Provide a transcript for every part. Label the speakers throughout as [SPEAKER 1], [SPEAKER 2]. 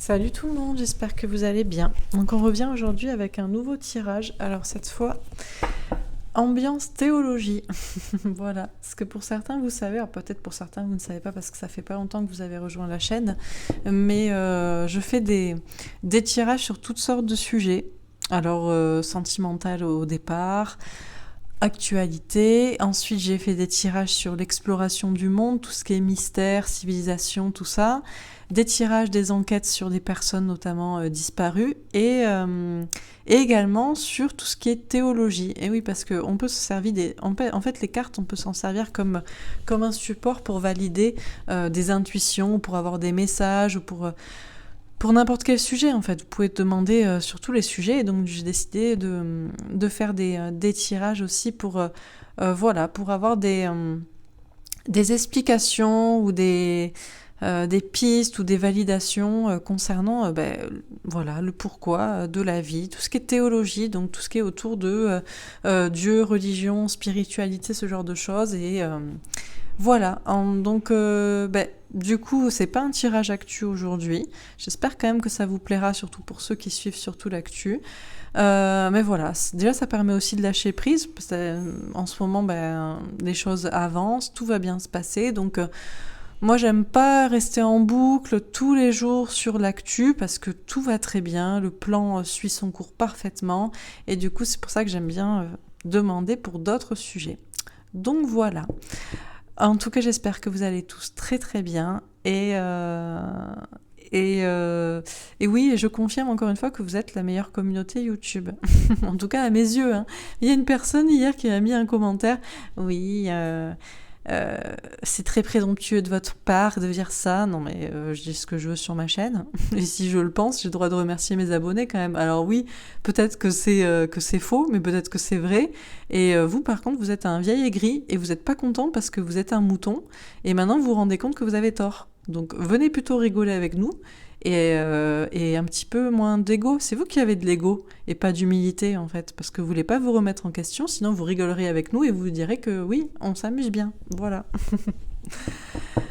[SPEAKER 1] Salut tout le monde, j'espère que vous allez bien. Donc on revient aujourd'hui avec un nouveau tirage. Alors cette fois, ambiance théologie. Voilà, parce que pour certains vous savez, alors peut-être pour certains vous ne savez pas parce que ça fait pas longtemps que vous avez rejoint la chaîne, mais je fais des tirages sur toutes sortes de sujets. Alors sentimental au départ, actualité. Ensuite, j'ai fait des tirages sur l'exploration du monde, tout ce qui est mystère, civilisation, tout ça. Des tirages, des enquêtes sur des personnes notamment disparues et également sur tout ce qui est théologie. Et oui, parce qu'on peut se servir en fait, les cartes, on peut s'en servir comme un support pour valider des intuitions, pour avoir des messages, ou pour n'importe quel sujet, en fait. Vous pouvez demander sur tous les sujets. Et donc, j'ai décidé de faire des tirages aussi voilà, pour avoir des explications ou des pistes ou des validations concernant voilà, le pourquoi de la vie, tout ce qui est théologie, donc tout ce qui est autour de Dieu, religion, spiritualité, ce genre de choses. Et voilà, donc du coup, c'est pas un tirage actu aujourd'hui. J'espère quand même que ça vous plaira, surtout pour ceux qui suivent surtout l'actu. Mais voilà, déjà ça permet aussi de lâcher prise, parce que, en ce moment, les choses avancent, tout va bien se passer, donc moi j'aime pas rester en boucle tous les jours sur l'actu, parce que tout va très bien, le plan suit son cours parfaitement, et du coup c'est pour ça que j'aime bien demander pour d'autres sujets. Donc voilà. En tout cas, j'espère que vous allez tous très très bien. Et oui, je confirme encore une fois que vous êtes la meilleure communauté YouTube. En tout cas, à mes yeux. Hein. Il y a une personne hier qui a mis un commentaire. Oui, c'est très présomptueux de votre part de dire ça. Non, mais je dis ce que je veux sur ma chaîne. Et si je le pense, j'ai le droit de remercier mes abonnés quand même. Alors oui, peut-être que c'est faux, mais peut-être que c'est vrai. Et vous, par contre, vous êtes un vieil aigri et vous n'êtes pas content parce que vous êtes un mouton. Et maintenant, vous vous rendez compte que vous avez tort. Donc venez plutôt rigoler avec nous. Et un petit peu moins d'ego. C'est vous qui avez de l'ego et pas d'humilité en fait, parce que vous voulez pas vous remettre en question, sinon vous rigolerez avec nous et vous direz que oui, on s'amuse bien. Voilà.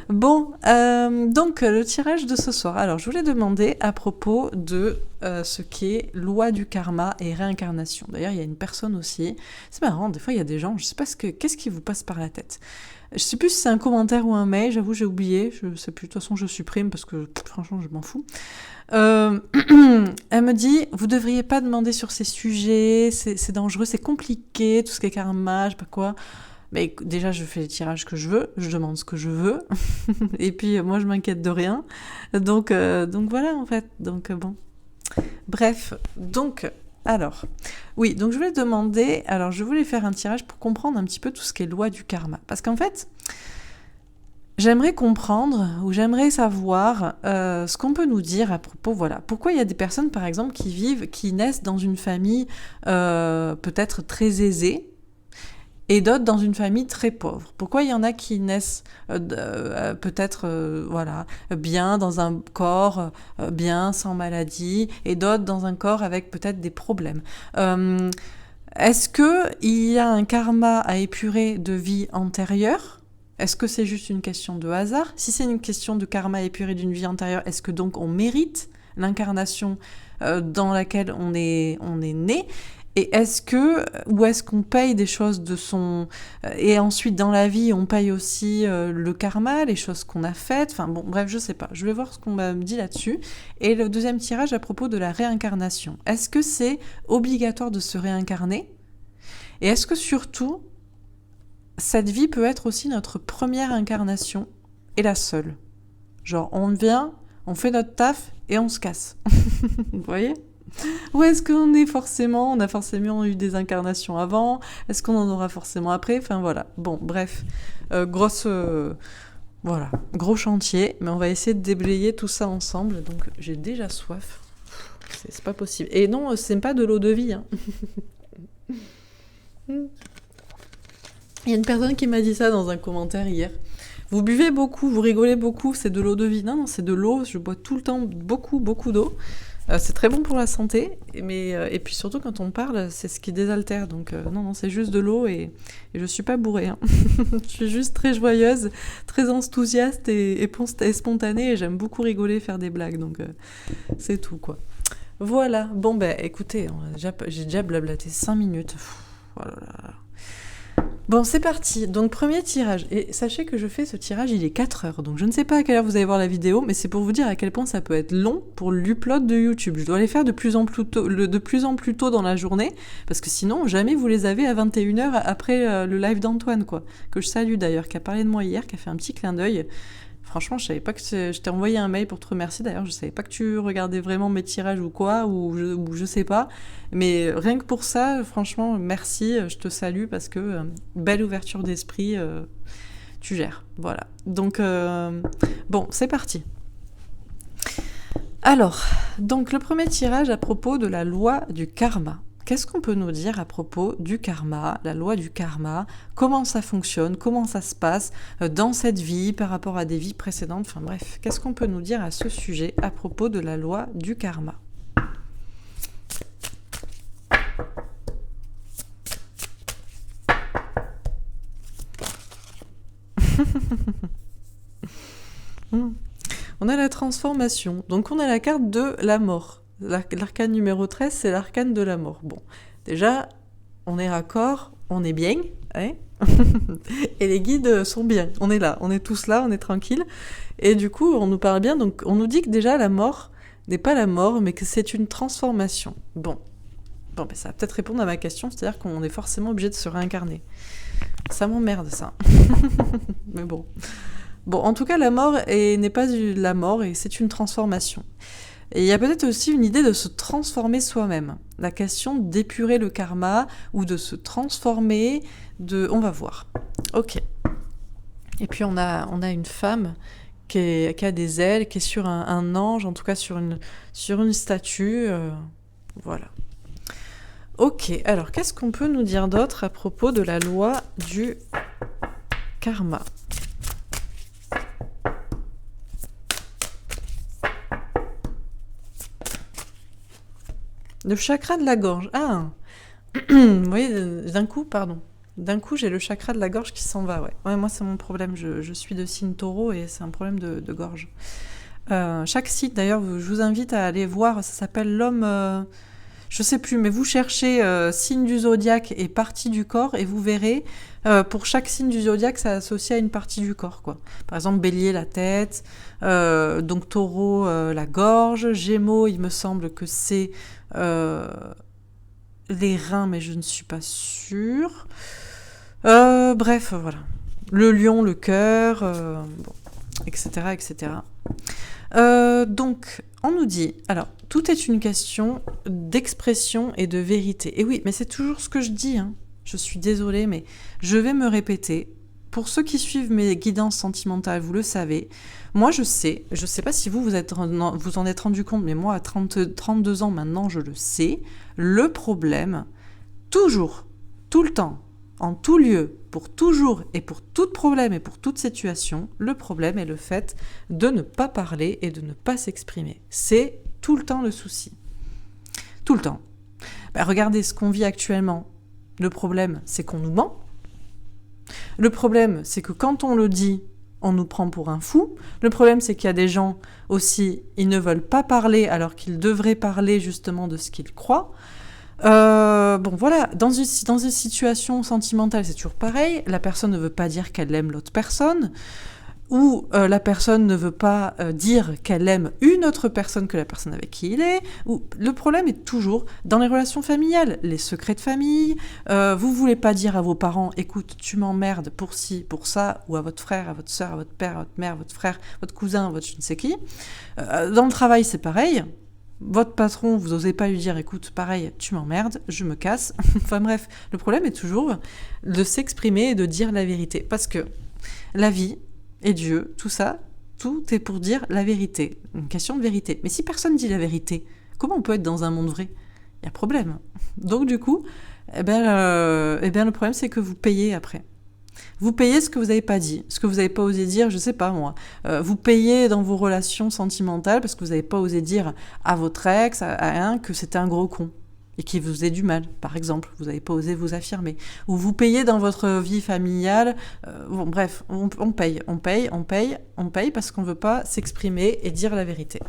[SPEAKER 1] Bon, donc le tirage de ce soir. Alors je voulais demander à propos de ce qui est loi du karma et réincarnation. D'ailleurs, il y a une personne aussi. C'est marrant, des fois il y a des gens, je sais pas qu'est-ce qui vous passe par la tête. Je sais plus si c'est un commentaire ou un mail, j'avoue j'ai oublié, je sais plus, de toute façon je supprime parce que franchement je m'en fous. Elle me dit, vous devriez pas demander sur ces sujets, c'est dangereux, c'est compliqué, tout ce qui est karma, je sais pas quoi. Mais déjà je fais les tirages que je veux, je demande ce que je veux, et puis moi je m'inquiète de rien. Donc voilà en fait, donc bon. Bref, donc... Alors, oui, donc je voulais demander, alors je voulais faire un tirage pour comprendre un petit peu tout ce qui est loi du karma. Parce qu'en fait, j'aimerais comprendre ou j'aimerais savoir ce qu'on peut nous dire à propos, voilà, pourquoi il y a des personnes, par exemple, qui naissent dans une famille peut-être très aisée, et d'autres dans une famille très pauvre. Pourquoi il y en a qui naissent peut-être voilà, bien dans un corps bien, sans maladie, et d'autres dans un corps avec peut-être des problèmes. Est-ce qu'il y a un karma à épurer de vie antérieure ? Est-ce que c'est juste une question de hasard ? Si c'est une question de karma à épurer d'une vie antérieure, est-ce que donc on mérite l'incarnation dans laquelle on est né ? Et est-ce qu'on paye des choses de son... Et ensuite, dans la vie, on paye aussi le karma, les choses qu'on a faites. Enfin bon, bref, je sais pas. Je vais voir ce qu'on m'a dit là-dessus. Et le deuxième tirage à propos de la réincarnation. Est-ce que c'est obligatoire de se réincarner ? Et est-ce que surtout, cette vie peut être aussi notre première incarnation et la seule ? Genre, on vient, on fait notre taf et on se casse. Vous voyez ? Ou est-ce qu'on a forcément eu des incarnations avant ? Est-ce qu'on en aura forcément après ? Enfin voilà. Bon, bref. Voilà. Gros chantier. Mais on va essayer de déblayer tout ça ensemble. Donc j'ai déjà soif. C'est pas possible. Et non, c'est pas de l'eau de vie. Hein. Il y a une personne qui m'a dit ça dans un commentaire hier. Vous buvez beaucoup, vous rigolez beaucoup, c'est de l'eau de vie. Non, c'est de l'eau. Je bois tout le temps beaucoup, beaucoup d'eau. C'est très bon pour la santé, mais et puis surtout quand on parle, c'est ce qui désaltère. Donc non, c'est juste de l'eau et je suis pas bourrée. Hein. Je suis juste très joyeuse, très enthousiaste et spontanée et j'aime beaucoup rigoler, faire des blagues. Donc c'est tout quoi. Voilà. Bon ben écoutez, j'ai déjà blablaté 5 minutes. Oh là là. Bon, c'est parti. Donc, premier tirage. Et sachez que je fais ce tirage, il est 4 heures. Donc, je ne sais pas à quelle heure vous allez voir la vidéo, mais c'est pour vous dire à quel point ça peut être long pour l'upload de YouTube. Je dois les faire de plus en plus tôt dans la journée, parce que sinon, jamais vous les avez à 21 heures après le live d'Antoine, quoi. Que je salue d'ailleurs, qui a parlé de moi hier, qui a fait un petit clin d'œil. Franchement, je savais pas que je t'ai envoyé un mail pour te remercier. D'ailleurs, je savais pas que tu regardais vraiment mes tirages ou quoi, ou je sais pas. Mais rien que pour ça, franchement, merci, je te salue parce que belle ouverture d'esprit, tu gères. Voilà. Donc, bon, c'est parti. Alors, donc le premier tirage à propos de la loi du karma. Qu'est-ce qu'on peut nous dire à propos du karma, la loi du karma, comment ça fonctionne, comment ça se passe dans cette vie par rapport à des vies précédentes, enfin bref, qu'est-ce qu'on peut nous dire à ce sujet à propos de la loi du karma? On a la transformation, donc on a la carte de la mort. L'arcane numéro 13, c'est l'arcane de la mort. Bon, déjà, on est raccord, on est bien, hein. Et les guides sont bien, on est là, on est tous là, on est tranquille. Et du coup, on nous parle bien, donc on nous dit que déjà la mort n'est pas la mort, mais que c'est une transformation. Bon, ben, ça va peut-être répondre à ma question, c'est-à-dire qu'on est forcément obligé de se réincarner. Ça m'emmerde, ça. Mais bon. Bon, en tout cas, la mort n'est pas la mort, et c'est une transformation. Et il y a peut-être aussi une idée de se transformer soi-même. La question d'épurer le karma ou de se transformer, on va voir. Ok. Et puis on a une femme qui a des ailes, qui est sur un ange, en tout cas sur une statue. Voilà. Ok, alors qu'est-ce qu'on peut nous dire d'autre à propos de la loi du karma ? Le chakra de la gorge. Ah, vous voyez, d'un coup, j'ai le chakra de la gorge qui s'en va. Ouais, moi, c'est mon problème. Je suis de signe taureau et c'est un problème de gorge. Chaque site, d'ailleurs, je vous invite à aller voir. Ça s'appelle l'homme... je sais plus, mais vous cherchez signe du zodiaque et partie du corps et vous verrez, pour chaque signe du zodiaque, ça associe à une partie du corps, quoi. Par exemple, bélier, la tête, donc taureau, la gorge, gémeaux, il me semble que c'est les reins, mais je ne suis pas sûre. Bref, voilà. Le lion, le cœur, bon, etc., etc. Donc, on nous dit, alors, tout est une question d'expression et de vérité. Et oui, mais c'est toujours ce que je dis, hein. Je suis désolée, mais je vais me répéter. Pour ceux qui suivent mes guidances sentimentales, vous le savez. Moi, je sais pas si vous en êtes rendu compte, mais moi, à 32 ans maintenant, je le sais. Le problème, toujours, tout le temps, en tout lieu, pour toujours et pour tout problème et pour toute situation, le problème est le fait de ne pas parler et de ne pas s'exprimer. C'est tout le temps le souci. Tout le temps. Regardez ce qu'on vit actuellement. Le problème, c'est qu'on nous ment. Le problème, c'est que quand on le dit, on nous prend pour un fou. Le problème, c'est qu'il y a des gens aussi, ils ne veulent pas parler alors qu'ils devraient parler justement de ce qu'ils croient. Bon, voilà, dans une situation sentimentale, c'est toujours pareil. La personne ne veut pas dire qu'elle aime l'autre personne, ou la personne ne veut pas dire qu'elle aime une autre personne que la personne avec qui il est. Ou le problème est toujours dans les relations familiales, les secrets de famille. Vous voulez pas dire à vos parents, écoute, tu m'emmerdes pour ci, pour ça, ou à votre frère, à votre soeur, à votre père, à votre mère, à votre frère, votre cousin, votre je ne sais qui. Dans le travail, c'est pareil. Votre patron, vous n'osez pas lui dire, écoute, pareil, tu m'emmerdes, je me casse. Enfin bref, le problème est toujours de s'exprimer et de dire la vérité. Parce que la vie et Dieu, tout ça, tout est pour dire la vérité. Une question de vérité. Mais si personne dit la vérité, comment on peut être dans un monde vrai ? Il y a problème. Donc du coup, le problème, c'est que vous payez après. Vous payez ce que vous n'avez pas dit, ce que vous n'avez pas osé dire, je sais pas moi. Vous payez dans vos relations sentimentales parce que vous n'avez pas osé dire à votre ex, à un, que c'était un gros con et qu'il vous faisait du mal, par exemple. Vous n'avez pas osé vous affirmer. Ou vous payez dans votre vie familiale. Bon, bref, on paye parce qu'on ne veut pas s'exprimer et dire la vérité.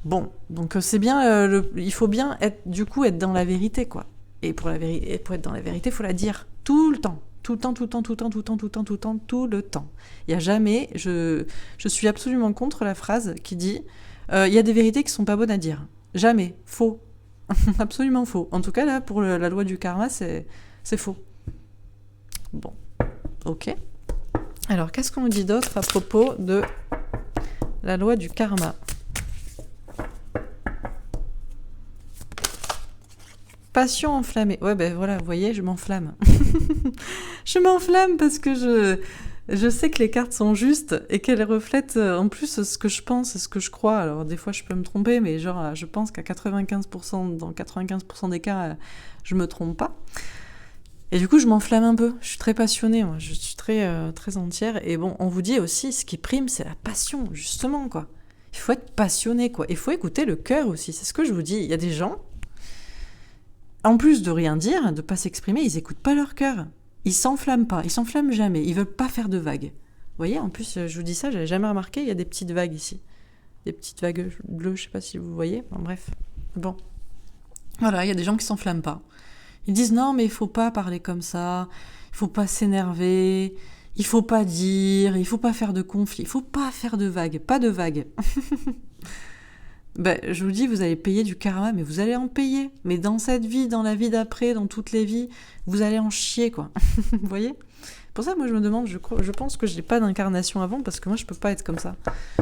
[SPEAKER 1] Bon, donc c'est bien, il faut bien être dans la vérité, quoi. Et pour être dans la vérité, il faut la dire tout le temps. Tout le temps. Il n'y a jamais... Je suis absolument contre la phrase qui dit il y a des vérités qui ne sont pas bonnes à dire. Jamais. Faux. Absolument faux. En tout cas, là, pour la loi du karma, c'est faux. Bon. Ok. Alors, qu'est-ce qu'on nous dit d'autre à propos de la loi du karma ? Passion enflammée. Ouais, ben voilà, vous voyez, je m'enflamme. Je m'enflamme parce que je sais que les cartes sont justes et qu'elles reflètent en plus ce que je pense et ce que je crois. Alors des fois je peux me tromper, mais genre je pense qu'à 95%, dans 95% des cas, je me trompe pas. Et du coup je m'enflamme un peu. Je suis très passionnée, moi. Je suis très entière. Et bon, on vous dit aussi, ce qui prime, c'est la passion, justement, quoi. Il faut être passionné, quoi. Il faut écouter le cœur aussi. C'est ce que je vous dis. Il y a des gens, en plus de rien dire, de pas s'exprimer, ils écoutent pas leur cœur. Ils s'enflamment pas, ils s'enflamment jamais, ils veulent pas faire de vagues. Vous voyez, en plus, je vous dis ça, j'avais jamais remarqué, il y a des petites vagues ici. Des petites vagues bleues, je sais pas si vous voyez. Bon, bref. Bon. Voilà, il y a des gens qui s'enflamment pas. Ils disent non, mais il faut pas parler comme ça, il faut pas s'énerver, il faut pas dire, il faut pas faire de conflit, il faut pas faire de vagues, pas de vagues. Ben, je vous dis, vous allez payer du karma, mais vous allez en payer. Mais dans cette vie, dans la vie d'après, dans toutes les vies, vous allez en chier, quoi. Vous voyez ? Pour ça, moi, je me demande, je pense que je n'ai pas d'incarnation avant, parce que moi, je peux pas être comme ça.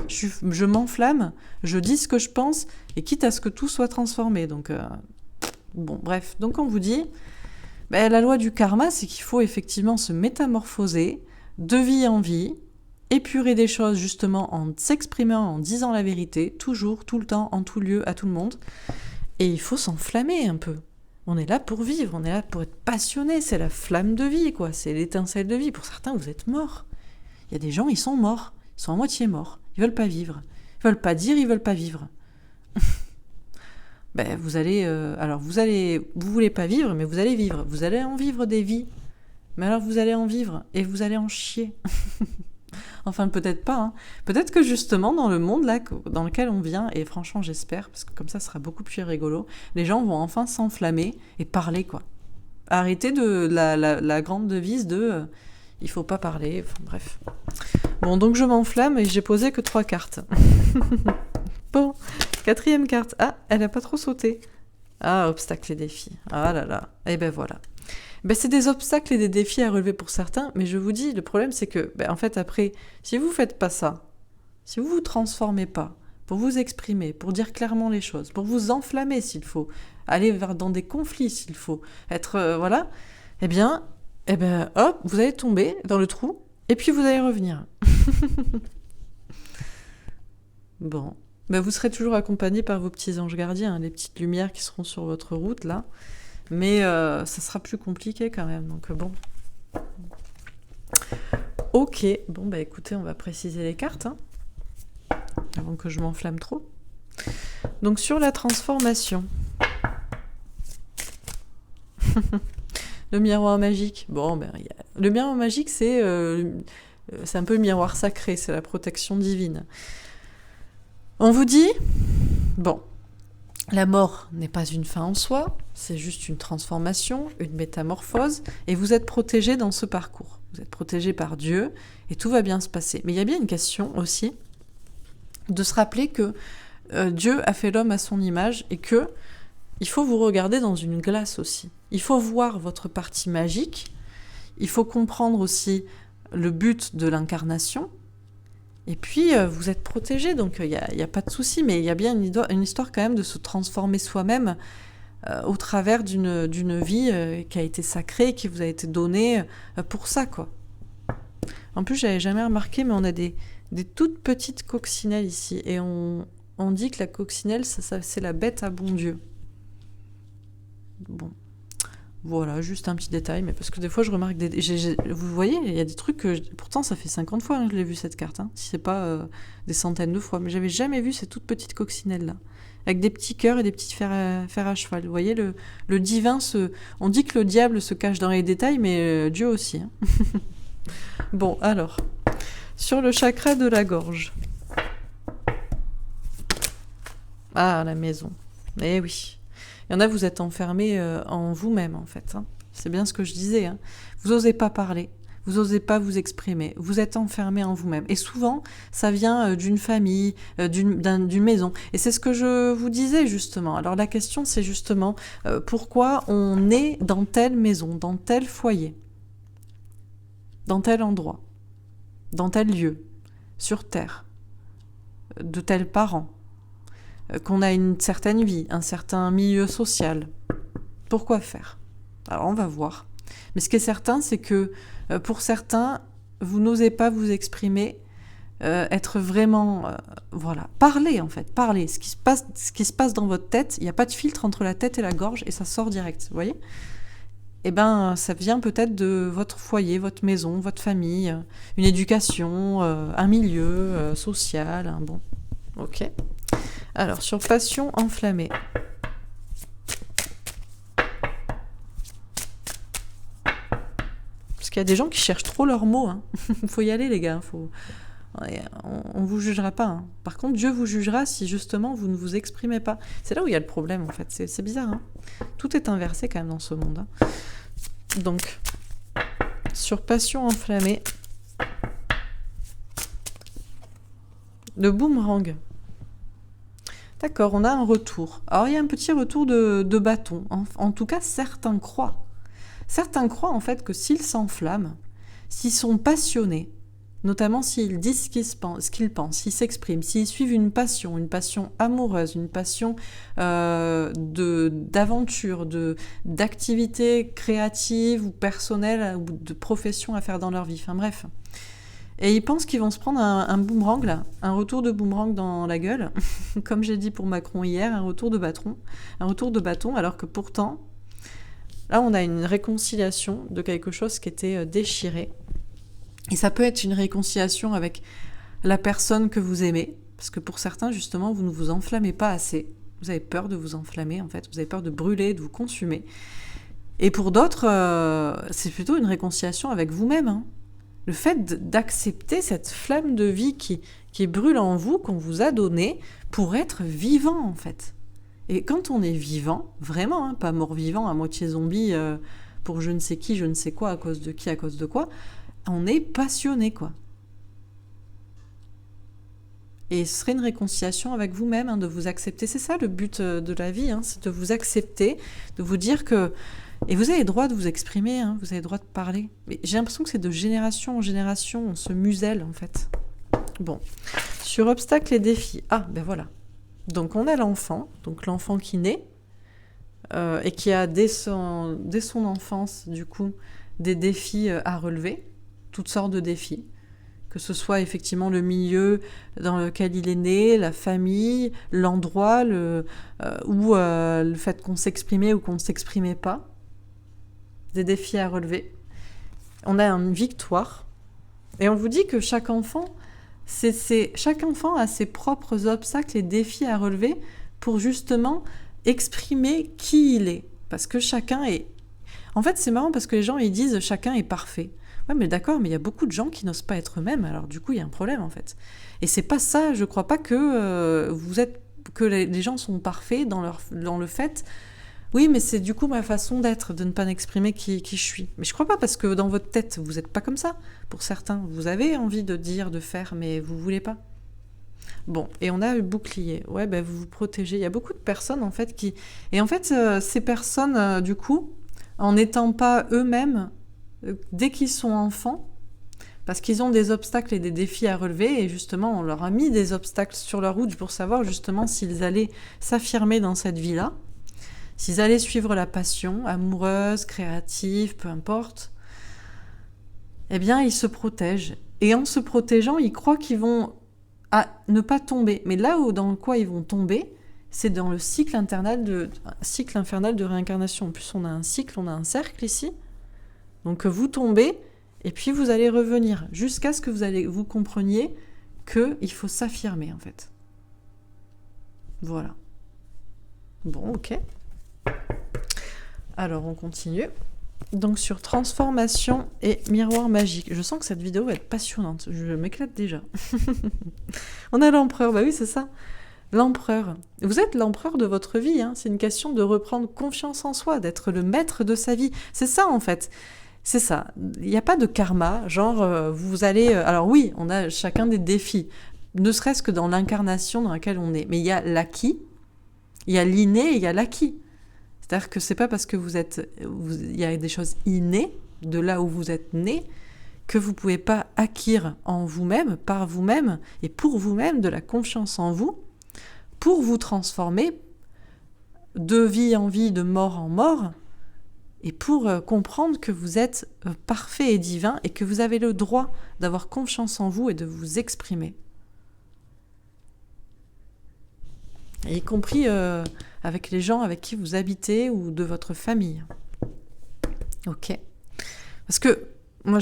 [SPEAKER 1] Je m'enflamme, je dis ce que je pense, et quitte à ce que tout soit transformé. Donc, bon, bref. Donc, on vous dit, ben, la loi du karma, c'est qu'il faut effectivement se métamorphoser de vie en vie, épurer des choses justement en s'exprimant, en disant la vérité, toujours, tout le temps, en tout lieu, à tout le monde. Et il faut s'enflammer un peu. On est là pour vivre, on est là pour être passionné, c'est la flamme de vie, quoi. C'est l'étincelle de vie. Pour certains, vous êtes morts. Il y a des gens, ils sont morts, ils sont à moitié morts, ils veulent pas vivre. Ils veulent pas dire, ils veulent pas vivre. Ben, vous voulez pas vivre, mais vous allez vivre. Vous allez en vivre des vies. Mais alors vous allez en vivre et vous allez en chier. Enfin, peut-être pas. Hein. Peut-être que justement, dans le monde là, dans lequel on vient, et franchement, j'espère, parce que comme ça sera beaucoup plus rigolo, les gens vont enfin s'enflammer et parler, quoi. Arrêter de la grande devise de il faut pas parler, enfin bref. Bon, donc je m'enflamme et j'ai posé que 3 cartes. Bon, 4e carte. Ah, elle a pas trop sauté. Ah, obstacles et défis. Ah là là. Et ben voilà. Ben, c'est des obstacles et des défis à relever pour certains, mais je vous dis, le problème c'est que, en fait, après, si vous faites pas ça, si vous vous transformez pas, pour vous exprimer, pour dire clairement les choses, pour vous enflammer s'il faut, aller dans des conflits s'il faut, être, voilà, eh bien, hop, vous allez tomber dans le trou, et puis vous allez revenir. Bon, vous serez toujours accompagné par vos petits anges gardiens, hein, les petites lumières qui seront sur votre route, là. Mais ça sera plus compliqué quand même, donc bon. Ok, bon écoutez, on va préciser les cartes, hein, avant que je m'enflamme trop. Donc sur la transformation. Le miroir magique. Bon, le miroir magique, c'est un peu le miroir sacré, c'est la protection divine. On vous dit, bon, la mort n'est pas une fin en soi, c'est juste une transformation, une métamorphose, et vous êtes protégé dans ce parcours. Vous êtes protégé par Dieu, et tout va bien se passer. Mais il y a bien une question aussi, de se rappeler que Dieu a fait l'homme à son image, et que il faut vous regarder dans une glace aussi. Il faut voir votre partie magique, il faut comprendre aussi le but de l'incarnation, et puis, vous êtes protégé, donc il n'y a pas de souci, mais il y a bien une histoire quand même de se transformer soi-même au travers d'une vie qui a été sacrée, qui vous a été donnée pour ça, quoi. En plus, j'avais jamais remarqué, mais on a des toutes petites coccinelles ici, et on dit que la coccinelle, ça, c'est la bête à bon Dieu. Bon, Voilà, juste un petit détail, mais parce que des fois je remarque vous voyez, il y a des trucs que pourtant ça fait 50 fois que je l'ai vu cette carte, hein, si c'est pas des centaines de fois, mais j'avais jamais vu ces toutes petites coccinelles là, avec des petits cœurs et des petits fers à cheval. Vous voyez, le divin on dit que le diable se cache dans les détails, mais Dieu aussi. Hein. Bon, alors, sur le chakra de la gorge. Ah, la maison. Eh oui. Il y en a, vous êtes enfermés en vous-même, en fait. Hein. C'est bien ce que je disais. Hein. Vous n'osez pas parler, vous n'osez pas vous exprimer, vous êtes enfermés en vous-même. Et souvent, ça vient d'une famille, d'une maison. Et c'est ce que je vous disais, justement. Alors la question, c'est justement pourquoi on est dans telle maison, dans tel foyer, dans tel endroit, dans tel lieu, sur Terre, de tels parents, qu'on a une certaine vie, un certain milieu social. Pourquoi faire ? Alors on va voir. Mais ce qui est certain, c'est que pour certains, vous n'osez pas vous exprimer, être vraiment... voilà, parler en fait, parler. Ce qui se passe dans votre tête, il n'y a pas de filtre entre la tête et la gorge et ça sort direct, vous voyez ? Eh bien, ça vient peut-être de votre foyer, votre maison, votre famille, une éducation, un milieu social, bon, ok. Alors, sur passion enflammée. Parce qu'il y a des gens qui cherchent trop leurs mots. Hein. Faut y aller, les gars. On vous jugera pas. Hein. Par contre, Dieu vous jugera si justement vous ne vous exprimez pas. C'est là où il y a le problème, en fait. C'est bizarre. Hein. Tout est inversé quand même dans ce monde. Hein. Donc, sur passion enflammée, le boomerang. D'accord, on a un retour. Alors, il y a un petit retour de bâton. En tout cas, certains croient. Certains croient, en fait, que s'ils s'enflamment, s'ils sont passionnés, notamment s'ils disent ce qu'ils pensent, s'ils s'expriment, s'ils suivent une passion amoureuse, une passion d'aventure, d'activité créative ou personnelle, ou de profession à faire dans leur vie, enfin bref... Et ils pensent qu'ils vont se prendre un boomerang, là, un retour de boomerang dans la gueule, comme j'ai dit pour Macron hier, un retour de bâton, alors que pourtant, là, on a une réconciliation de quelque chose qui était déchiré. Et ça peut être une réconciliation avec la personne que vous aimez, parce que pour certains, justement, vous ne vous enflammez pas assez. Vous avez peur de vous enflammer, en fait. Vous avez peur de brûler, de vous consumer. Et pour d'autres, c'est plutôt une réconciliation avec vous-même, hein. Le fait d'accepter cette flamme de vie qui brûle en vous, qu'on vous a donnée, pour être vivant, en fait. Et quand on est vivant, vraiment, hein, pas mort-vivant, à moitié zombie, pour je ne sais qui, je ne sais quoi, à cause de qui, à cause de quoi, on est passionné, quoi. Et ce serait une réconciliation avec vous-même, hein, de vous accepter. C'est ça le but de la vie, hein, c'est de vous accepter, de vous dire que... Et vous avez le droit de vous exprimer, hein, vous avez le droit de parler. Mais j'ai l'impression que c'est de génération en génération, on se muselle en fait. Bon, sur obstacles et défis. Ah, ben voilà. Donc on a l'enfant, donc l'enfant qui naît, et qui a dès son enfance, du coup, des défis à relever, toutes sortes de défis. Que ce soit effectivement le milieu dans lequel il est né, la famille, l'endroit, ou le fait qu'on s'exprimait ou qu'on ne s'exprimait pas. Des défis à relever. On a une victoire. Et on vous dit que chaque enfant a ses propres obstacles et défis à relever pour justement exprimer qui il est. Parce que chacun est... En fait, c'est marrant parce que les gens, ils disent chacun est parfait. Ouais, mais d'accord, mais il y a beaucoup de gens qui n'osent pas être eux-mêmes. Alors du coup, il y a un problème, en fait. Et c'est pas ça, je crois pas que les gens sont parfaits dans le fait... Oui, mais c'est du coup ma façon d'être, de ne pas exprimer qui je suis. Mais je crois pas, parce que dans votre tête, vous n'êtes pas comme ça. Pour certains, vous avez envie de dire, de faire, mais vous voulez pas. Bon, et on a le bouclier. Ouais, ben vous vous protégez. Il y a beaucoup de personnes, en fait, qui... Et en fait, ces personnes, du coup, en n'étant pas eux-mêmes, dès qu'ils sont enfants, parce qu'ils ont des obstacles et des défis à relever, et justement, on leur a mis des obstacles sur leur route pour savoir, justement, s'ils allaient s'affirmer dans cette vie-là, s'ils allaient suivre la passion, amoureuse, créative, peu importe, eh bien, ils se protègent. Et en se protégeant, ils croient qu'ils vont ne pas tomber. Mais là où dans quoi ils vont tomber, c'est dans le cycle infernal de réincarnation. En plus, on a un cycle, on a un cercle ici. Donc vous tombez, et puis vous allez revenir, jusqu'à ce que vous compreniez qu'il faut s'affirmer, en fait. Voilà. Bon, ok. Alors, on continue. Donc, sur transformation et miroir magique. Je sens que cette vidéo va être passionnante. Je m'éclate déjà. On a l'empereur. Bah oui, c'est ça. L'empereur. Vous êtes l'empereur de votre vie. Hein. C'est une question de reprendre confiance en soi, d'être le maître de sa vie. C'est ça, en fait. C'est ça. Il n'y a pas de karma. Genre, vous allez... alors oui, on a chacun des défis. Ne serait-ce que dans l'incarnation dans laquelle on est. Mais il y a l'acquis, il y a l'inné et il y a l'acquis. C'est-à-dire que c'est pas parce que il y a des choses innées, de là où vous êtes né, que vous pouvez pas acquérir en vous-même, par vous-même et pour vous-même de la confiance en vous, pour vous transformer de vie en vie, de mort en mort, et pour comprendre que vous êtes parfait et divin et que vous avez le droit d'avoir confiance en vous et de vous exprimer. Y compris avec les gens avec qui vous habitez ou de votre famille. Ok. Parce que moi,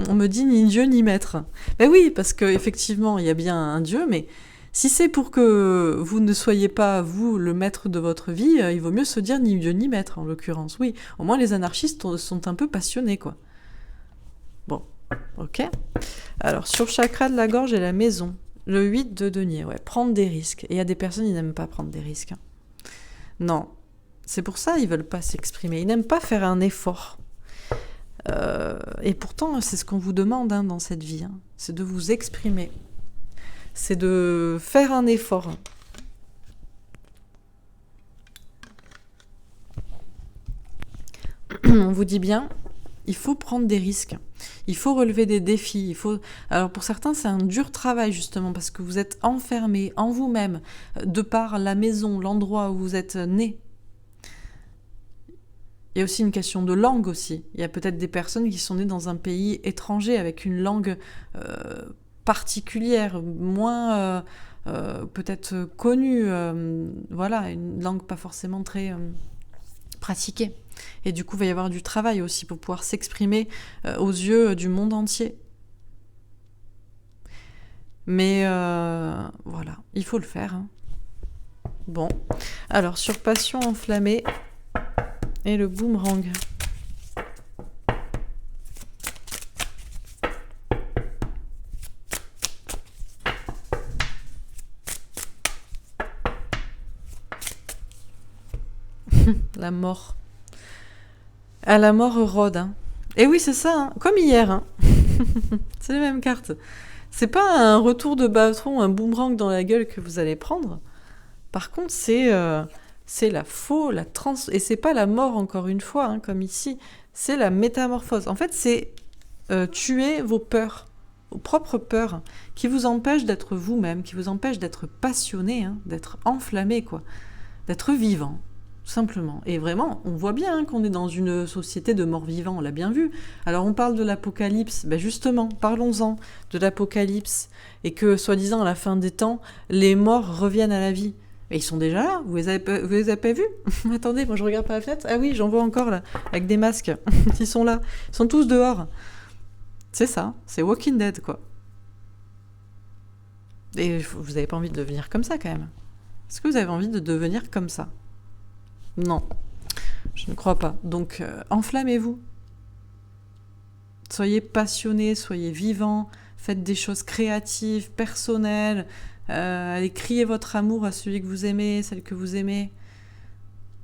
[SPEAKER 1] on me dit ni Dieu ni maître. Ben oui, parce qu'effectivement, il y a bien un Dieu, mais si c'est pour que vous ne soyez pas, vous, le maître de votre vie, il vaut mieux se dire ni Dieu ni maître, en l'occurrence. Oui, au moins les anarchistes sont un peu passionnés, quoi. Bon, ok. Alors, sur le chakra de la gorge et la maison, le 8 de denier, ouais, prendre des risques. Et il y a des personnes qui n'aiment pas prendre des risques. Hein. Non, c'est pour ça qu'ils ne veulent pas s'exprimer. Ils n'aiment pas faire un effort. Et pourtant, c'est ce qu'on vous demande hein, dans cette vie. Hein. C'est de vous exprimer. C'est de faire un effort. On vous dit bien, il faut prendre des risques. Il faut relever des défis. Alors pour certains, c'est un dur travail justement parce que vous êtes enfermé en vous-même de par la maison, l'endroit où vous êtes né. Il y a aussi une question de langue aussi. Il y a peut-être des personnes qui sont nées dans un pays étranger avec une langue particulière, moins peut-être connue. Voilà, une langue pas forcément très pratiquée. Et du coup, il va y avoir du travail aussi pour pouvoir s'exprimer aux yeux du monde entier. Mais voilà, il faut le faire. Hein. Bon, alors sur passion enflammée et le boomerang. La mort. À la mort rôde. Hein. Et oui, c'est ça, hein. Comme hier. Hein. C'est les mêmes cartes. C'est pas un retour de bâton, un boomerang dans la gueule que vous allez prendre. Par contre, c'est la faux, et c'est pas la mort encore une fois, hein, comme ici. C'est la métamorphose. En fait, c'est tuer vos peurs, vos propres peurs, qui vous empêchent d'être vous-même, qui vous empêchent d'être passionné, hein, d'être enflammé, quoi, d'être vivant. Tout simplement. Et vraiment, on voit bien hein, qu'on est dans une société de morts-vivants, on l'a bien vu. Alors on parle de l'apocalypse, ben justement, parlons-en de l'apocalypse, et que, soi-disant, à la fin des temps, les morts reviennent à la vie. Et ils sont déjà là, vous les avez pas vus? Attendez, moi je regarde par la fenêtre. Ah oui, j'en vois encore là, avec des masques. Ils sont là, ils sont tous dehors. C'est ça, c'est Walking Dead, quoi. Et vous avez pas envie de devenir comme ça, quand même. Est-ce que vous avez envie de devenir comme ça? Non, je ne crois pas. Donc, enflammez-vous. Soyez passionnés, soyez vivants, faites des choses créatives, personnelles, allez crier votre amour à celui que vous aimez, celle que vous aimez.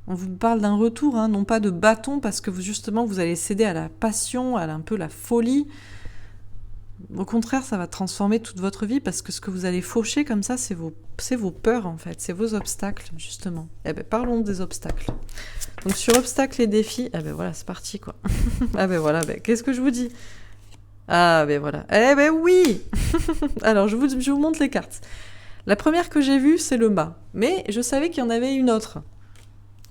[SPEAKER 1] On vous parle d'un retour, hein, non pas de bâton, parce que justement, vous allez céder à la passion, à un peu la folie. Au contraire, ça va transformer toute votre vie, parce que ce que vous allez faucher comme ça, c'est vos peurs, en fait. C'est vos obstacles, justement. Eh ben, parlons des obstacles. Donc, sur obstacles et défis, eh ben voilà, c'est parti, quoi. Ah ben voilà, ben, qu'est-ce que je vous dis? Ah ben voilà. Eh ben oui. Alors, je vous montre les cartes. La première que j'ai vue, c'est le mât. Mais je savais qu'il y en avait une autre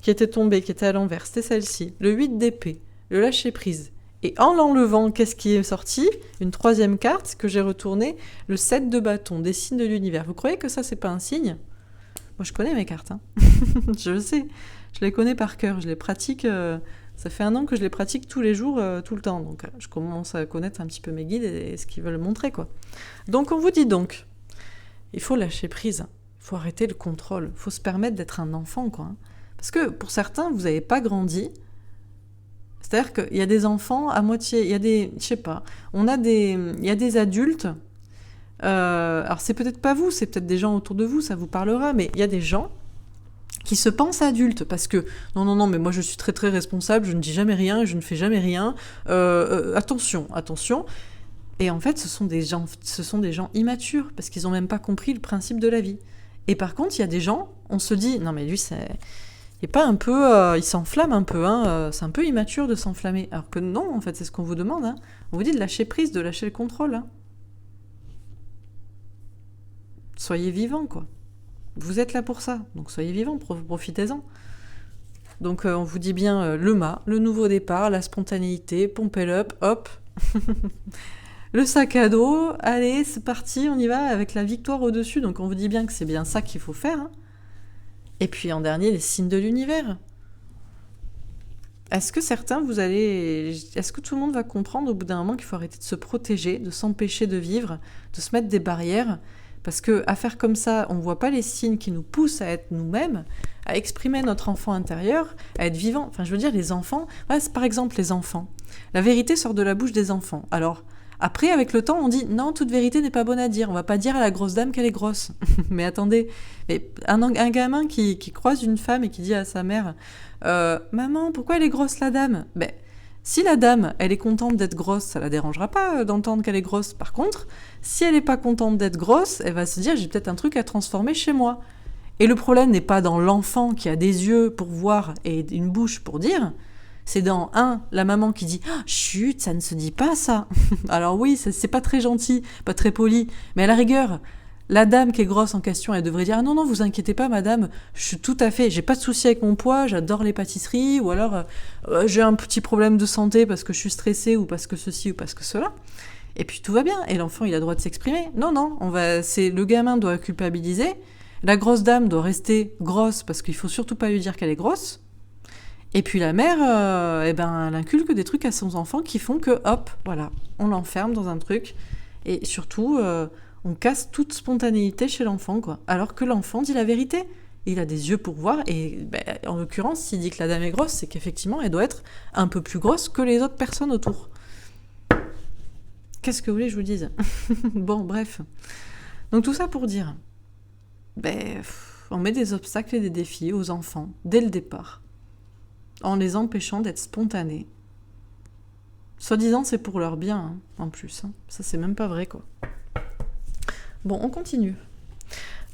[SPEAKER 1] qui était tombée, qui était à l'envers. C'était celle-ci. Le 8 d'épée, le lâcher-prise. Et en l'enlevant, qu'est-ce qui est sorti? Une troisième carte que j'ai retournée, le 7 de bâton, des signes de l'univers. Vous croyez que ça, c'est pas un signe? Moi, je connais mes cartes. Hein. Je le sais. Je les connais par cœur. Je les pratique. Ça fait 1 an que je les pratique tous les jours, tout le temps. Donc, je commence à connaître un petit peu mes guides et ce qu'ils veulent montrer, quoi. Donc, on vous dit donc, il faut lâcher prise. Il faut arrêter le contrôle. Il faut se permettre d'être un enfant, quoi. Parce que pour certains, vous n'avez pas grandi. C'est-à-dire qu'il y a des enfants à moitié, il y a des, je sais pas, il y a des adultes, alors c'est peut-être pas vous, c'est peut-être des gens autour de vous, ça vous parlera, mais il y a des gens qui se pensent adultes, parce que, non, mais moi je suis très très responsable, je ne dis jamais rien, je ne fais jamais rien, attention, et en fait ce sont des gens immatures, parce qu'ils n'ont même pas compris le principe de la vie. Et par contre, il y a des gens, on se dit, non mais lui c'est... Et pas un peu, il s'enflamme un peu, hein, c'est un peu immature de s'enflammer. Alors que non, en fait, c'est ce qu'on vous demande. Hein. On vous dit de lâcher prise, de lâcher le contrôle. Hein. Soyez vivant, quoi. Vous êtes là pour ça, donc soyez vivant, profitez-en. Donc on vous dit bien le mât, le nouveau départ, la spontanéité, pompez up, hop. Le sac à dos, allez, c'est parti, on y va avec la victoire au-dessus. Donc on vous dit bien que c'est bien ça qu'il faut faire, hein. Et puis en dernier, les signes de l'univers. Est-ce que est-ce que tout le monde va comprendre au bout d'un moment qu'il faut arrêter de se protéger, de s'empêcher de vivre, de se mettre des barrières? Parce que à faire comme ça, on ne voit pas les signes qui nous poussent à être nous-mêmes, à exprimer notre enfant intérieur, à être vivant. Enfin, je veux dire, les enfants, ouais, c'est par exemple les enfants. La vérité sort de la bouche des enfants. Alors, après, avec le temps, on dit « Non, toute vérité n'est pas bonne à dire. On va pas dire à la grosse dame qu'elle est grosse. » Mais attendez, un gamin qui croise une femme et qui dit à sa mère « Maman, pourquoi elle est grosse, la dame ?» Ben, si la dame, elle est contente d'être grosse, ça la dérangera pas d'entendre qu'elle est grosse. Par contre, si elle est pas contente d'être grosse, elle va se dire « J'ai peut-être un truc à transformer chez moi. » Et le problème n'est pas dans l'enfant qui a des yeux pour voir et une bouche pour dire. C'est dans la maman qui dit « Chut, ça ne se dit pas ça !» Alors oui, c'est pas très gentil, pas très poli, mais à la rigueur, la dame qui est grosse en question, elle devrait dire « Ah non, vous inquiétez pas, madame, j'ai pas de souci avec mon poids, j'adore les pâtisseries, ou alors j'ai un petit problème de santé parce que je suis stressée, ou parce que ceci, ou parce que cela. » Et puis tout va bien, et l'enfant, il a le droit de s'exprimer. Non, le gamin doit culpabiliser, la grosse dame doit rester grosse parce qu'il faut surtout pas lui dire qu'elle est grosse. Et puis la mère, elle inculque des trucs à son enfant qui font que, hop, voilà, on l'enferme dans un truc. Et surtout, on casse toute spontanéité chez l'enfant, quoi. Alors que l'enfant dit la vérité. Il a des yeux pour voir. Et en l'occurrence, s'il dit que la dame est grosse, c'est qu'effectivement, elle doit être un peu plus grosse que les autres personnes autour. Qu'est-ce que vous voulez que je vous dise? Bon, bref. Donc tout ça pour dire, on met des obstacles et des défis aux enfants dès le départ, en les empêchant d'être spontanés. Soi-disant, c'est pour leur bien, hein, en plus. Hein. Ça, c'est même pas vrai, quoi. Bon, on continue.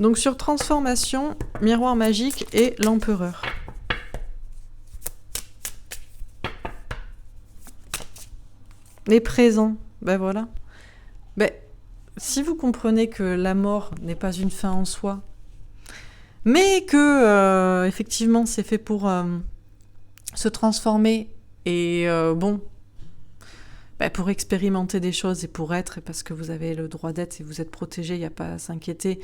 [SPEAKER 1] Donc, sur transformation, miroir magique et l'empereur. Les présents, voilà. Si vous comprenez que la mort n'est pas une fin en soi, mais que, effectivement, c'est fait pour... se transformer et pour expérimenter des choses et pour être, et parce que vous avez le droit d'être et vous êtes protégé, il n'y a pas à s'inquiéter,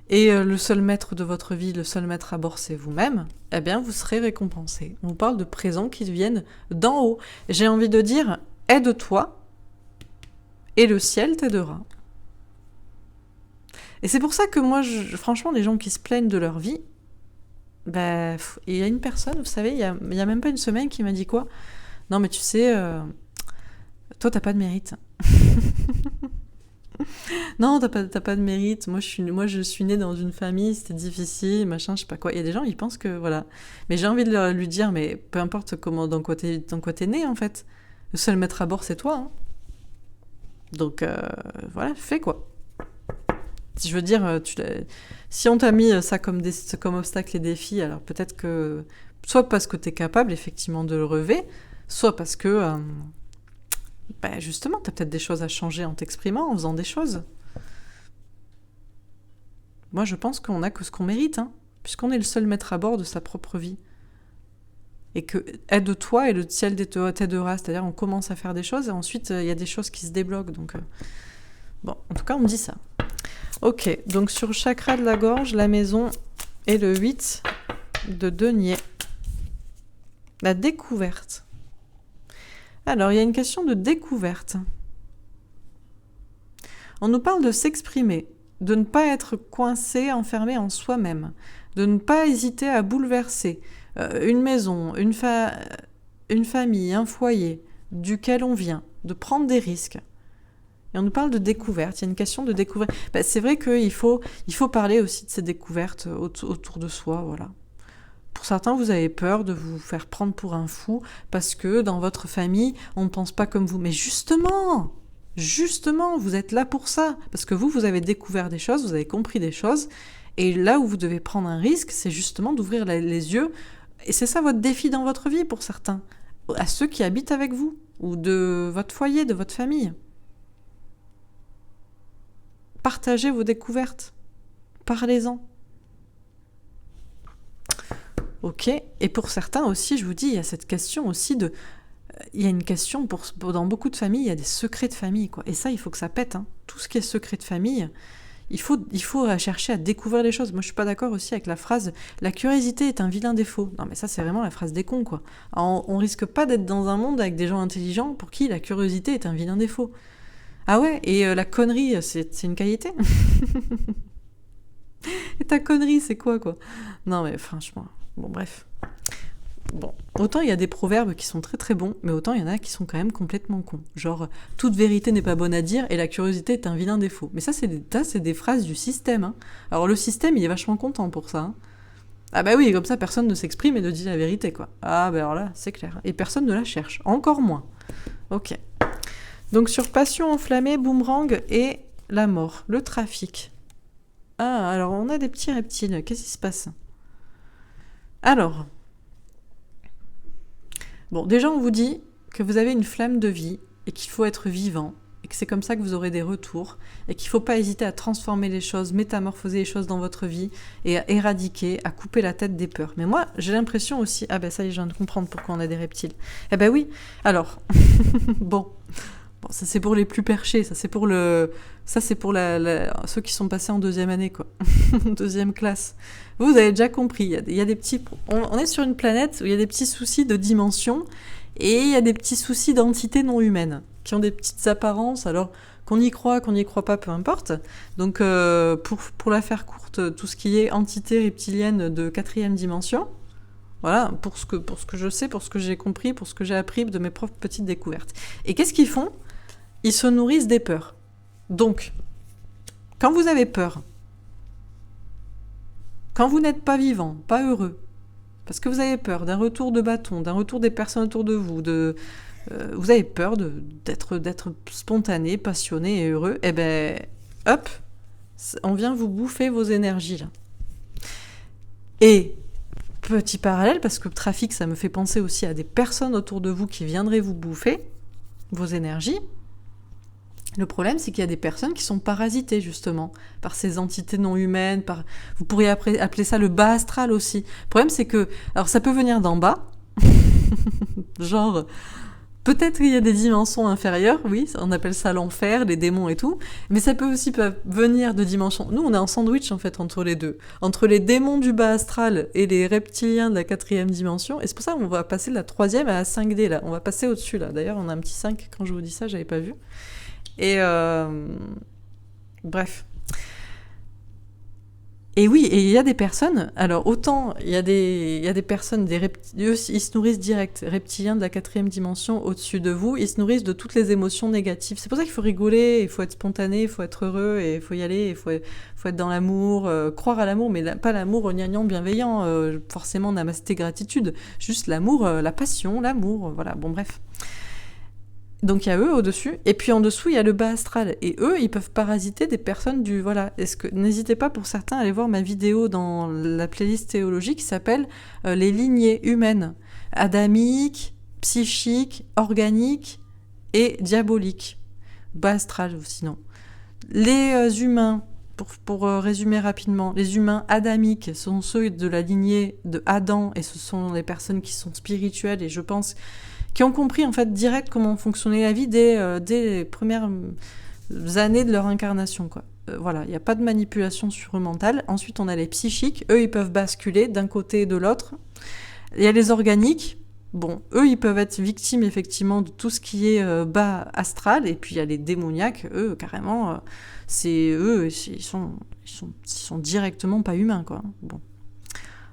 [SPEAKER 1] et le seul maître de votre vie, le seul maître à bord, c'est vous-même, eh bien vous serez récompensé. On vous parle de présents qui viennent d'en haut. J'ai envie de dire, aide-toi et le ciel t'aidera. Et c'est pour ça que moi, franchement, les gens qui se plaignent de leur vie, il y a une personne, vous savez, il y a même pas une semaine qui m'a dit quoi ? Non, mais tu sais, toi, t'as pas de mérite. Non, t'as pas de mérite. Moi, je suis née dans une famille, c'était difficile, machin, je sais pas quoi. Il y a des gens, ils pensent que, voilà. Mais j'ai envie de lui dire, mais peu importe dans quoi t'es né, en fait. Le seul maître à bord, c'est toi. Hein. Donc, voilà, fais quoi. Je veux dire, si on t'a mis ça comme obstacle et défi, alors peut-être que... Soit parce que t'es capable, effectivement, de le relever, soit parce que, justement, t'as peut-être des choses à changer en t'exprimant, en faisant des choses. Moi, je pense qu'on n'a que ce qu'on mérite, hein, puisqu'on est le seul maître à bord de sa propre vie. Et que aide-toi et le ciel t'aidera, c'est-à-dire on commence à faire des choses et ensuite il y a des choses qui se débloquent. Donc, en tout cas, on me dit ça. Ok, donc sur le chakra de la gorge, la maison, Et le 8 de denier. La découverte. Alors, il y a une question de découverte. On nous parle de s'exprimer, de ne pas être coincé, enfermé en soi-même, de ne pas hésiter à bouleverser une maison, une famille, un foyer duquel on vient, de prendre des risques. Et on nous parle de découverte, il y a une question de découverte. C'est vrai qu'il faut parler aussi de ces découvertes autour de soi, voilà. Pour certains, vous avez peur de vous faire prendre pour un fou parce que dans votre famille, on ne pense pas comme vous. Mais justement, vous êtes là pour ça. Parce que vous avez découvert des choses, vous avez compris des choses. Et là où vous devez prendre un risque, c'est justement d'ouvrir les yeux. Et c'est ça votre défi dans votre vie pour certains. À ceux qui habitent avec vous ou de votre foyer, de votre famille. Partagez vos découvertes. Parlez-en. Ok, et pour certains aussi, je vous dis, il y a cette question aussi de... Il y a une question, dans beaucoup de familles, il y a des secrets de famille, quoi. Et ça, il faut que ça pète, hein. Tout ce qui est secret de famille, il faut chercher à découvrir les choses. Moi, je suis pas d'accord aussi avec la phrase « La curiosité est un vilain défaut ». Non, mais ça, c'est vraiment la phrase des cons, quoi. Alors, on risque pas d'être dans un monde avec des gens intelligents pour qui la curiosité est un vilain défaut. Ah ouais, et la connerie, c'est une qualité. Et ta connerie, c'est quoi Non, mais franchement... Bon, bref. Bon, autant il y a des proverbes qui sont très très bons, mais autant il y en a qui sont quand même complètement cons. Genre, toute vérité n'est pas bonne à dire et la curiosité est un vilain défaut. Mais ça, c'est des phrases du système. Hein. Alors, le système, il est vachement content pour ça. Hein. Ah bah oui, comme ça, personne ne s'exprime et ne dit la vérité, quoi. Ah bah alors là, c'est clair. Et personne ne la cherche. Encore moins. Ok. Donc, sur passion enflammée, boomerang et la mort. Le trafic. Ah, alors on a des petits reptiles. Qu'est-ce qui se passe ? Alors, bon, déjà on vous dit que vous avez une flamme de vie et qu'il faut être vivant et que c'est comme ça que vous aurez des retours et qu'il ne faut pas hésiter à transformer les choses, métamorphoser les choses dans votre vie et à éradiquer, à couper la tête des peurs. Mais moi, j'ai l'impression aussi... Ah ben ça y est, je viens de comprendre pourquoi on a des reptiles. Eh ben oui, alors, bon, ça c'est pour les plus perchés, ça c'est pour ceux qui sont passés en deuxième année, quoi. Deuxième classe. Vous avez déjà compris, il y a des petits... On est sur une planète où il y a des petits soucis de dimension et il y a des petits soucis d'entités non humaines qui ont des petites apparences, alors qu'on y croit pas, peu importe. Donc, pour la faire courte, tout ce qui est entité reptilienne de 4e dimension, voilà, pour ce que je sais, pour ce que j'ai compris, pour ce que j'ai appris de mes propres petites découvertes. Et qu'est-ce qu'ils font ? Ils se nourrissent des peurs. Donc, quand vous avez peur, quand vous n'êtes pas vivant, pas heureux, parce que vous avez peur d'un retour de bâton, d'un retour des personnes autour de vous, vous avez peur d'être spontané, passionné et heureux, eh ben, hop, on vient vous bouffer vos énergies, là. Et, petit parallèle, parce que le trafic, ça me fait penser aussi à des personnes autour de vous qui viendraient vous bouffer vos énergies. Le problème, c'est qu'il y a des personnes qui sont parasitées, justement, par ces entités non humaines. Vous pourriez appeler ça le bas astral aussi. Le problème, c'est que... Alors, ça peut venir d'en bas. Genre, peut-être qu'il y a des dimensions inférieures, oui, on appelle ça l'enfer, les démons et tout. Mais ça peut aussi venir de dimensions... Nous, on est en sandwich, en fait, entre les deux. Entre les démons du bas astral et les reptiliens de la 4e dimension. Et c'est pour ça qu'on va passer de la 3e à la 5D, là. On va passer au-dessus, là. D'ailleurs, on a un petit 5. Quand je vous dis ça, j'avais pas vu. Et bref. Et oui, et il y a des personnes, alors autant il y a des personnes, eux, ils se nourrissent direct, reptiliens de la 4e dimension au-dessus de vous, ils se nourrissent de toutes les émotions négatives. C'est pour ça qu'il faut rigoler, il faut être spontané, il faut être heureux, et il faut y aller, il faut être dans l'amour, croire à l'amour, mais pas l'amour gnangnan bienveillant, forcément namasté gratitude, juste l'amour, la passion, l'amour, voilà, bon bref. Donc il y a eux au-dessus, et puis en dessous il y a le bas astral, et eux ils peuvent parasiter des personnes du... Voilà, n'hésitez pas pour certains à aller voir ma vidéo dans la playlist théologique qui s'appelle les lignées humaines, adamique, psychique, organique et diabolique, bas astral sinon. Les humains, pour résumer rapidement, les humains adamiques sont ceux de la lignée de Adam, et ce sont les personnes qui sont spirituelles, et je pense... qui ont compris en fait direct comment fonctionnait la vie dès les premières années de leur incarnation, quoi. voilà, il n'y a pas de manipulation sur eux mentale. Ensuite, on a les psychiques. Eux, ils peuvent basculer d'un côté et de l'autre. Il y a les organiques. Bon, eux, ils peuvent être victimes, effectivement, de tout ce qui est bas astral. Et puis, il y a les démoniaques. Eux, carrément, ils sont directement pas humains, quoi. Bon.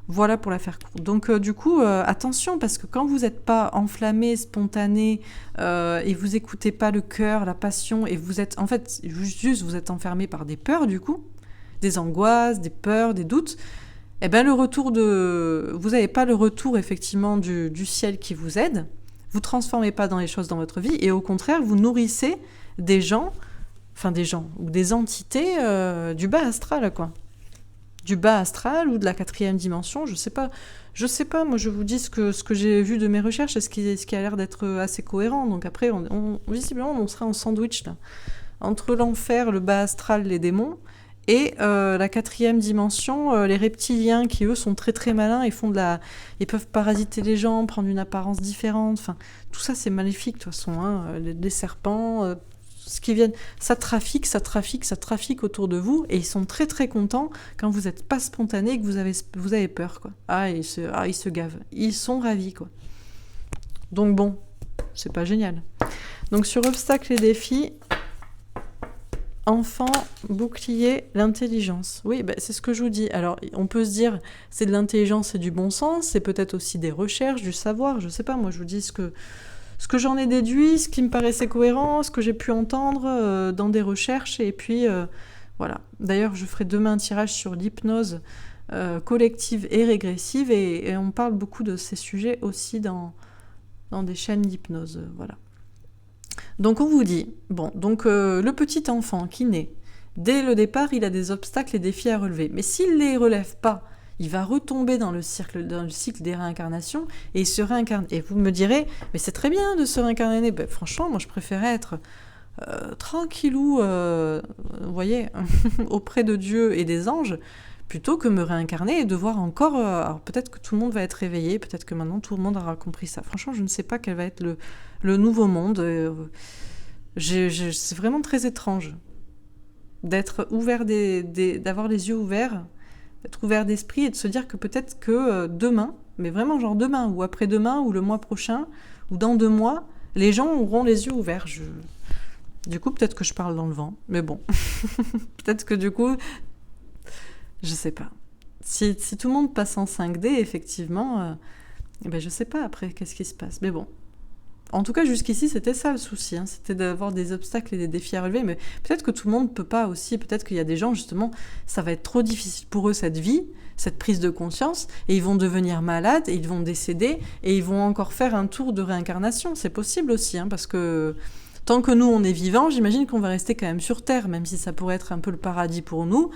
[SPEAKER 1] Voilà pour la faire courte. Donc du coup, attention, parce que quand vous n'êtes pas enflammé, spontané, et vous écoutez pas le cœur, la passion, et vous êtes, en fait, vous êtes enfermé par des peurs, du coup, des angoisses, des peurs, des doutes, eh bien vous n'avez pas le retour, effectivement, du ciel qui vous aide, vous transformez pas dans les choses dans votre vie, et au contraire, vous nourrissez des gens, ou des entités du bas astral, quoi. Du bas astral ou de la 4e dimension, je sais pas, moi je vous dis ce que j'ai vu de mes recherches et ce qui a l'air d'être assez cohérent, donc après, visiblement, on sera en sandwich, là, entre l'enfer, le bas astral, les démons, et la 4e dimension, les reptiliens qui, eux, sont très très malins, ils peuvent parasiter les gens, prendre une apparence différente, enfin, tout ça c'est maléfique, de toute façon, hein, les serpents... ce qui viennent, ça trafique autour de vous, et ils sont très très contents quand vous n'êtes pas spontané et que vous avez peur, quoi. Ils se gavent. Ils sont ravis, quoi. Donc bon, c'est pas génial. Donc sur obstacles et défis, enfant, bouclier, l'intelligence. Oui, c'est ce que je vous dis. Alors, on peut se dire, c'est de l'intelligence et du bon sens, c'est peut-être aussi des recherches, du savoir, je sais pas, moi je vous dis ce que j'en ai déduit, ce qui me paraissait cohérent, ce que j'ai pu entendre dans des recherches, et puis voilà. D'ailleurs, je ferai demain un tirage sur l'hypnose collective et régressive, et on parle beaucoup de ces sujets aussi dans des chaînes d'hypnose, voilà. Donc on vous dit, le petit enfant qui naît, dès le départ, il a des obstacles et défis à relever, mais s'il ne les relève pas, il va retomber dans le cycle des réincarnations, et il se réincarne. Et vous me direz, mais c'est très bien de se réincarner. Franchement, moi je préférais être tranquillou, vous voyez, auprès de Dieu et des anges, plutôt que me réincarner et devoir encore... alors peut-être que tout le monde va être réveillé, peut-être que maintenant tout le monde aura compris ça. Franchement, je ne sais pas quel va être le nouveau monde. C'est vraiment très étrange d'être ouvert, d'avoir les yeux ouverts, d'être ouvert d'esprit, et de se dire que peut-être que demain, mais vraiment genre demain, ou après-demain, ou le mois prochain, ou dans 2 mois, les gens auront les yeux ouverts. Du coup, peut-être que je parle dans le vent, mais bon. Peut-être que du coup... Je sais pas. Si tout le monde passe en 5D, effectivement, je sais pas après qu'est-ce qui se passe. Mais bon. En tout cas, jusqu'ici, c'était ça le souci. Hein. C'était d'avoir des obstacles et des défis à relever. Mais peut-être que tout le monde peut pas aussi. Peut-être qu'il y a des gens, justement, ça va être trop difficile pour eux, cette vie, cette prise de conscience, et ils vont devenir malades, et ils vont décéder, et ils vont encore faire un tour de réincarnation. C'est possible aussi, hein, parce que... Tant que nous, on est vivants, j'imagine qu'on va rester quand même sur Terre, même si ça pourrait être un peu le paradis pour nous.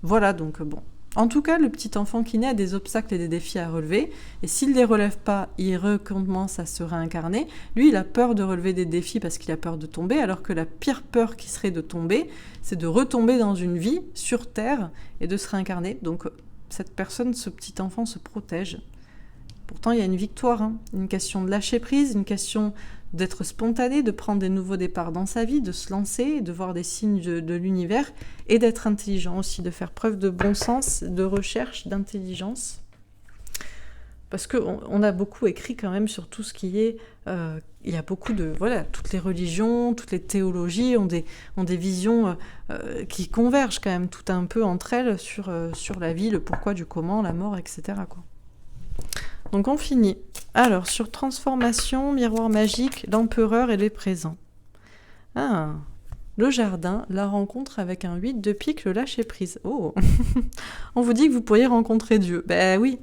[SPEAKER 1] Voilà, donc bon. En tout cas, le petit enfant qui naît a des obstacles et des défis à relever, et s'il ne les relève pas, il recommence à se réincarner. Lui, il a peur de relever des défis parce qu'il a peur de tomber, alors que la pire peur qui serait de tomber, c'est de retomber dans une vie sur Terre et de se réincarner. Donc cette personne, ce petit enfant, se protège. Pourtant, il y a une victoire, hein. Une question de lâcher prise, une question d'être spontané, de prendre des nouveaux départs dans sa vie, de se lancer, de voir des signes de l'univers, et d'être intelligent aussi, de faire preuve de bon sens, de recherche, d'intelligence. Parce qu'on a beaucoup écrit quand même sur tout ce qui est... il y a beaucoup de... Voilà, toutes les religions, toutes les théologies ont des visions qui convergent quand même tout un peu entre elles sur la vie, le pourquoi du comment, la mort, etc., quoi. Donc on finit. Alors, sur transformation, miroir magique, l'empereur et les présents. Le jardin, la rencontre avec un 8 de pique, le lâcher prise. Oh. On vous dit que vous pourriez rencontrer Dieu. Oui.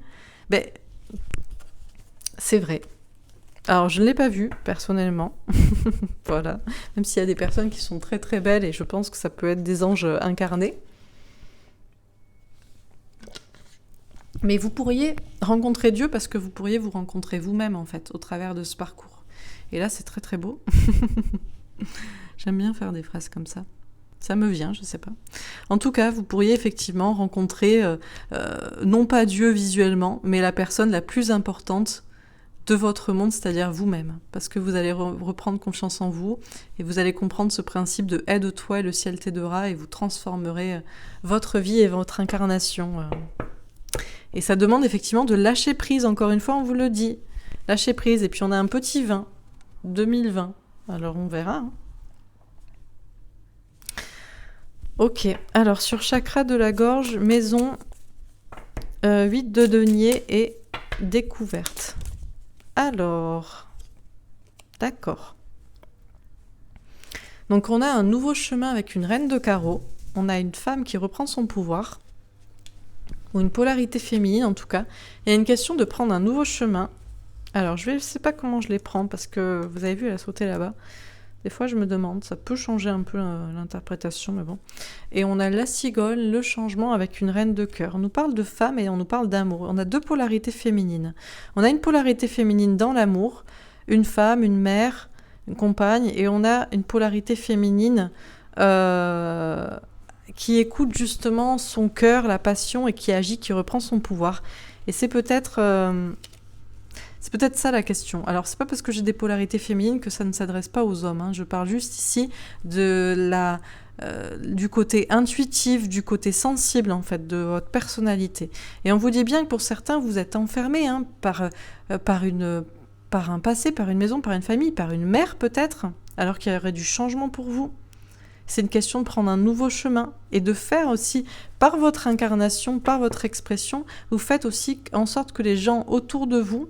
[SPEAKER 1] C'est vrai. Alors, je ne l'ai pas vu, personnellement. Voilà. Même s'il y a des personnes qui sont très très belles, et je pense que ça peut être des anges incarnés. Mais vous pourriez rencontrer Dieu parce que vous pourriez vous rencontrer vous-même, en fait, au travers de ce parcours. Et là, c'est très très beau. J'aime bien faire des phrases comme ça. Ça me vient, je sais pas. En tout cas, vous pourriez effectivement rencontrer, non pas Dieu visuellement, mais la personne la plus importante de votre monde, c'est-à-dire vous-même. Parce que vous allez reprendre confiance en vous et vous allez comprendre ce principe de aide-toi et le ciel t'aidera et vous transformerez votre vie et votre incarnation. Et ça demande effectivement de lâcher prise, encore une fois, on vous le dit. Lâcher prise. Et puis on a un petit 20, 2020. Alors on verra. Hein. Ok, alors sur chakra de la gorge, maison 8 de denier et découverte. Alors, d'accord. Donc on a un nouveau chemin avec une reine de carreau. On a une femme qui reprend son pouvoir. Ou une polarité féminine en tout cas. Il y a une question de prendre un nouveau chemin. Alors je ne sais pas comment je les prends parce que vous avez vu, elle a sauté là-bas. Des fois je me demande, ça peut changer un peu l'interprétation, mais bon. Et on a la cigogne, le changement avec une reine de cœur. On nous parle de femme et on nous parle d'amour. On a deux polarités féminines. On a une polarité féminine dans l'amour, une femme, une mère, une compagne, et on a une polarité féminine qui écoute justement son cœur, la passion, et qui agit, qui reprend son pouvoir. Et c'est peut-être ça la question. Alors, c'est pas parce que j'ai des polarités féminines que ça ne s'adresse pas aux hommes. Hein. Je parle juste ici de du côté intuitif, du côté sensible, en fait, de votre personnalité. Et on vous dit bien que pour certains, vous êtes enfermés hein, par un passé, par une maison, par une famille, par une mère peut-être, alors qu'il y aurait du changement pour vous. C'est une question de prendre un nouveau chemin et de faire aussi, par votre incarnation, par votre expression, vous faites aussi en sorte que les gens autour de vous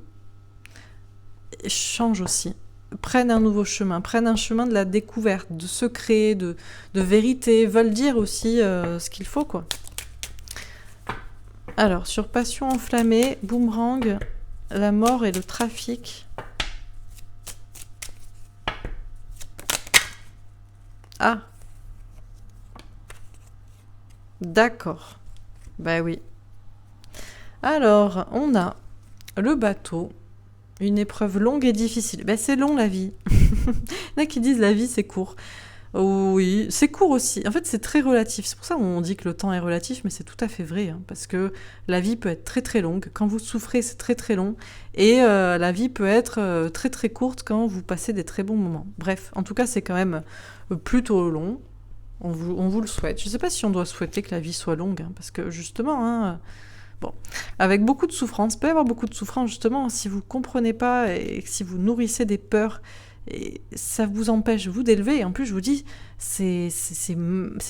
[SPEAKER 1] changent aussi, prennent un nouveau chemin, prennent un chemin de la découverte, de secret, de vérité, veulent dire aussi ce qu'il faut, quoi. Alors, sur passion enflammée, boomerang, la mort et le trafic. Ah, d'accord. Bah oui. Alors, on a le bateau. Une épreuve longue et difficile. Ben, c'est long la vie. Il y en a qui disent la vie c'est court. Oui, c'est court aussi. En fait, c'est très relatif. C'est pour ça qu'on dit que le temps est relatif, mais c'est tout à fait vrai. Hein, parce que la vie peut être très très longue. Quand vous souffrez, c'est très très long. Et la vie peut être très très courte quand vous passez des très bons moments. Bref, en tout cas, c'est quand même plutôt long. On vous le souhaite. Je ne sais pas si on doit souhaiter que la vie soit longue. Hein, parce que justement... Hein, bon, avec beaucoup de souffrance, il peut y avoir beaucoup de souffrance justement si vous ne comprenez pas et si vous nourrissez des peurs, et ça vous empêche vous d'élever. Et en plus, je vous dis, c'est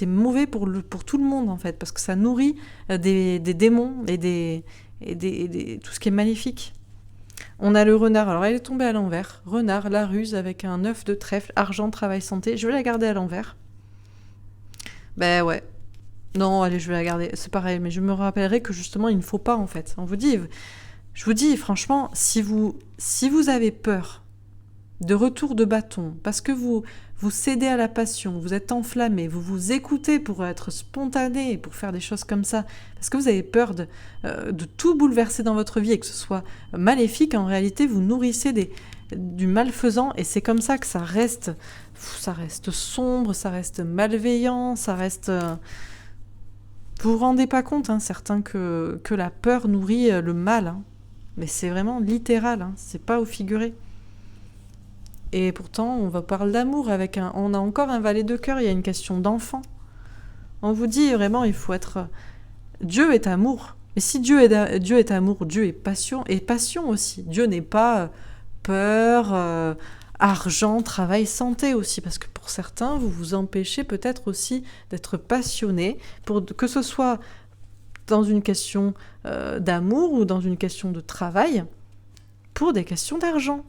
[SPEAKER 1] mauvais pour tout le monde en fait, parce que ça nourrit des démons et tout ce qui est maléfique. On a le renard, alors elle est tombée à l'envers. Renard, la ruse avec un 9 de trèfle, argent, travail, santé. Je vais la garder à l'envers. Ben ouais. Non, allez, je vais la garder. C'est pareil, mais je me rappellerai que justement, il ne faut pas, en fait. Je vous dis, franchement, si vous avez peur de retour de bâton, parce que vous cédez à la passion, vous êtes enflammé, vous vous écoutez pour être spontané, pour faire des choses comme ça, parce que vous avez peur de tout bouleverser dans votre vie et que ce soit maléfique, en réalité, vous nourrissez du malfaisant, et c'est comme ça que ça reste sombre, ça reste malveillant, ça reste... Vous vous rendez pas compte, hein, certains, que la peur nourrit le mal. Hein. Mais c'est vraiment littéral, hein, c'est pas au figuré. Et pourtant, on va parler d'amour avec on a encore un valet de cœur, il y a une question d'enfant. On vous dit vraiment, il faut être... Dieu est amour. Mais si Dieu est amour, Dieu est passion aussi. Dieu n'est pas peur... argent, travail, santé aussi, parce que pour certains, vous vous empêchez peut-être aussi d'être passionné, que ce soit dans une question d'amour ou dans une question de travail, pour des questions d'argent,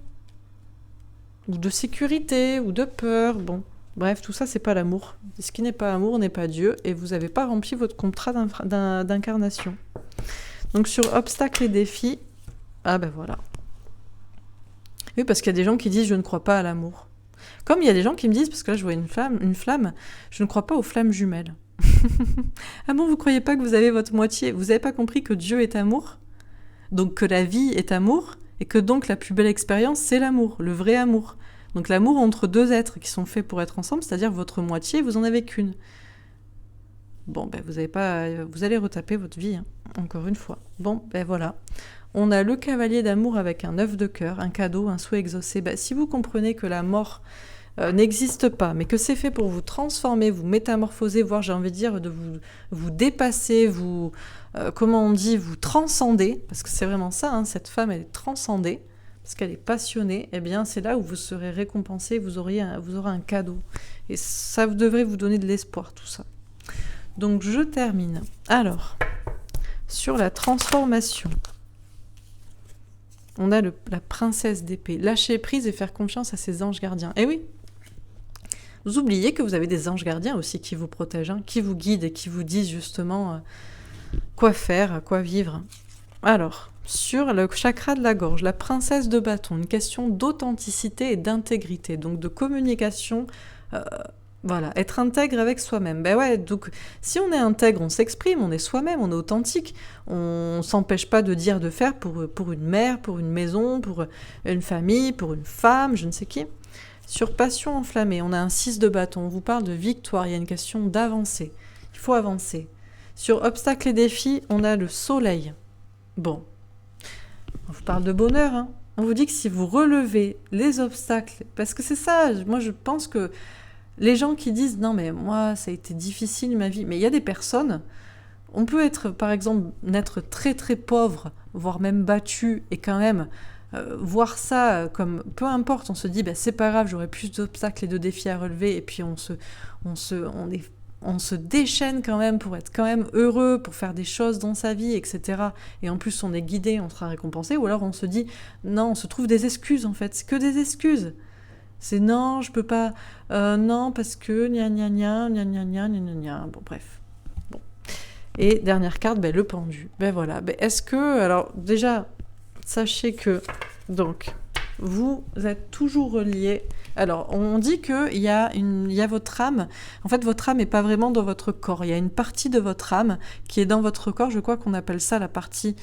[SPEAKER 1] ou de sécurité, ou de peur, bon. Bref, tout ça, c'est pas l'amour. Ce qui n'est pas amour n'est pas Dieu, et vous n'avez pas rempli votre contrat d'incarnation. Donc sur obstacles et défis, ah ben voilà. Oui, parce qu'il y a des gens qui disent « je ne crois pas à l'amour ». Comme il y a des gens qui me disent, parce que là je vois une flamme, je ne crois pas aux flammes jumelles. Ah bon, vous croyez pas que vous avez votre moitié? Vous n'avez pas compris que Dieu est amour? Donc que la vie est amour, et que donc la plus belle expérience, c'est l'amour, le vrai amour. Donc l'amour entre deux êtres qui sont faits pour être ensemble, c'est-à-dire votre moitié, vous en avez qu'une. Bon, ben vous allez retaper votre vie. Hein. encore une fois. Bon, ben voilà. On a le cavalier d'amour avec un 9 de cœur, un cadeau, un souhait exaucé. Ben, si vous comprenez que la mort n'existe pas, mais que c'est fait pour vous transformer, vous métamorphoser, voire j'ai envie de dire de vous dépasser, comment on dit, vous transcender, parce que c'est vraiment ça, hein, cette femme elle est transcendée, parce qu'elle est passionnée, eh bien c'est là où vous serez récompensé, vous aurez un cadeau. Et ça devrait vous donner de l'espoir, tout ça. Donc je termine. Alors, sur la transformation, on a la princesse d'épée. Lâcher prise et faire confiance à ses anges gardiens. Eh oui, vous oubliez que vous avez des anges gardiens aussi qui vous protègent, hein, qui vous guident et qui vous disent justement quoi faire, quoi vivre. Alors, sur le chakra de la gorge, la princesse de bâton, une question d'authenticité et d'intégrité, donc de communication, voilà, être intègre avec soi-même. Ben ouais, donc si on est intègre, on s'exprime, on est soi-même, on est authentique, on s'empêche pas de dire, de faire pour une mère, pour une maison, pour une famille, pour une femme, je ne sais qui. Sur passion enflammée, on a un 6 de bâton, on vous parle de victoire, il y a une question d'avancer, il faut avancer. Sur obstacles et défis, on a le soleil. Bon, on vous parle de bonheur, hein. On vous dit que si vous relevez les obstacles, parce que c'est ça, moi je pense que les gens qui disent « Non mais moi ça a été difficile ma vie », mais il y a des personnes, on peut être par exemple, naître très très pauvre, voire même battu, et quand même voir ça comme, peu importe, on se dit c'est pas grave, j'aurai plus d'obstacles et de défis à relever, et puis on se déchaîne quand même pour être quand même heureux, pour faire des choses dans sa vie, etc. Et en plus on est guidé, on sera récompensé, ou alors on se dit non, on se trouve des excuses en fait, c'est que des excuses. C'est non, je peux pas, non parce que gna gna gna gna gna gna gna gna. Bon bref. Bon. Et dernière carte, le pendu. Voilà. Est-ce que, alors déjà, sachez que donc vous êtes toujours reliés. Alors, on dit qu'il y a votre âme. En fait, votre âme n'est pas vraiment dans votre corps. Il y a une partie de votre âme qui est dans votre corps. Je crois qu'on appelle ça la partie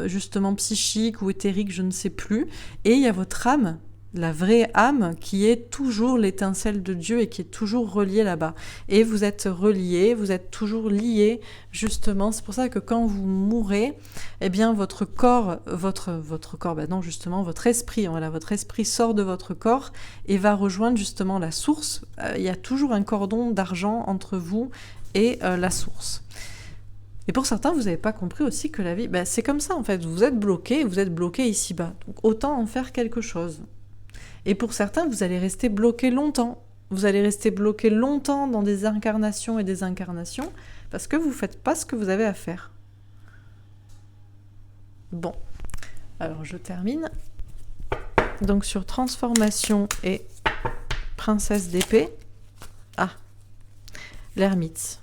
[SPEAKER 1] justement psychique ou éthérique, je ne sais plus. Et il y a votre âme, la vraie âme, qui est toujours l'étincelle de Dieu et qui est toujours reliée là-bas. Et vous êtes reliés, vous êtes toujours liés, justement. C'est pour ça que quand vous mourrez, eh bien, votre corps, votre corps, non, justement, votre esprit, voilà, votre esprit sort de votre corps et va rejoindre justement la source. Il y a toujours un cordon d'argent entre vous et la source. Et pour certains, vous n'avez pas compris aussi que la vie, c'est comme ça, en fait. Vous êtes bloqué ici-bas. Donc, autant en faire quelque chose. Et pour certains, vous allez rester bloqué longtemps. Vous allez rester bloqué longtemps dans des incarnations et des incarnations parce que vous ne faites pas ce que vous avez à faire. Bon, alors je termine. Donc sur transformation et princesse d'épée. Ah, l'ermite.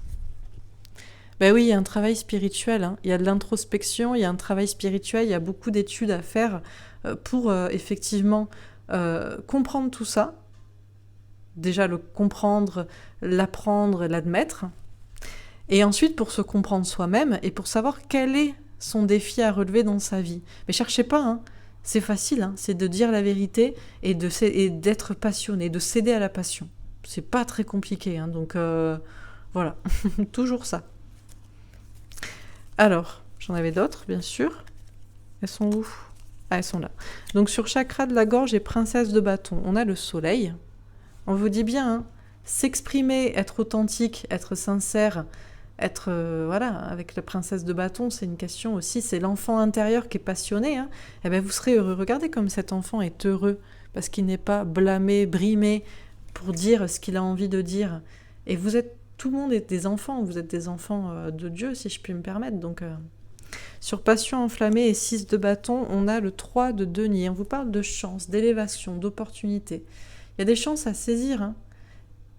[SPEAKER 1] Oui, il y a un travail spirituel, hein. Il y a de l'introspection, il y a un travail spirituel, il y a beaucoup d'études à faire pour effectivement comprendre tout ça, déjà le comprendre, l'apprendre, l'admettre, et ensuite pour se comprendre soi-même et pour savoir quel est son défi à relever dans sa vie. Mais cherchez pas, hein. C'est facile, hein. C'est de dire la vérité et d'être passionné, de céder à la passion. C'est pas très compliqué, hein. Donc voilà, toujours ça. Alors, j'en avais d'autres, bien sûr. Elles sont où ? Ah, elles sont là. Donc sur chakra de la gorge et princesse de bâton, on a le soleil. On vous dit bien, hein, s'exprimer, être authentique, être sincère, être, avec la princesse de bâton, c'est une question aussi, c'est l'enfant intérieur qui est passionné, hein. Vous serez heureux. Regardez comme cet enfant est heureux, parce qu'il n'est pas blâmé, brimé, pour dire ce qu'il a envie de dire. Et tout le monde est des enfants, vous êtes des enfants de Dieu, si je puis me permettre, donc... Sur passion enflammée et 6 de bâton, on a le 3 de denier. On vous parle de chance, d'élévation, d'opportunité. Il y a des chances à saisir, hein.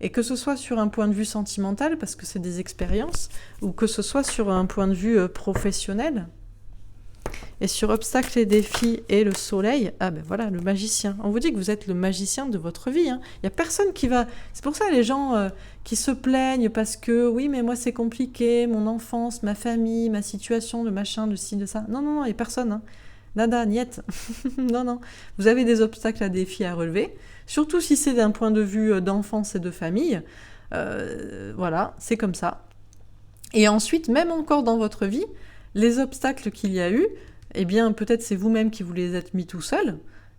[SPEAKER 1] Et que ce soit sur un point de vue sentimental, parce que c'est des expériences, ou que ce soit sur un point de vue professionnel. Et sur obstacles et défis et le soleil, voilà, le magicien. On vous dit que vous êtes le magicien de votre vie, hein. Il n'y a personne qui va... C'est pour ça les gens qui se plaignent parce que, oui, mais moi c'est compliqué, mon enfance, ma famille, ma situation, le machin, le ci, de ça. Non, il n'y a personne, hein. Nada, niet. Non. Vous avez des obstacles à défis à relever, surtout si c'est d'un point de vue d'enfance et de famille. Voilà, c'est comme ça. Et ensuite, même encore dans votre vie, Les obstacles qu'il y a eu, eh bien, peut-être c'est vous-même qui vous les êtes mis tout seul,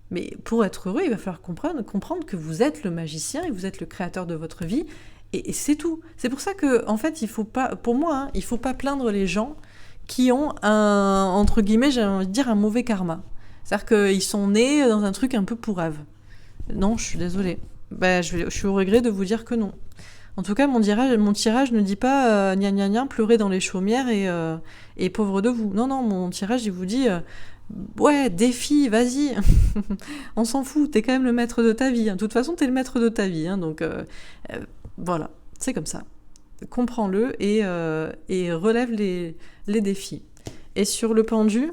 [SPEAKER 1] mais pour être heureux, il va falloir comprendre que vous êtes le magicien et vous êtes le créateur de votre vie, et c'est tout. C'est pour ça que, en fait, il faut pas, pour moi, hein, il faut pas plaindre les gens qui ont entre guillemets, j'ai envie de dire, un mauvais karma. C'est-à-dire qu'ils sont nés dans un truc un peu pourrave. Non, je suis désolée. Je suis au regret de vous dire que non. En tout cas, mon tirage ne dit pas gna gna gna, pleurer dans les chaumières et pauvre de vous. Non, mon tirage, il vous dit ouais, défi, vas-y. On s'en fout, t'es quand même le maître de ta vie. De toute façon, t'es le maître de ta vie. Donc, voilà, c'est comme ça. Comprends-le et relève les défis. Et sur le pendu,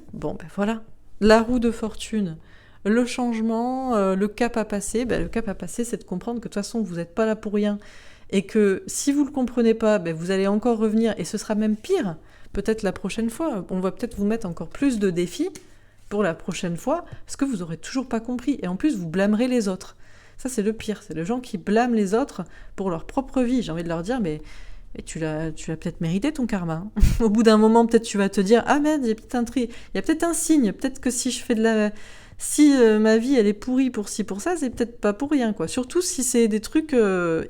[SPEAKER 1] voilà, la roue de fortune, le changement, le cap à passer. Le cap à passer, c'est de comprendre que de toute façon, vous n'êtes pas là pour rien. Et que si vous ne le comprenez pas, vous allez encore revenir, et ce sera même pire, peut-être la prochaine fois. On va peut-être vous mettre encore plus de défis pour la prochaine fois, parce que vous n'aurez toujours pas compris. Et en plus, vous blâmerez les autres. Ça, c'est le pire. C'est les gens qui blâment les autres pour leur propre vie. J'ai envie de leur dire, mais tu l'as peut-être mérité ton karma. Au bout d'un moment, peut-être tu vas te dire, ah merde, il y a peut-être un signe. Peut-être que si je fais si ma vie elle est pourrie pour ci pour ça, c'est peut-être pas pour rien, quoi. Surtout si c'est des trucs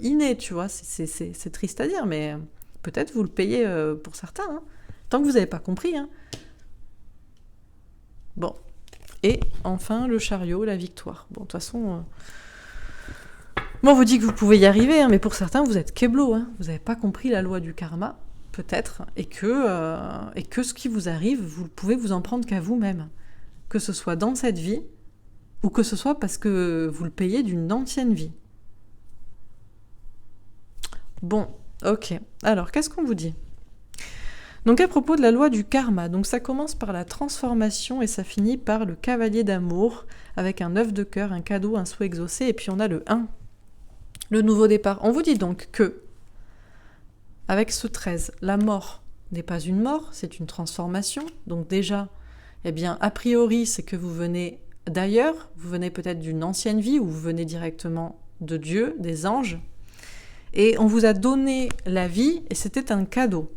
[SPEAKER 1] innés, tu vois. C'est triste à dire, mais peut-être vous le payez pour certains, hein. Tant que vous n'avez pas compris, hein. Bon. Et enfin, le chariot, la victoire. Bon, de toute façon, on vous dit que vous pouvez y arriver, hein, mais pour certains, vous êtes keblo, hein. Vous n'avez pas compris la loi du karma, peut-être, et que ce qui vous arrive, vous pouvez vous en prendre qu'à vous-même. Que ce soit dans cette vie, ou que ce soit parce que vous le payez d'une ancienne vie. Bon, ok. Alors, qu'est-ce qu'on vous dit ? Donc, à propos de la loi du karma, donc ça commence par la transformation et ça finit par le cavalier d'amour, avec un 9 de cœur, un cadeau, un souhait exaucé, et puis on a le 1, le nouveau départ. On vous dit donc que, avec ce 13, la mort n'est pas une mort, c'est une transformation. Donc déjà, eh bien, a priori, c'est que vous venez d'ailleurs, vous venez peut-être d'une ancienne vie, ou vous venez directement de Dieu, des anges, et on vous a donné la vie, et c'était un cadeau.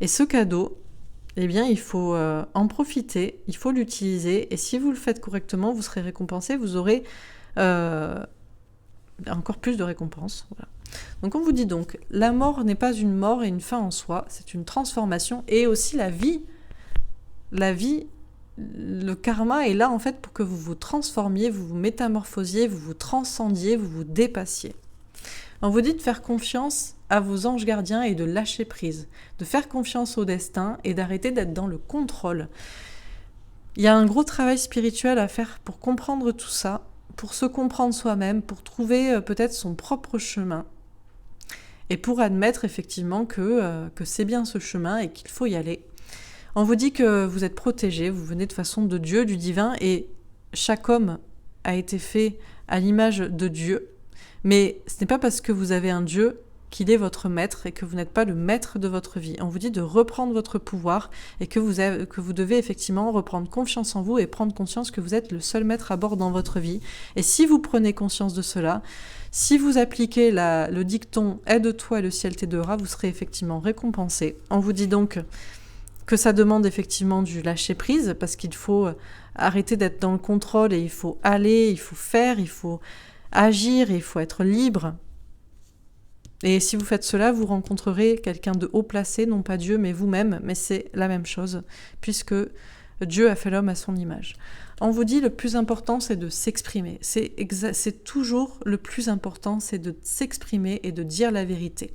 [SPEAKER 1] Et ce cadeau, eh bien, il faut en profiter, il faut l'utiliser, et si vous le faites correctement, vous serez récompensé, vous aurez encore plus de récompenses. Voilà. Donc on vous dit donc, la mort n'est pas une mort et une fin en soi, c'est une transformation, et aussi la vie, le karma est là en fait pour que vous vous transformiez, vous vous métamorphosiez, vous vous transcendiez, vous vous dépassiez. On vous dit de faire confiance à vos anges gardiens et de lâcher prise, de faire confiance au destin et d'arrêter d'être dans le contrôle. Il y a un gros travail spirituel à faire pour comprendre tout ça, pour se comprendre soi-même, pour trouver peut-être son propre chemin et pour admettre effectivement que c'est bien ce chemin et qu'il faut y aller. On vous dit que vous êtes protégé, vous venez de façon de Dieu, du divin, et chaque homme a été fait à l'image de Dieu. Mais ce n'est pas parce que vous avez un Dieu qu'il est votre maître et que vous n'êtes pas le maître de votre vie. On vous dit de reprendre votre pouvoir et que vous devez effectivement reprendre confiance en vous et prendre conscience que vous êtes le seul maître à bord dans votre vie. Et si vous prenez conscience de cela, si vous appliquez le dicton « Aide-toi et le ciel t'aidera », vous serez effectivement récompensé. On vous dit donc que ça demande effectivement du lâcher-prise parce qu'il faut arrêter d'être dans le contrôle et il faut aller, il faut faire, il faut agir et il faut être libre. Et si vous faites cela, vous rencontrerez quelqu'un de haut placé, non pas Dieu, mais vous-même, mais c'est la même chose, puisque Dieu a fait l'homme à son image. On vous dit le plus important, c'est de s'exprimer. C'est toujours le plus important, c'est de s'exprimer et de dire la vérité.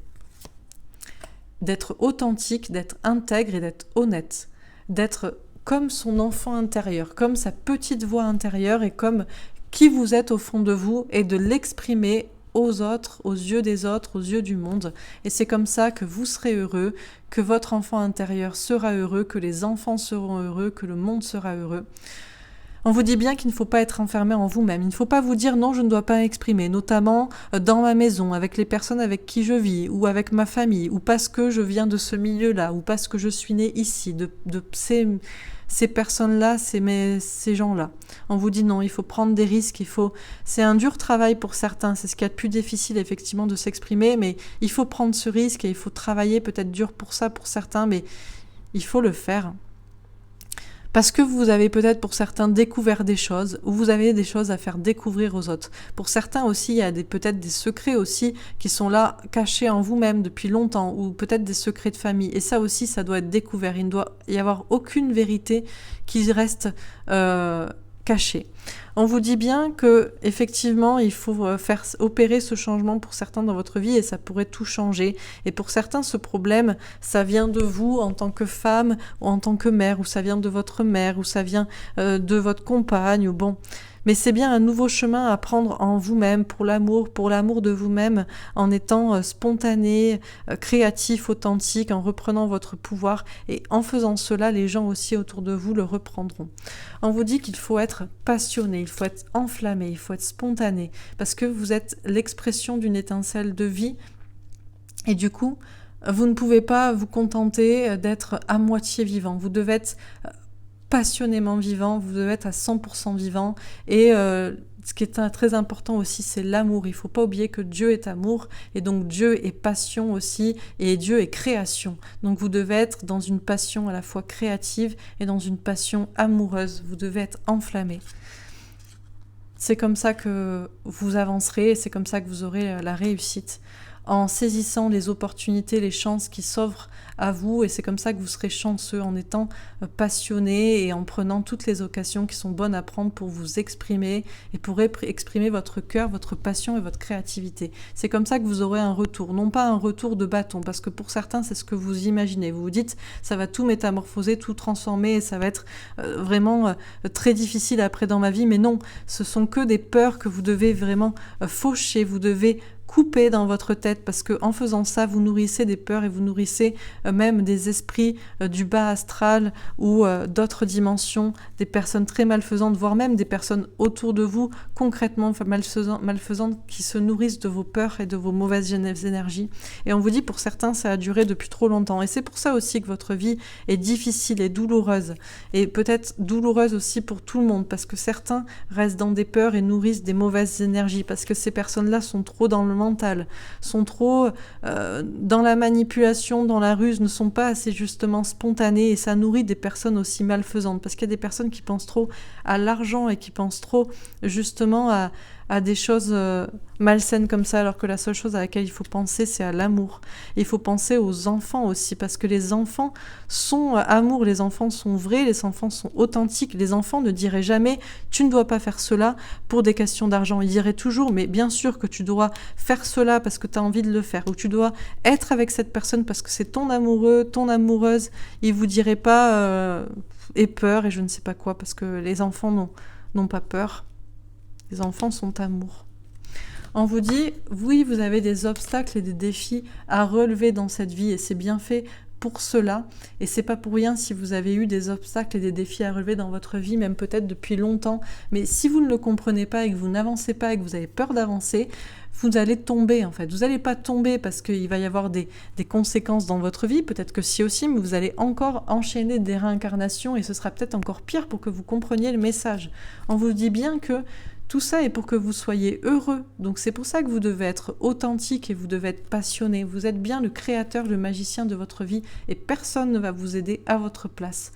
[SPEAKER 1] D'être authentique, d'être intègre et d'être honnête. D'être comme son enfant intérieur, comme sa petite voix intérieure et comme qui vous êtes au fond de vous et de l'exprimer aux autres, aux yeux des autres, aux yeux du monde. Et c'est comme ça que vous serez heureux, que votre enfant intérieur sera heureux, que les enfants seront heureux, que le monde sera heureux. On vous dit bien qu'il ne faut pas être enfermé en vous-même. Il ne faut pas vous dire non, je ne dois pas m'exprimer, notamment dans ma maison, avec les personnes avec qui je vis, ou avec ma famille, ou parce que je viens de ce milieu-là, ou parce que je suis né ici, de ces personnes-là, ces gens-là. On vous dit non, il faut prendre des risques, c'est un dur travail pour certains, c'est ce qu'il y a de plus difficile effectivement de s'exprimer, mais il faut prendre ce risque et il faut travailler peut-être dur pour ça pour certains, mais il faut le faire. Parce que vous avez peut-être pour certains découvert des choses, ou vous avez des choses à faire découvrir aux autres. Pour certains aussi, il y a peut-être des secrets aussi qui sont là, cachés en vous-même depuis longtemps, ou peut-être des secrets de famille. Et ça aussi, ça doit être découvert. Il ne doit y avoir aucune vérité qui reste cachée. On vous dit bien que effectivement, il faut faire opérer ce changement pour certains dans votre vie et ça pourrait tout changer. Et pour certains, ce problème, ça vient de vous en tant que femme ou en tant que mère, ou ça vient de votre mère, ou ça vient de votre compagne, ou bon. Mais c'est bien un nouveau chemin à prendre en vous-même, pour l'amour de vous-même, en étant spontané, créatif, authentique, en reprenant votre pouvoir. Et en faisant cela, les gens aussi autour de vous le reprendront. On vous dit qu'il faut être passionné, il faut être enflammé, il faut être spontané, parce que vous êtes l'expression d'une étincelle de vie. Et du coup, vous ne pouvez pas vous contenter d'être à moitié vivant. Vous devez être passionnément vivant, vous devez être à 100% vivant. Et ce qui est très important aussi, c'est l'amour. Il ne faut pas oublier que Dieu est amour, et donc Dieu est passion aussi, et Dieu est création. Donc vous devez être dans une passion à la fois créative et dans une passion amoureuse. Vous devez être enflammé. C'est comme ça que vous avancerez, et c'est comme ça que vous aurez la réussite, en saisissant les opportunités, les chances qui s'offrent à vous, et c'est comme ça que vous serez chanceux, en étant passionné et en prenant toutes les occasions qui sont bonnes à prendre pour vous exprimer et pour exprimer votre cœur, votre passion et votre créativité. C'est comme ça que vous aurez un retour, non pas un retour de bâton, parce que pour certains c'est ce que vous imaginez, vous vous dites ça va tout métamorphoser, tout transformer et ça va être vraiment très difficile après dans ma vie, mais non, ce sont que des peurs que vous devez vraiment faucher, vous devez couper dans votre tête, parce que en faisant ça, vous nourrissez des peurs et vous nourrissez même des esprits du bas astral ou d'autres dimensions, des personnes très malfaisantes, voire même des personnes autour de vous concrètement malfaisantes qui se nourrissent de vos peurs et de vos mauvaises énergies. Et on vous dit pour certains, ça a duré depuis trop longtemps. Et c'est pour ça aussi que votre vie est difficile et douloureuse. Et peut-être douloureuse aussi pour tout le monde, parce que certains restent dans des peurs et nourrissent des mauvaises énergies, parce que ces personnes-là sont trop dans le mental, sont trop dans la manipulation, dans la ruse, ne sont pas assez justement spontanées, et ça nourrit des personnes aussi malfaisantes, parce qu'il y a des personnes qui pensent trop à l'argent et qui pensent trop justement à des choses malsaines comme ça, alors que la seule chose à laquelle il faut penser, c'est à l'amour. Il faut penser aux enfants aussi, parce que les enfants sont amour, les enfants sont vrais, les enfants sont authentiques. Les enfants ne diraient jamais « tu ne dois pas faire cela pour des questions d'argent ». Ils diraient toujours « mais bien sûr que tu dois faire cela parce que tu as envie de le faire » ou « tu dois être avec cette personne parce que c'est ton amoureux, ton amoureuse ». Ils vous diraient pas « aie peur » et je ne sais pas quoi, parce que les enfants n'ont pas peur. Les enfants sont amour. On vous dit, oui, vous avez des obstacles et des défis à relever dans cette vie, et c'est bien fait pour cela. Et c'est pas pour rien si vous avez eu des obstacles et des défis à relever dans votre vie, même peut-être depuis longtemps. Mais si vous ne le comprenez pas et que vous n'avancez pas et que vous avez peur d'avancer, vous allez tomber en fait. Vous n'allez pas tomber parce qu'il va y avoir des conséquences dans votre vie, peut-être que si aussi, mais vous allez encore enchaîner des réincarnations et ce sera peut-être encore pire pour que vous compreniez le message. On vous dit bien que tout ça est pour que vous soyez heureux. Donc c'est pour ça que vous devez être authentique et vous devez être passionné. Vous êtes bien le créateur, le magicien de votre vie et personne ne va vous aider à votre place.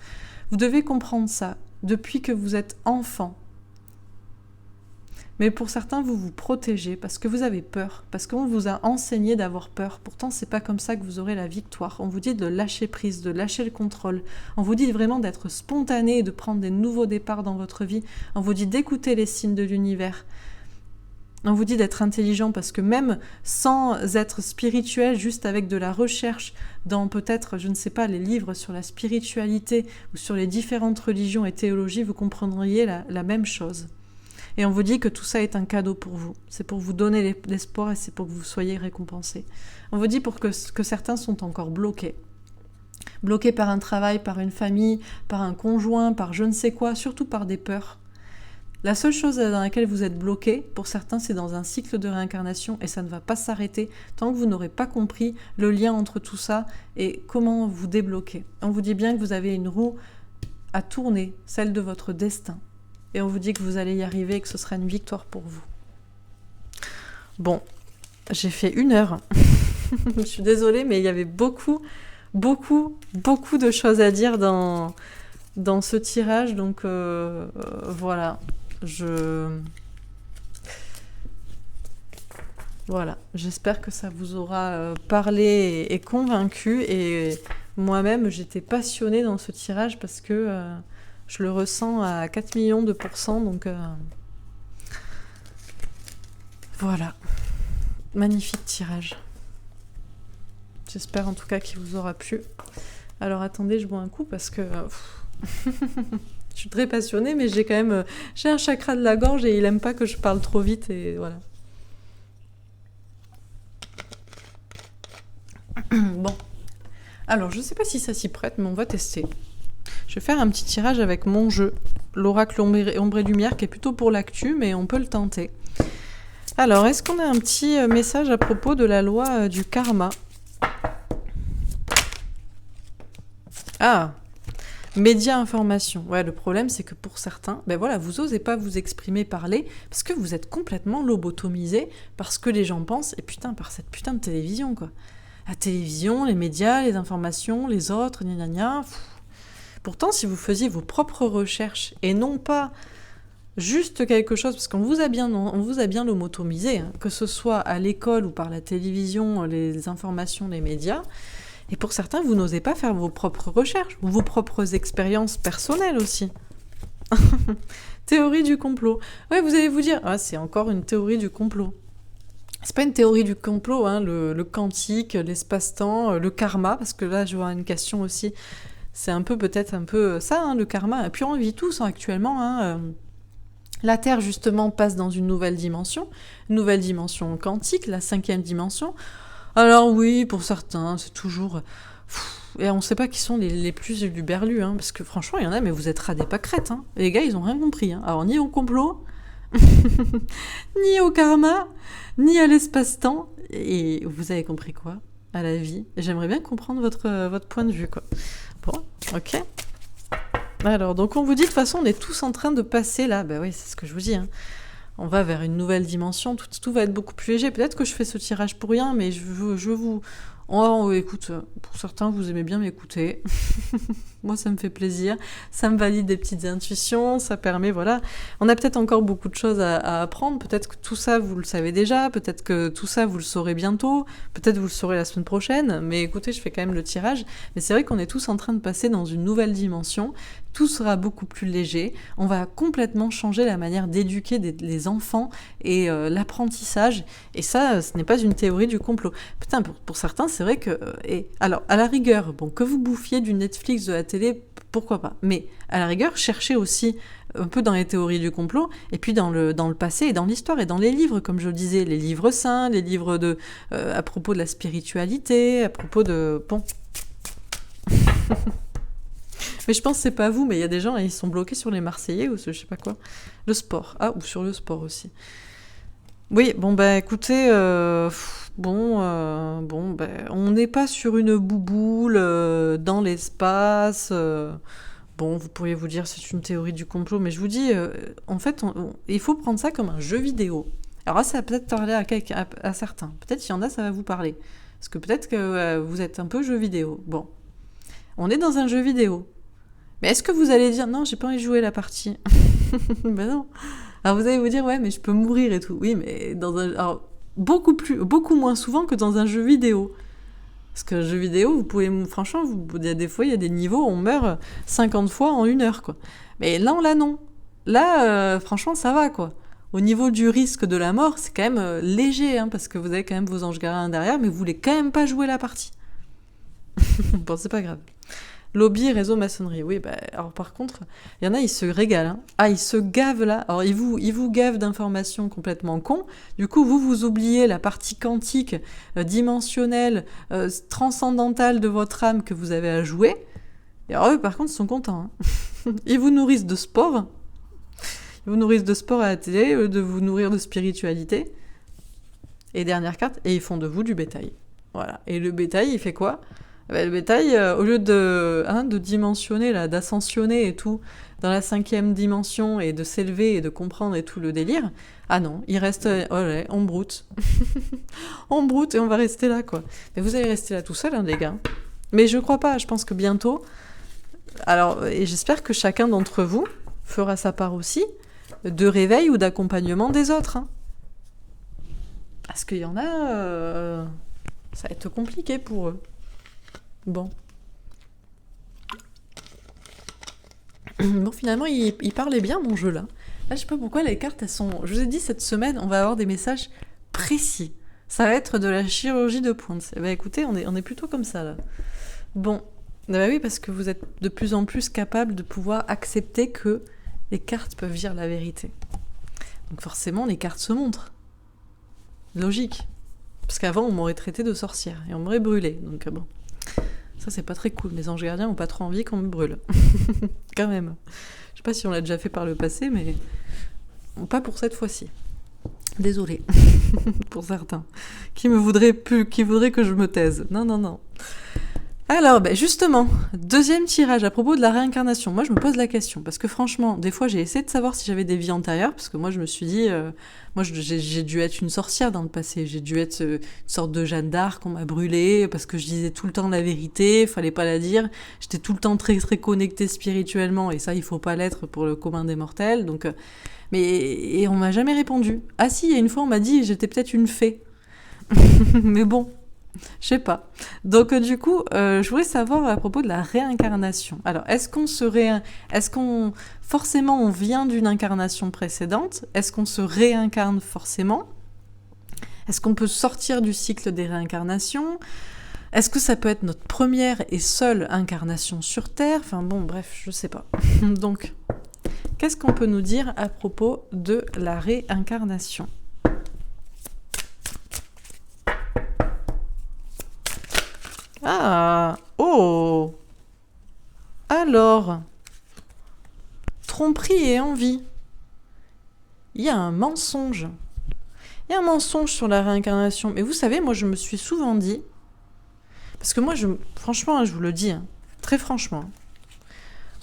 [SPEAKER 1] Vous devez comprendre ça depuis que vous êtes enfant. Mais pour certains, vous vous protégez parce que vous avez peur, parce qu'on vous a enseigné d'avoir peur. Pourtant, c'est pas comme ça que vous aurez la victoire. On vous dit de lâcher prise, de lâcher le contrôle. On vous dit vraiment d'être spontané et de prendre des nouveaux départs dans votre vie. On vous dit d'écouter les signes de l'univers. On vous dit d'être intelligent parce que même sans être spirituel, juste avec de la recherche dans peut-être, je ne sais pas, les livres sur la spiritualité ou sur les différentes religions et théologies, vous comprendriez la même chose. Et on vous dit que tout ça est un cadeau pour vous. C'est pour vous donner l'espoir et c'est pour que vous soyez récompensés. On vous dit que certains sont encore bloqués. Bloqués par un travail, par une famille, par un conjoint, par je ne sais quoi, surtout par des peurs. La seule chose dans laquelle vous êtes bloqué, pour certains, c'est dans un cycle de réincarnation et ça ne va pas s'arrêter tant que vous n'aurez pas compris le lien entre tout ça et comment vous débloquer. On vous dit bien que vous avez une roue à tourner, celle de votre destin. Et on vous dit que vous allez y arriver et que ce sera une victoire pour vous. Bon, j'ai fait 1 heure. Je suis désolée, mais il y avait beaucoup beaucoup de choses à dire dans ce tirage. Donc voilà, voilà, j'espère que ça vous aura parlé et convaincu. Et moi-même, j'étais passionnée dans ce tirage parce que je le ressens à 4 millions de pourcents. Donc voilà, magnifique tirage. J'espère en tout cas qu'il vous aura plu. Alors attendez, je bois un coup parce que je suis très passionnée, mais j'ai quand même j'ai un chakra de la gorge et il aime pas que je parle trop vite et voilà. Bon, alors je sais pas si ça s'y prête, mais on va tester. Je vais faire un petit tirage avec mon jeu, l'oracle ombre et lumière, qui est plutôt pour l'actu, mais on peut le tenter. Alors, est-ce qu'on a un petit message à propos de la loi du karma? Ah, médias information. Ouais, le problème, c'est que pour certains, ben voilà, vous osez pas vous exprimer, parler, parce que vous êtes complètement lobotomisé par ce que les gens pensent, et putain, par cette putain de télévision, quoi. La télévision, les médias, les informations, les autres, gna gna gna. Pourtant, si vous faisiez vos propres recherches, et non pas juste quelque chose, parce qu'on vous a bien lobotomisé, hein, que ce soit à l'école ou par la télévision, les informations, les médias. Et pour certains, vous n'osez pas faire vos propres recherches, ou vos propres expériences personnelles aussi. Théorie du complot. Ouais, vous allez vous dire, ah, c'est encore une théorie du complot. C'est pas une théorie du complot, hein, le quantique, l'espace-temps, le karma, parce que là, je vois une question aussi. C'est peut-être un peu ça, hein, le karma. Et puis on vit tous hein, actuellement. Hein, la Terre, justement, passe dans une nouvelle dimension quantique, la 5e dimension. Alors oui, pour certains, c'est toujours... Et on ne sait pas qui sont les plus luberlus, hein, parce que franchement, il y en a, mais vous êtes radés pas crêtes. Hein. Les gars, ils ont rien compris. Hein. Alors, ni au complot, ni au karma, ni à l'espace-temps. Et vous avez compris quoi? À la vie. J'aimerais bien comprendre votre point de vue, quoi. Bon, ok. Alors, donc on vous dit, de toute façon, on est tous en train de passer là. Ben oui, c'est ce que je vous dis, hein. On va vers une nouvelle dimension, tout va être beaucoup plus léger. Peut-être que je fais ce tirage pour rien, mais je vous... Oh, écoute, pour certains, vous aimez bien m'écouter. Moi, ça me fait plaisir. Ça me valide des petites intuitions. Ça permet, voilà. On a peut-être encore beaucoup de choses à apprendre. Peut-être que tout ça, vous le savez déjà. Peut-être que tout ça, vous le saurez bientôt. Peut-être vous le saurez la semaine prochaine. Mais écoutez, je fais quand même le tirage. Mais c'est vrai qu'on est tous en train de passer dans une nouvelle dimension. Tout sera beaucoup plus léger. On va complètement changer la manière d'éduquer les enfants et l'apprentissage. Et ça, ce n'est pas une théorie du complot. Putain, pour certains, c'est vrai que... alors, à la rigueur, bon, que vous bouffiez du Netflix, de la télé, pourquoi pas. Mais à la rigueur, cherchez aussi un peu dans les théories du complot, et puis dans le passé et dans l'histoire, et dans les livres, comme je le disais, les livres saints, les livres à propos de la spiritualité, à propos de... Bon... Mais je pense que c'est pas vous, mais il y a des gens, ils sont bloqués sur les Marseillais ou je sais pas quoi. Le sport. Ah, ou sur le sport aussi. Oui, bon, bah écoutez, on n'est pas sur une bouboule dans l'espace. Bon, vous pourriez vous dire c'est une théorie du complot, mais je vous dis, en fait, il faut prendre ça comme un jeu vidéo. Alors là, ça va peut-être parler à certains. Peut-être qu'il y en a, ça va vous parler. Parce que peut-être que vous êtes un peu jeu vidéo. Bon, on est dans un jeu vidéo. Mais est-ce que vous allez dire non, j'ai pas envie de jouer la partie? Ben non. Alors vous allez vous dire ouais, mais je peux mourir et tout. Oui, mais alors, beaucoup moins souvent que dans un jeu vidéo. Parce qu'un jeu vidéo, vous pouvez franchement, il y a des fois, il y a des niveaux où on meurt 50 fois en 1 heure, quoi. Mais là non. Là, franchement, ça va, quoi. Au niveau du risque de la mort, c'est quand même léger, hein, parce que vous avez quand même vos anges gardiens derrière, mais vous voulez quand même pas jouer la partie. Bon, c'est pas grave. Lobby, réseau, maçonnerie. Oui, bah, alors par contre, il y en a, ils se régalent. Hein. Ah, ils se gavent là. Alors, ils vous gavent d'informations complètement cons. Du coup, vous oubliez la partie quantique, dimensionnelle, transcendantale de votre âme que vous avez à jouer. Et alors, eux, par contre, ils sont contents. Hein. Ils vous nourrissent de sport. Ils vous nourrissent de sport à la télé, de vous nourrir de spiritualité. Et dernière carte, et ils font de vous du bétail. Voilà. Et le bétail, il fait quoi ? Le bétail, au lieu de dimensionner, là, d'ascensionner et tout, dans la 5e dimension, et de s'élever et de comprendre et tout le délire, ah non, il reste, on broute. On broute et on va rester là, quoi. Mais vous allez rester là tout seul, hein, les gars. Mais je crois pas, je pense que bientôt... Alors, et j'espère que chacun d'entre vous fera sa part aussi de réveil ou d'accompagnement des autres. Hein. Parce qu'il y en a... ça va être compliqué pour eux. Bon. Bon, finalement, il parlait bien, mon jeu, là. Là, je sais pas pourquoi les cartes, elles sont... Je vous ai dit, cette semaine, on va avoir des messages précis. Ça va être de la chirurgie de pointe. Eh ben, écoutez, on est plutôt comme ça, là. Bon. Eh ben oui, parce que vous êtes de plus en plus capable de pouvoir accepter que les cartes peuvent dire la vérité. Donc forcément, les cartes se montrent. Logique. Parce qu'avant, on m'aurait traité de sorcière et on m'aurait brûlé. Donc bon, ça c'est pas très cool. Mes anges gardiens ont pas trop envie qu'on me brûle. Quand même. Je sais pas si on l'a déjà fait par le passé, mais pas pour cette fois-ci. Désolée pour certains qui voudraient que je me taise. Non. Alors, justement, deuxième tirage à propos de la réincarnation. Moi, je me pose la question, parce que franchement, des fois, j'ai essayé de savoir si j'avais des vies antérieures, parce que moi, je me suis dit, j'ai dû être une sorcière dans le passé, j'ai dû être une sorte de Jeanne d'Arc, on m'a brûlée, parce que je disais tout le temps la vérité, fallait pas la dire, j'étais tout le temps très, très connectée spirituellement, et ça, il faut pas l'être pour le commun des mortels, donc... et on m'a jamais répondu. Ah si, il y a une fois, on m'a dit, j'étais peut-être une fée. Mais bon... Je sais pas. Donc du coup, je voulais savoir à propos de la réincarnation. Alors, forcément on vient d'une incarnation précédente? Est-ce qu'on se réincarne forcément? Est-ce qu'on peut sortir du cycle des réincarnations? Est-ce que ça peut être notre première et seule incarnation sur Terre? Enfin bon, bref, je sais pas. Donc, qu'est-ce qu'on peut nous dire à propos de la réincarnation? Ah, oh. Alors, tromperie et envie. Il y a un mensonge. Il y a un mensonge sur la réincarnation. Mais vous savez, moi, je me suis souvent dit... Parce que moi, franchement, je vous le dis, hein, très franchement,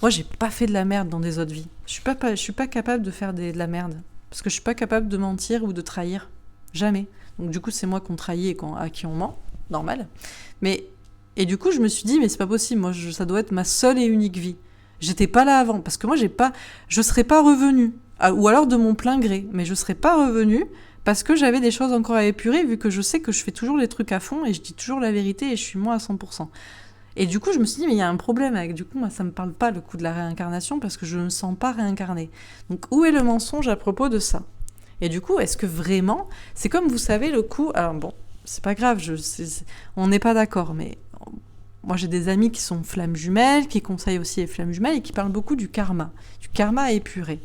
[SPEAKER 1] moi, j'ai pas fait de la merde dans des autres vies. Je suis pas capable de faire de la merde. Parce que je suis pas capable de mentir ou de trahir. Jamais. Donc du coup, c'est moi qu'on trahit et à qui on ment. Normal. Et du coup, je me suis dit, mais c'est pas possible, moi, ça doit être ma seule et unique vie. J'étais pas là avant, parce que moi, je serais pas revenue, ou alors de mon plein gré, mais je serais pas revenue parce que j'avais des choses encore à épurer, vu que je sais que je fais toujours les trucs à fond, et je dis toujours la vérité, et je suis moi à 100%. Et du coup, je me suis dit, mais il y a un problème avec, du coup, moi, ça me parle pas le coup de la réincarnation, parce que je ne me sens pas réincarnée. Donc, où est le mensonge à propos de ça? Et du coup, est-ce que vraiment, c'est comme, vous savez, le coup, alors bon, c'est pas grave, on n'est pas d'accord, mais moi j'ai des amis qui sont flammes jumelles, qui conseillent aussi les flammes jumelles et qui parlent beaucoup du karma à épurer.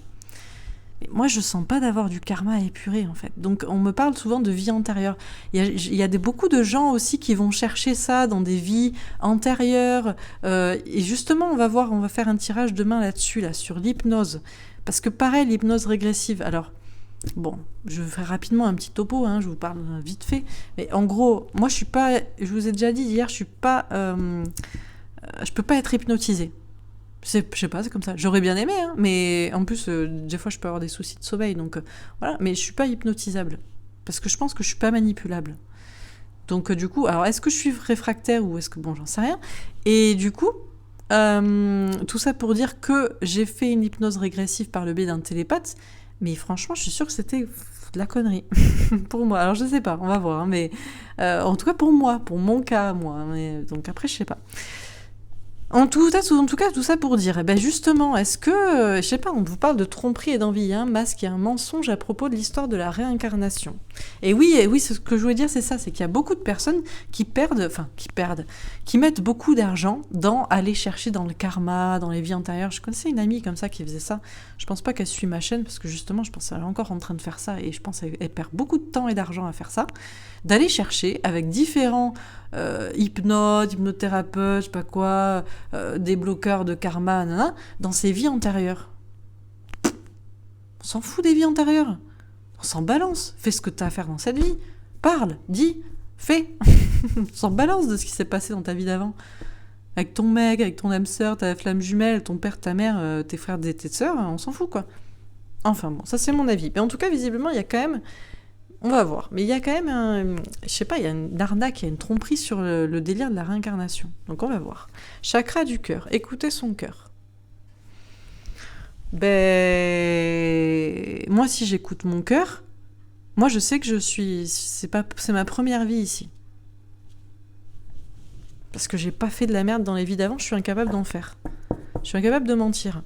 [SPEAKER 1] Mais moi je sens pas d'avoir du karma à épurer en fait. Donc on me parle souvent de vie antérieure. Il y a beaucoup de gens aussi qui vont chercher ça dans des vies antérieures. Et justement on va faire un tirage demain là-dessus, là, sur l'hypnose. Parce que pareil, l'hypnose régressive, alors... Bon, je ferai rapidement un petit topo, hein, je vous parle vite fait. Mais en gros, moi je suis pas, je vous ai déjà dit hier, je peux pas être hypnotisée. Je sais pas, c'est comme ça. J'aurais bien aimé, hein, mais en plus, des fois je peux avoir des soucis de sommeil, donc voilà. Mais je suis pas hypnotisable parce que je pense que je suis pas manipulable. Donc du coup, alors est-ce que je suis réfractaire ou est-ce que bon, j'en sais rien. Et du coup, tout ça pour dire que j'ai fait une hypnose régressive par le biais d'un télépathe. Mais franchement, je suis sûre que c'était de la connerie. Pour moi. Alors, je sais pas, on va voir. Hein, mais en tout cas, pour moi, pour mon cas, moi. Mais, donc après, je sais pas. En tout cas, tout ça pour dire, justement, est-ce que, je sais pas, on vous parle de tromperie et d'envie, il y a un masque, il y a un mensonge à propos de l'histoire de la réincarnation. Et oui, ce que je voulais dire, c'est ça, c'est qu'il y a beaucoup de personnes qui mettent beaucoup d'argent dans aller chercher dans le karma, dans les vies antérieures. Je connaissais une amie comme ça qui faisait ça. Je pense pas qu'elle suit ma chaîne, parce que justement, je pense qu'elle est encore en train de faire ça, et je pense qu'elle perd beaucoup de temps et d'argent à faire ça, d'aller chercher avec différents hypnothérapeutes, je sais pas quoi, des bloqueurs de karma, nanana, dans ses vies antérieures. On s'en fout des vies antérieures. On s'en balance. Fais ce que t'as à faire dans cette vie. Parle, dis, fais. On s'en balance de ce qui s'est passé dans ta vie d'avant. Avec ton mec, avec ton âme sœur, ta flamme jumelle, ton père, ta mère, tes frères et tes sœurs, on s'en fout, quoi. Enfin bon, ça c'est mon avis. Mais en tout cas, visiblement, il y a quand même on va voir. Mais il y a quand même je sais pas, il y a une arnaque, il y a une tromperie sur le délire de la réincarnation. Donc on va voir. Chakra du cœur, écoutez son cœur. Ben, moi, si j'écoute mon cœur, moi, je sais que c'est ma première vie ici. Parce que j'ai pas fait de la merde dans les vies d'avant, je suis incapable d'en faire. Je suis incapable de mentir.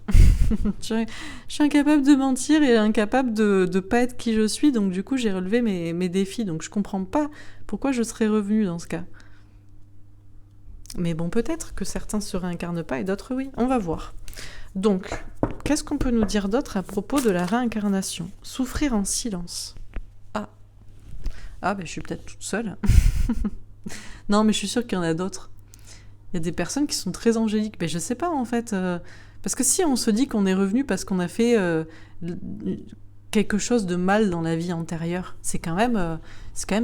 [SPEAKER 1] Je suis incapable de mentir et incapable de pas être qui je suis, donc du coup, j'ai relevé mes défis, donc je comprends pas pourquoi je serais revenue dans ce cas. Mais bon, peut-être que certains se réincarnent pas et d'autres oui, on va voir. Donc, qu'est-ce qu'on peut nous dire d'autre à propos de la réincarnation ? Souffrir en silence. Ah, ben je suis peut-être toute seule. Non, mais je suis sûre qu'il y en a d'autres. Il y a des personnes qui sont très angéliques. Mais je sais pas, en fait. Parce que si on se dit qu'on est revenu parce qu'on a fait quelque chose de mal dans la vie antérieure, c'est quand même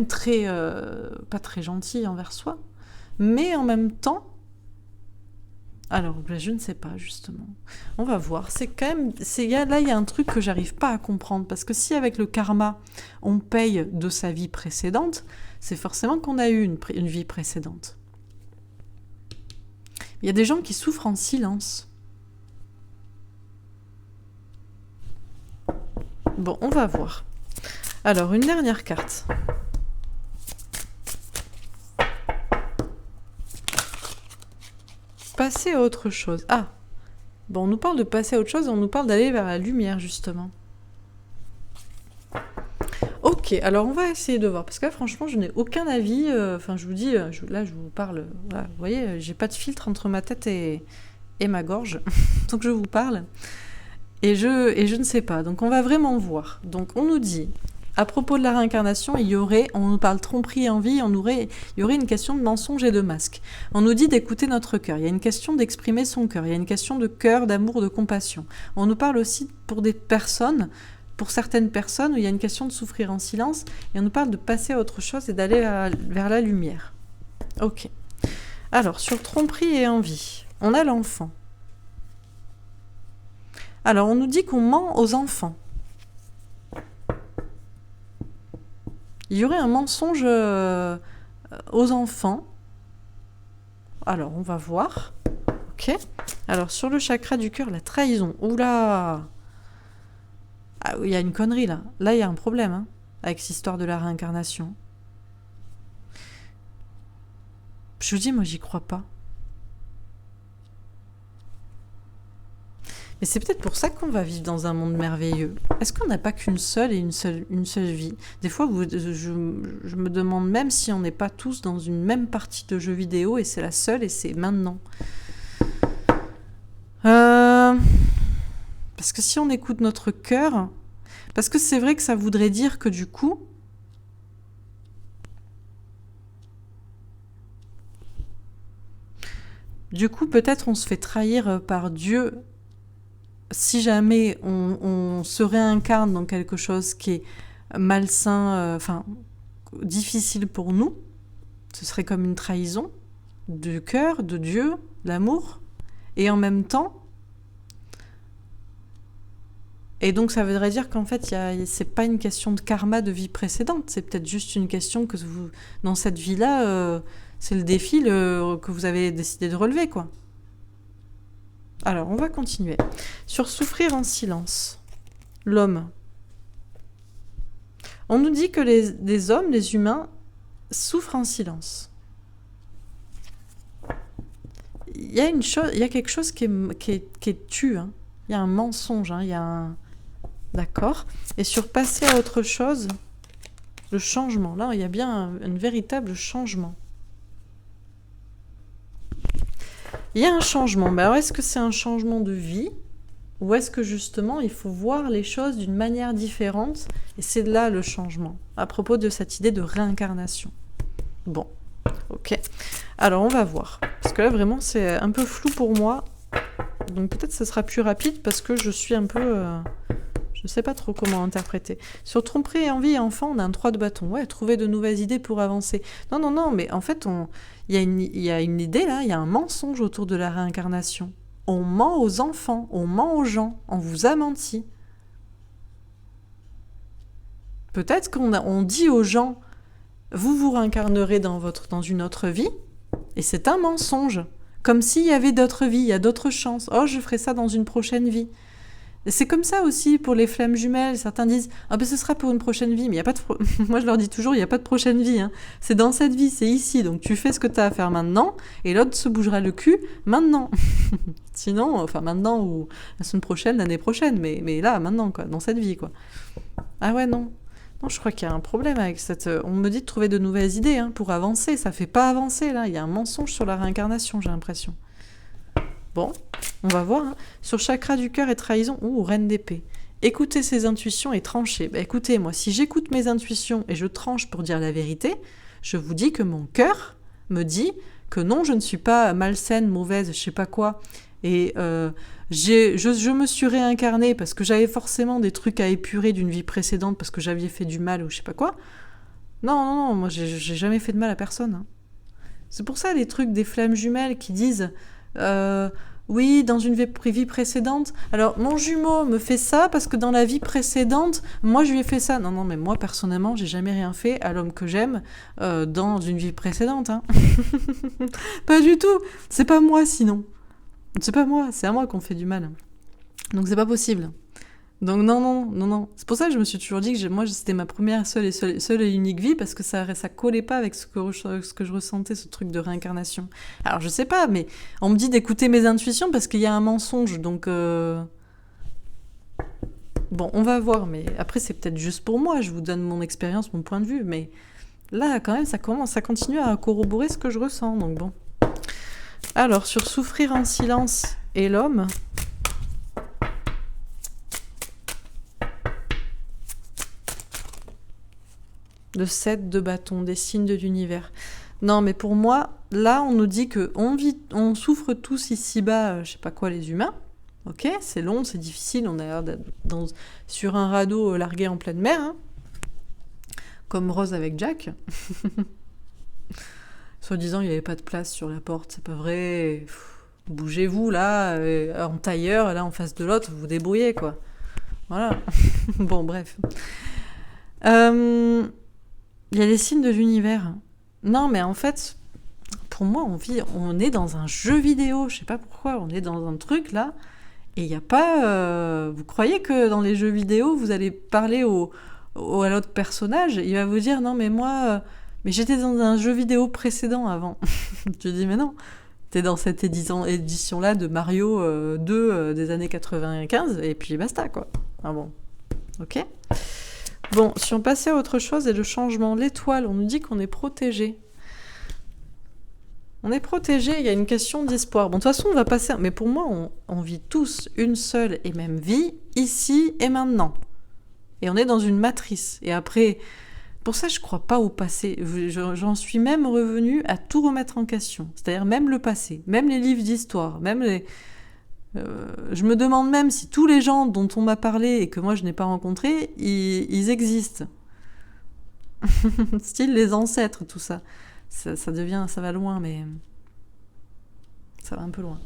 [SPEAKER 1] très... pas très gentil envers soi. Mais en même temps... Alors, ben, je ne sais pas, justement. On va voir. C'est quand même... Là, il y a un truc que j'arrive pas à comprendre. Parce que si, avec le karma, on paye de sa vie précédente, c'est forcément qu'on a eu une vie précédente. Il y a des gens qui souffrent en silence. Bon, on va voir. Alors, une dernière carte. Passer à autre chose. Ah, bon, on nous parle de passer à autre chose, on nous parle d'aller vers la lumière, justement. Ok, alors on va essayer de voir, parce que là, franchement, je n'ai aucun avis. Enfin, je vous dis, là, je vous parle. Voilà, vous voyez, j'ai pas de filtre entre ma tête et ma gorge, donc je vous parle. Et je ne sais pas, donc on va vraiment voir. Donc on nous dit, à propos de la réincarnation, on nous parle tromperie et envie, il y aurait une question de mensonge et de masque. On nous dit d'écouter notre cœur, il y a une question d'exprimer son cœur, il y a une question de cœur, d'amour, de compassion. On nous parle aussi pour certaines personnes, où il y a une question de souffrir en silence, et on nous parle de passer à autre chose et d'aller vers la lumière. Ok. Alors, sur tromperie et envie, on a l'enfant. Alors, on nous dit qu'on ment aux enfants. Il y aurait un mensonge aux enfants. Alors, on va voir. Ok. Alors, sur le chakra du cœur, la trahison. Oula! Ah, il y a une connerie, là. Là, il y a un problème, hein, avec cette histoire de la réincarnation. Je vous dis, moi, j'y crois pas. Mais c'est peut-être pour ça qu'on va vivre dans un monde merveilleux. Est-ce qu'on n'a pas qu'une seule et une seule vie ? Des fois, je me demande même si on n'est pas tous dans une même partie de jeux vidéo et c'est la seule et c'est maintenant. Parce que si on écoute notre cœur... Parce que c'est vrai que ça voudrait dire que du coup... peut-être on se fait trahir par Dieu... Si jamais on se réincarne dans quelque chose qui est malsain, difficile pour nous, ce serait comme une trahison du cœur, de Dieu, l'amour, et en même temps... Et donc ça voudrait dire qu'en fait, c'est pas une question de karma de vie précédente, c'est peut-être juste une question que dans cette vie-là, c'est le défi que vous avez décidé de relever, quoi. Alors, on va continuer. Sur souffrir en silence, l'homme. On nous dit que les hommes, les humains, souffrent en silence. Il y a quelque chose qui est tu. Hein. Il y a un mensonge. Hein. Il y a un... D'accord. Et sur passer à autre chose, le changement. Là, il y a bien un véritable changement. Il y a un changement. Mais alors, est-ce que c'est un changement de vie ou est-ce que justement, il faut voir les choses d'une manière différente et c'est là le changement, à propos de cette idée de réincarnation. Bon, ok. Alors, on va voir. Parce que là, vraiment, c'est un peu flou pour moi. Donc, peut-être que ce sera plus rapide parce que je suis un peu... je ne sais pas trop comment interpréter. Sur tromperie et envie et enfant, on a un 3 de bâton. Ouais, trouver de nouvelles idées pour avancer. Non, mais en fait, il y a une idée là, il y a un mensonge autour de la réincarnation. On ment aux enfants, on ment aux gens, on vous a menti. Peut-être on dit aux gens, vous vous réincarnerez dans une autre vie, et c'est un mensonge. Comme s'il y avait d'autres vies, il y a d'autres chances. Oh, je ferai ça dans une prochaine vie. Et c'est comme ça aussi pour les flammes jumelles. Certains disent ah ben ce sera pour une prochaine vie, mais il y a pas de moi je leur dis toujours il n'y a pas de prochaine vie. Hein. C'est dans cette vie, c'est ici. Donc tu fais ce que tu as à faire maintenant, et l'autre se bougera le cul maintenant. Sinon, enfin maintenant ou la semaine prochaine, l'année prochaine, mais là maintenant quoi, dans cette vie quoi. Ah ouais non. Non, je crois qu'il y a un problème avec cette. On me dit de trouver de nouvelles idées pour avancer. Ça fait pas avancer là. Il y a un mensonge sur la réincarnation, j'ai l'impression. Bon, on va voir. Sur chakra du cœur et trahison, reine d'épée. Écoutez ses intuitions et tranchez. Écoutez, moi, si j'écoute mes intuitions et je tranche pour dire la vérité, je vous dis que mon cœur me dit que non, je ne suis pas malsaine, mauvaise, je sais pas quoi. Et je me suis réincarnée parce que j'avais forcément des trucs à épurer d'une vie précédente parce que j'avais fait du mal ou je sais pas quoi. Non, moi, j'ai jamais fait de mal à personne. C'est pour ça les trucs des flammes jumelles qui disent... oui, dans une vie précédente. Alors, mon jumeau me fait ça parce que dans la vie précédente, moi, je lui ai fait ça. Non, mais moi, personnellement, j'ai jamais rien fait à l'homme que j'aime dans une vie précédente. Pas du tout. C'est pas moi, sinon. C'est pas moi, c'est à moi qu'on fait du mal. Donc, c'est pas possible. Donc, non. C'est pour ça que je me suis toujours dit que moi, c'était ma première seule et unique vie parce que ça collait pas avec ce que je ressentais, ce truc de réincarnation. Alors, je sais pas, mais on me dit d'écouter mes intuitions parce qu'il y a un mensonge, donc... Bon, on va voir, mais après, c'est peut-être juste pour moi, je vous donne mon expérience, mon point de vue, mais là, quand même, ça continue à corroborer ce que je ressens, donc bon. Alors, sur souffrir en silence et l'homme... Le 7 de bâton, des signes de l'univers. Non, mais pour moi, là, on nous dit on souffre tous ici-bas, je sais pas quoi, les humains. Ok, c'est long, c'est difficile, on a l'air d'être sur un radeau largué en pleine mer, comme Rose avec Jack. Soi-disant, il n'y avait pas de place sur la porte, c'est pas vrai. Bougez-vous, là, en tailleur, là, en face de l'autre, vous vous débrouillez, quoi. Voilà. Bon, bref. Il y a les signes de l'univers. Non, mais en fait, pour moi, on est dans un jeu vidéo. Je sais pas pourquoi, on est dans un truc là. Et il n'y a pas... Vous croyez que dans les jeux vidéo, vous allez parler à l'autre personnage, il va vous dire non, mais moi, mais j'étais dans un jeu vidéo précédent avant. Tu dis mais non, t'es dans cette édition-là de Mario 2 des années 95, et puis basta quoi. Ah bon, ok. Bon, si on passait à autre chose, et le changement, l'étoile, on nous dit qu'on est protégé. On est protégé, il y a une question d'espoir. Bon, de toute façon, on va passer... Mais pour moi, on vit tous une seule et même vie, ici et maintenant. Et on est dans une matrice. Et après, pour ça, je ne crois pas au passé. J'en suis même revenue à tout remettre en question. C'est-à-dire même le passé, même les livres d'histoire, même les... je me demande même si tous les gens dont on m'a parlé et que moi je n'ai pas rencontrés, ils existent. Style les ancêtres, tout ça. Ça va loin, mais ça va un peu loin.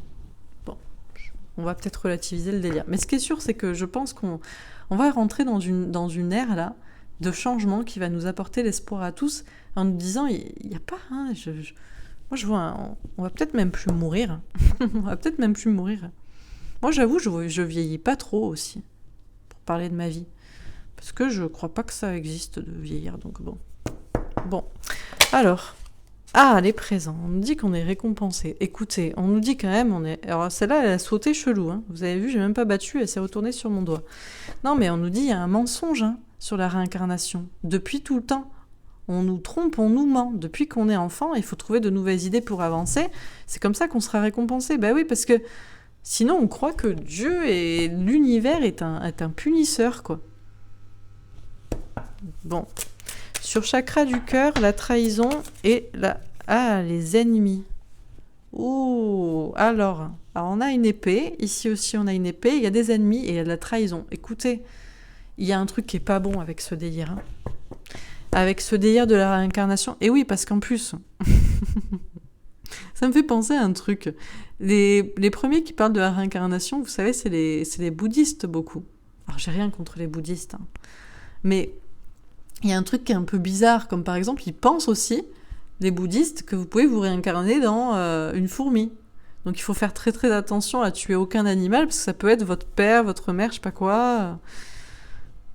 [SPEAKER 1] Bon, on va peut-être relativiser le délire. Mais ce qui est sûr, c'est que je pense qu'on va rentrer dans une ère là de changement qui va nous apporter l'espoir à tous en nous disant il n'y a pas... moi je vois, on va peut-être même plus mourir. On va peut-être même plus mourir. Moi, j'avoue, je vieillis pas trop aussi, pour parler de ma vie. Parce que je crois pas que ça existe de vieillir, donc bon. Bon, alors... Ah, les présents. On nous dit qu'on est récompensé. Écoutez, on nous dit quand même, Alors, celle-là, elle a sauté chelou, hein. Vous avez vu, j'ai même pas battu, elle s'est retournée sur mon doigt. Non, mais on nous dit, il y a un mensonge, sur la réincarnation. Depuis tout le temps. On nous trompe, on nous ment. Depuis qu'on est enfant, il faut trouver de nouvelles idées pour avancer. C'est comme ça qu'on sera récompensé. Ben oui, parce que... Sinon, on croit que Dieu et l'univers est un punisseur, quoi. Bon. Sur chakra du cœur, la trahison et les ennemis. Ouh, alors, on a une épée. Ici aussi, on a une épée. Il y a des ennemis et il y a de la trahison. Écoutez, il y a un truc qui est pas bon avec ce délire. Avec ce délire de la réincarnation. Et oui, parce qu'en plus... Ça me fait penser à un truc. Les premiers qui parlent de la réincarnation, vous savez, c'est les bouddhistes, beaucoup. Alors, j'ai rien contre les bouddhistes. Mais il y a un truc qui est un peu bizarre, comme par exemple, ils pensent aussi, les bouddhistes, que vous pouvez vous réincarner dans une fourmi. Donc il faut faire très très attention à tuer aucun animal, parce que ça peut être votre père, votre mère, je sais pas quoi.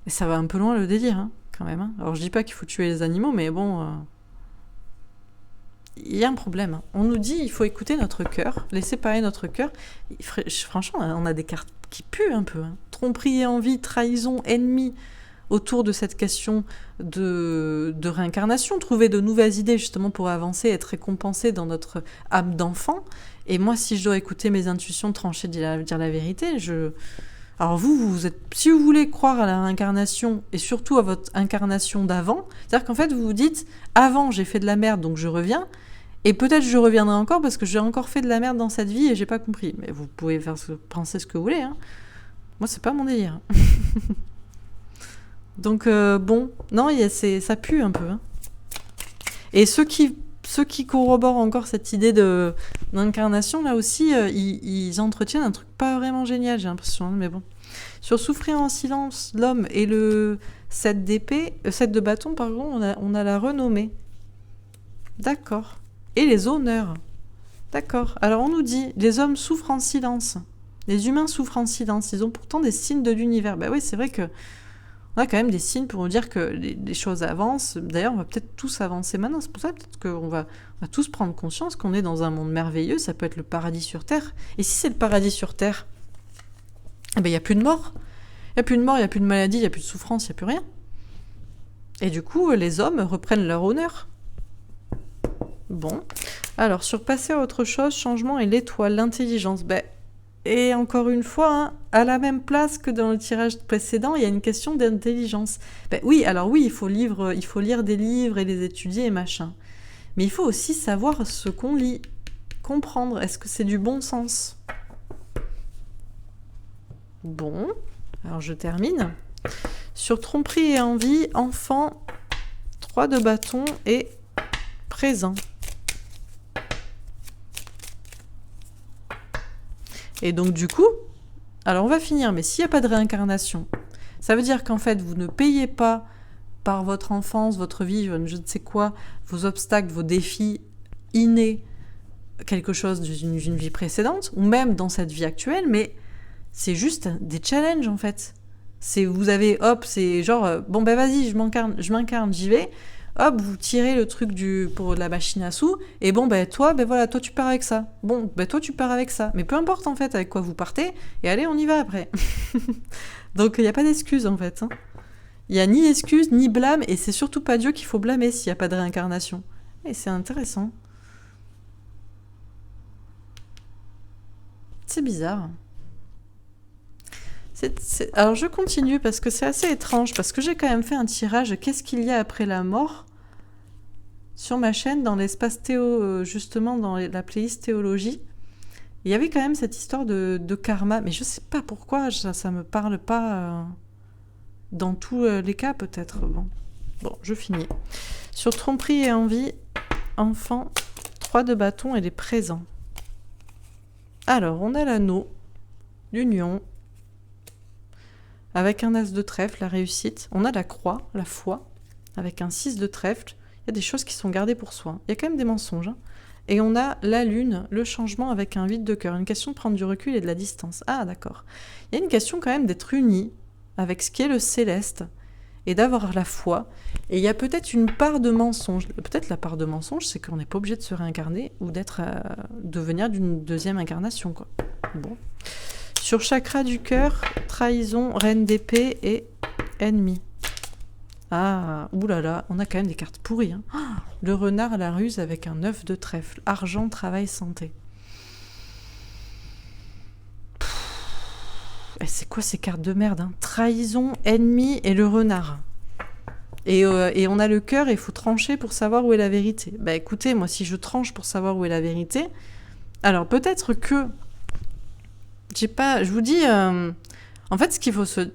[SPEAKER 1] Et ça va un peu loin le délire, hein, quand même. Hein. Alors je dis pas qu'il faut tuer les animaux, mais bon... il y a un problème. Hein. On nous dit il faut écouter notre cœur, laisser parler notre cœur. Franchement, on a des cartes qui puent un peu. Hein. Tromperie et envie, trahison, ennemi, autour de cette question de réincarnation, trouver de nouvelles idées justement pour avancer, être récompensé dans notre âme d'enfant. Et moi, si je dois écouter mes intuitions, trancher, dire la vérité, alors vous êtes, si vous voulez croire à la réincarnation et surtout à votre incarnation d'avant, c'est-à-dire qu'en fait vous vous dites, avant j'ai fait de la merde donc je reviens, et peut-être je reviendrai encore parce que j'ai encore fait de la merde dans cette vie et j'ai pas compris. Mais vous pouvez penser ce que vous voulez, hein. Moi c'est pas mon délire. Donc bon, non, ça pue un peu. Hein. Et ceux qui corroborent encore cette idée d'incarnation, là aussi, ils entretiennent un truc pas vraiment génial, j'ai l'impression, hein, mais bon. Sur Souffrir en silence, l'homme et le 7 d'épée, 7 de bâton, pardon, on a la renommée. D'accord. Et les honneurs. D'accord. Alors on nous dit, les hommes souffrent en silence. Les humains souffrent en silence. Ils ont pourtant des signes de l'univers. Bah oui, c'est vrai que on a quand même des signes pour nous dire que les choses avancent. D'ailleurs, on va peut-être tous avancer maintenant. C'est pour ça peut-être qu'on va tous prendre conscience qu'on est dans un monde merveilleux. Ça peut être le paradis sur Terre. Et si c'est le paradis sur Terre, eh ben, il n'y a plus de mort. Il n'y a plus de mort, il n'y a plus de maladie, il n'y a plus de souffrance, il n'y a plus rien. Et du coup, les hommes reprennent leur honneur. Bon. Alors, sur passer à autre chose, changement et l'étoile, l'intelligence. Ben, et encore une fois, hein, à la même place que dans le tirage précédent, il y a une question d'intelligence. Ben oui, alors oui, il faut lire des livres et les étudier et machin. Mais il faut aussi savoir ce qu'on lit, comprendre. Est-ce que c'est du bon sens ? Bon, alors je termine. Sur tromperie et envie, enfant, 3 de bâton et présent. Et donc du coup, alors on va finir, mais s'il n'y a pas de réincarnation, ça veut dire qu'en fait vous ne payez pas par votre enfance, votre vie, je ne sais quoi, vos obstacles, vos défis innés, quelque chose d'une vie précédente, ou même dans cette vie actuelle, mais c'est juste des challenges en fait. C'est vous avez, hop, c'est genre, bon ben vas-y, je m'incarne, j'y vais. Hop, vous tirez le truc pour la machine à sous, et bon, ben toi tu pars avec ça. Bon, ben toi tu pars avec ça. Mais peu importe en fait avec quoi vous partez, et allez, on y va après. Donc il n'y a pas d'excuse en fait. Hein. Il n'y a ni excuse, ni blâme, et c'est surtout pas Dieu qu'il faut blâmer s'il n'y a pas de réincarnation. Et c'est intéressant. C'est bizarre. Alors je continue parce que c'est assez étrange, parce que j'ai quand même fait un tirage qu'est-ce qu'il y a après la mort sur ma chaîne dans l'espace justement dans la playlist théologie. Il y avait quand même cette histoire de karma, mais je sais pas pourquoi ça me parle pas dans tous les cas peut-être. Bon, je finis. Sur tromperie et envie, enfant, 3 de bâton et les présents. Alors on a l'anneau, l'union, avec un as de trèfle, la réussite. On a la croix, la foi, avec un 6 de trèfle. Il y a des choses qui sont gardées pour soi. Il y a quand même des mensonges. Hein. Et on a la lune, le changement avec un vide de cœur. Une question de prendre du recul et de la distance. Ah, d'accord. Il y a une question quand même d'être unis avec ce qui est le céleste et d'avoir la foi. Et il y a peut-être une part de mensonge. Peut-être la part de mensonge, c'est qu'on n'est pas obligé de se réincarner ou de venir d'une deuxième incarnation, quoi. Bon. Sur chakra du cœur, trahison, reine d'épée et ennemi. Ah, oulala, on a quand même des cartes pourries. Hein. Le renard à la ruse avec un 9 de trèfle. Argent, travail, santé. Et c'est quoi ces cartes de merde hein. Trahison, ennemi et le renard. Et on a le cœur et il faut trancher pour savoir où est la vérité. Bah écoutez, moi si je tranche pour savoir où est la vérité, alors peut-être que... je vous dis... en fait, ce qu'il faut se...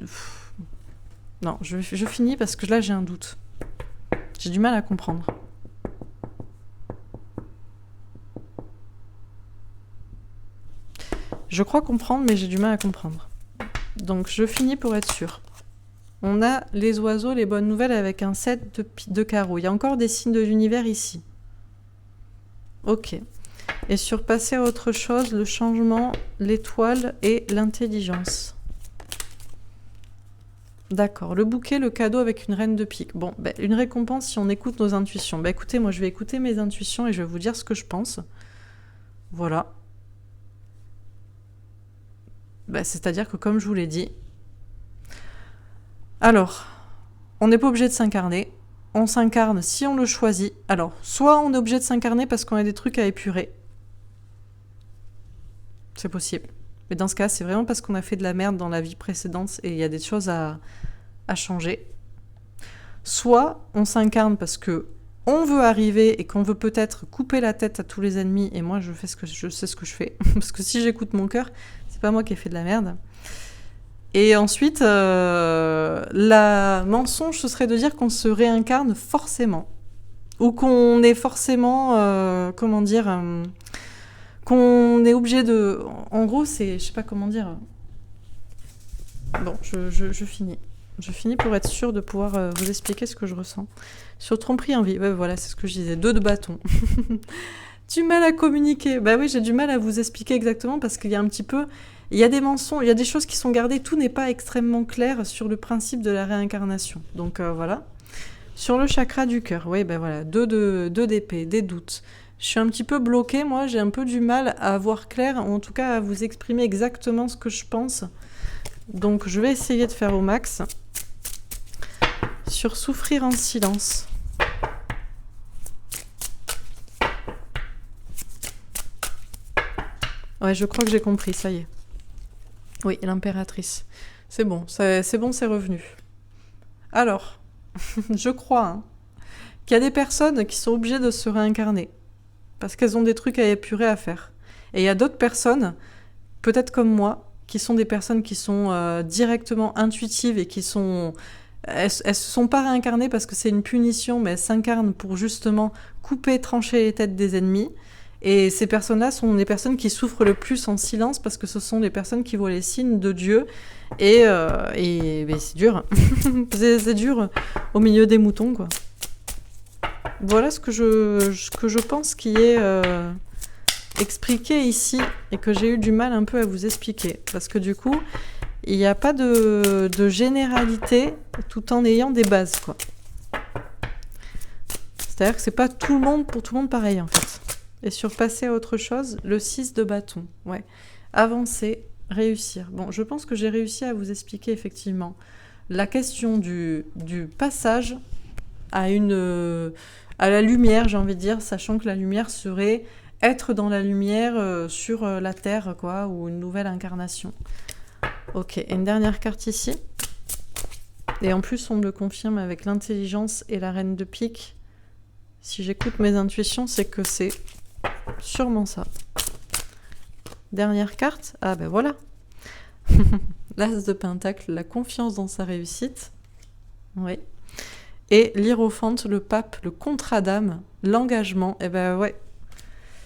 [SPEAKER 1] Non, je finis parce que là, j'ai un doute. J'ai du mal à comprendre. Je crois comprendre, mais j'ai du mal à comprendre. Donc, je finis pour être sûre. On a les oiseaux, les bonnes nouvelles avec un 7 de carreaux. Il y a encore des signes de l'univers ici. Ok. Et sur passer à autre chose, le changement, l'étoile et l'intelligence. D'accord. Le bouquet, le cadeau avec une reine de pique. Bon, ben, une récompense si on écoute nos intuitions. Ben, écoutez, moi je vais écouter mes intuitions et je vais vous dire ce que je pense. Voilà. Ben, c'est-à-dire que comme je vous l'ai dit... Alors, on n'est pas obligé de s'incarner. On s'incarne si on le choisit. Alors, soit on est obligé de s'incarner parce qu'on a des trucs à épurer. C'est possible. Mais dans ce cas, c'est vraiment parce qu'on a fait de la merde dans la vie précédente et il y a des choses à changer. Soit on s'incarne parce que on veut arriver et qu'on veut peut-être couper la tête à tous les ennemis. Et moi, je sais ce que je fais. Parce que si j'écoute mon cœur, c'est pas moi qui ai fait de la merde. Et ensuite, la mensonge, ce serait de dire qu'on se réincarne forcément. Ou qu'on est forcément, qu'on est obligé de... En gros, c'est... Je sais pas comment dire. Bon, je finis. Je finis pour être sûre de pouvoir vous expliquer ce que je ressens. Sur tromperie en vie, ouais, voilà, c'est ce que je disais. 2 de bâton. Du mal à communiquer. Bah oui, j'ai du mal à vous expliquer exactement parce qu'il y a un petit peu... Il y a des mensonges, il y a des choses qui sont gardées. Tout n'est pas extrêmement clair sur le principe de la réincarnation. Donc voilà. Sur le chakra du cœur, oui, ben voilà, 2 d'épée, des doutes. Je suis un petit peu bloquée, moi, j'ai un peu du mal à voir clair, ou en tout cas à vous exprimer exactement ce que je pense. Donc je vais essayer de faire au max. Sur souffrir en silence. Ouais, je crois que j'ai compris, ça y est. Oui, l'impératrice. C'est bon, c'est revenu. Alors, je crois qu'il y a des personnes qui sont obligées de se réincarner. Parce qu'elles ont des trucs à épurer à faire. Et il y a d'autres personnes, peut-être comme moi, qui sont des personnes qui sont directement intuitives et qui sont... Elles se sont pas réincarnées parce que c'est une punition, mais elles s'incarnent pour justement couper, trancher les têtes des ennemis. Et ces personnes-là sont les personnes qui souffrent le plus en silence parce que ce sont les personnes qui voient les signes de Dieu. Et c'est dur. c'est dur au milieu des moutons, quoi. Voilà ce que je pense qui est expliqué ici et que j'ai eu du mal un peu à vous expliquer. Parce que du coup, il n'y a pas de généralité tout en ayant des bases, quoi. C'est-à-dire que c'est pas tout le monde pour tout le monde pareil, en fait. Et sur passer à autre chose, le 6 de bâton. Ouais. Avancer, réussir. Bon, je pense que j'ai réussi à vous expliquer effectivement la question du passage à la lumière, j'ai envie de dire, sachant que la lumière serait être dans la lumière sur la Terre, quoi, ou une nouvelle incarnation. Ok, et une dernière carte ici. Et en plus, on me le confirme avec l'intelligence et la reine de pique. Si j'écoute mes intuitions, c'est que c'est sûrement ça. Dernière carte. Ah ben voilà. L'as de pentacle, la confiance dans sa réussite. Oui. Et l'hiérophante, le pape, le contrat d'âme, l'engagement. Et ben ouais.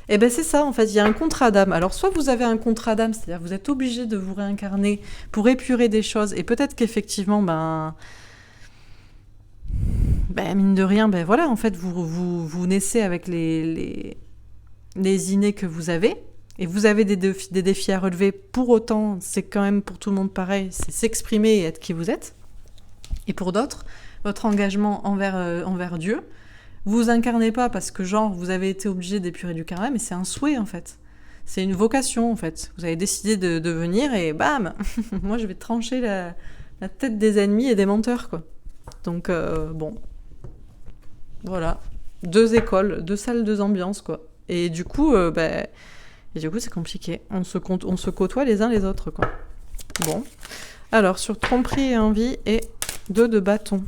[SPEAKER 1] Et ben c'est ça en fait, il y a un contrat d'âme. Alors soit vous avez un contrat d'âme, c'est-à-dire vous êtes obligé de vous réincarner pour épurer des choses, et peut-être qu'effectivement, mine de rien, ben voilà, en fait, vous naissez avec les innés que vous avez, et vous avez des défis à relever. Pour autant, c'est quand même pour tout le monde pareil, c'est s'exprimer et être qui vous êtes. Et pour d'autres, votre engagement envers Dieu, vous incarnez pas parce que genre vous avez été obligé d'épurer du karma, mais c'est un souhait en fait. C'est une vocation en fait. Vous avez décidé de venir et bam, moi je vais trancher la tête des ennemis et des menteurs, quoi. Donc bon, voilà, 2 écoles, 2 salles, 2 ambiances, quoi. Et du coup, c'est compliqué. On se côtoie les uns les autres, quoi. Bon, alors sur tromperie et envie et 2 de bâton.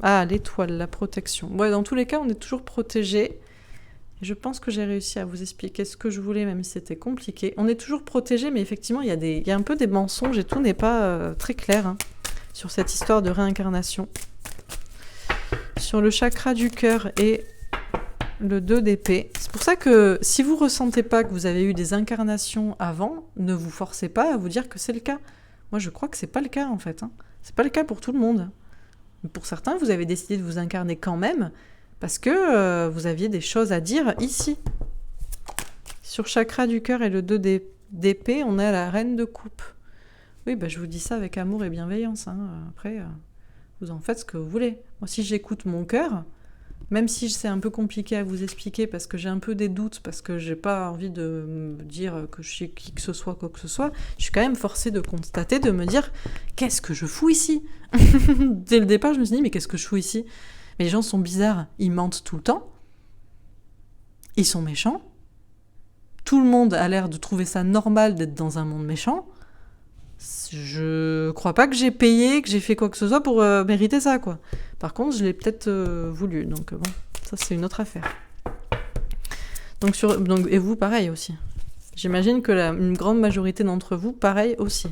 [SPEAKER 1] Ah, l'étoile, la protection. Ouais, dans tous les cas, on est toujours protégé. Et je pense que j'ai réussi à vous expliquer ce que je voulais, même si c'était compliqué. On est toujours protégé, mais effectivement, il y a un peu des mensonges et tout n'est pas très clair sur cette histoire de réincarnation. Sur le chakra du cœur et le 2 d'épée. C'est pour ça que si vous ressentez pas que vous avez eu des incarnations avant, ne vous forcez pas à vous dire que c'est le cas. Moi, je crois que c'est pas le cas, en fait. C'est pas le cas pour tout le monde. Pour certains, vous avez décidé de vous incarner quand même parce que vous aviez des choses à dire ici. Sur chakra du cœur et le 2 d'épée, on a la reine de coupe. Oui, je vous dis ça avec amour et bienveillance. Après, vous en faites ce que vous voulez. Moi, si j'écoute mon cœur, même si c'est un peu compliqué à vous expliquer parce que j'ai un peu des doutes, parce que j'ai pas envie de me dire que je suis qui que ce soit, quoi que ce soit, je suis quand même forcée de constater, de me dire qu'est-ce que je fous ici. Dès le départ, je me suis dit mais qu'est-ce que je fous ici? Mais les gens sont bizarres, ils mentent tout le temps, ils sont méchants, tout le monde a l'air de trouver ça normal d'être dans un monde méchant. Je crois pas que j'ai payé, que j'ai fait quoi que ce soit pour mériter ça, quoi. Par contre, je l'ai peut-être voulu, donc bon, ça c'est une autre affaire. Donc, et vous, pareil aussi. J'imagine que une grande majorité d'entre vous, pareil aussi.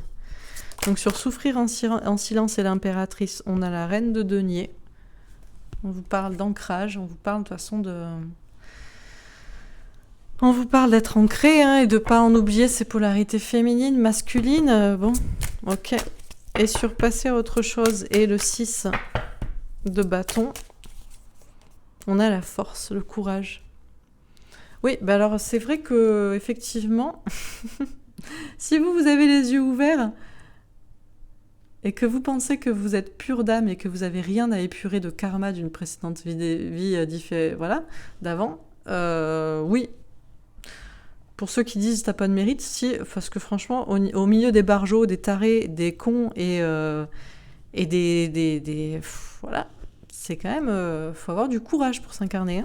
[SPEAKER 1] Donc sur Souffrir en silence et l'impératrice, on a la reine de denier. On vous parle d'ancrage, on vous parle de toute façon de... On vous parle d'être ancré et de pas en oublier ses polarités féminines, masculines. Bon, ok. Et sur passer à autre chose. Et le 6 de bâton, on a la force, le courage. Oui, alors c'est vrai que effectivement, si vous avez les yeux ouverts et que vous pensez que vous êtes pure d'âme et que vous avez rien à épurer de karma d'une précédente vie d'avant, oui. Pour ceux qui disent t'as pas de mérite, si, parce que franchement, au milieu des barjots, des tarés, des cons et des voilà, c'est quand même, faut avoir du courage pour s'incarner.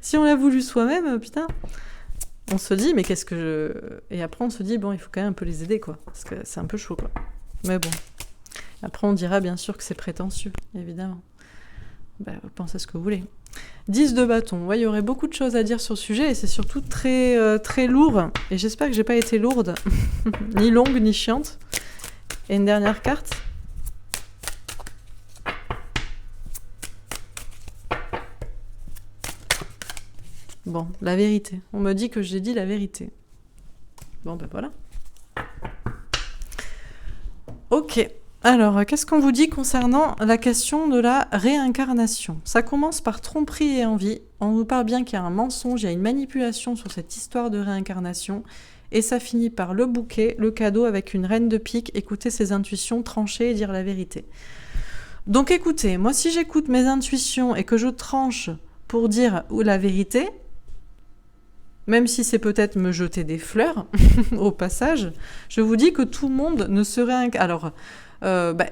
[SPEAKER 1] Si on l'a voulu soi-même, putain, on se dit mais qu'est-ce que je... Et après on se dit bon, il faut quand même un peu les aider, quoi, parce que c'est un peu chaud, quoi. Mais bon, après on dira bien sûr que c'est prétentieux, évidemment. Vous pensez ce que vous voulez. 10 de bâton. Ouais, il y aurait beaucoup de choses à dire sur le sujet et c'est surtout très, très lourd. Et j'espère que j'ai pas été lourde, ni longue, ni chiante. Et une dernière carte. Bon, la vérité. On me dit que j'ai dit la vérité. Bon, voilà. Ok. Alors, qu'est-ce qu'on vous dit concernant la question de la réincarnation? Ça commence par tromperie et envie. On nous parle bien qu'il y a un mensonge, il y a une manipulation sur cette histoire de réincarnation. Et ça finit par le bouquet, le cadeau avec une reine de pique, écouter ses intuitions, trancher et dire la vérité. Donc écoutez, moi si j'écoute mes intuitions et que je tranche pour dire la vérité, même si c'est peut-être me jeter des fleurs au passage, je vous dis que tout le monde ne se réincarne. Alors...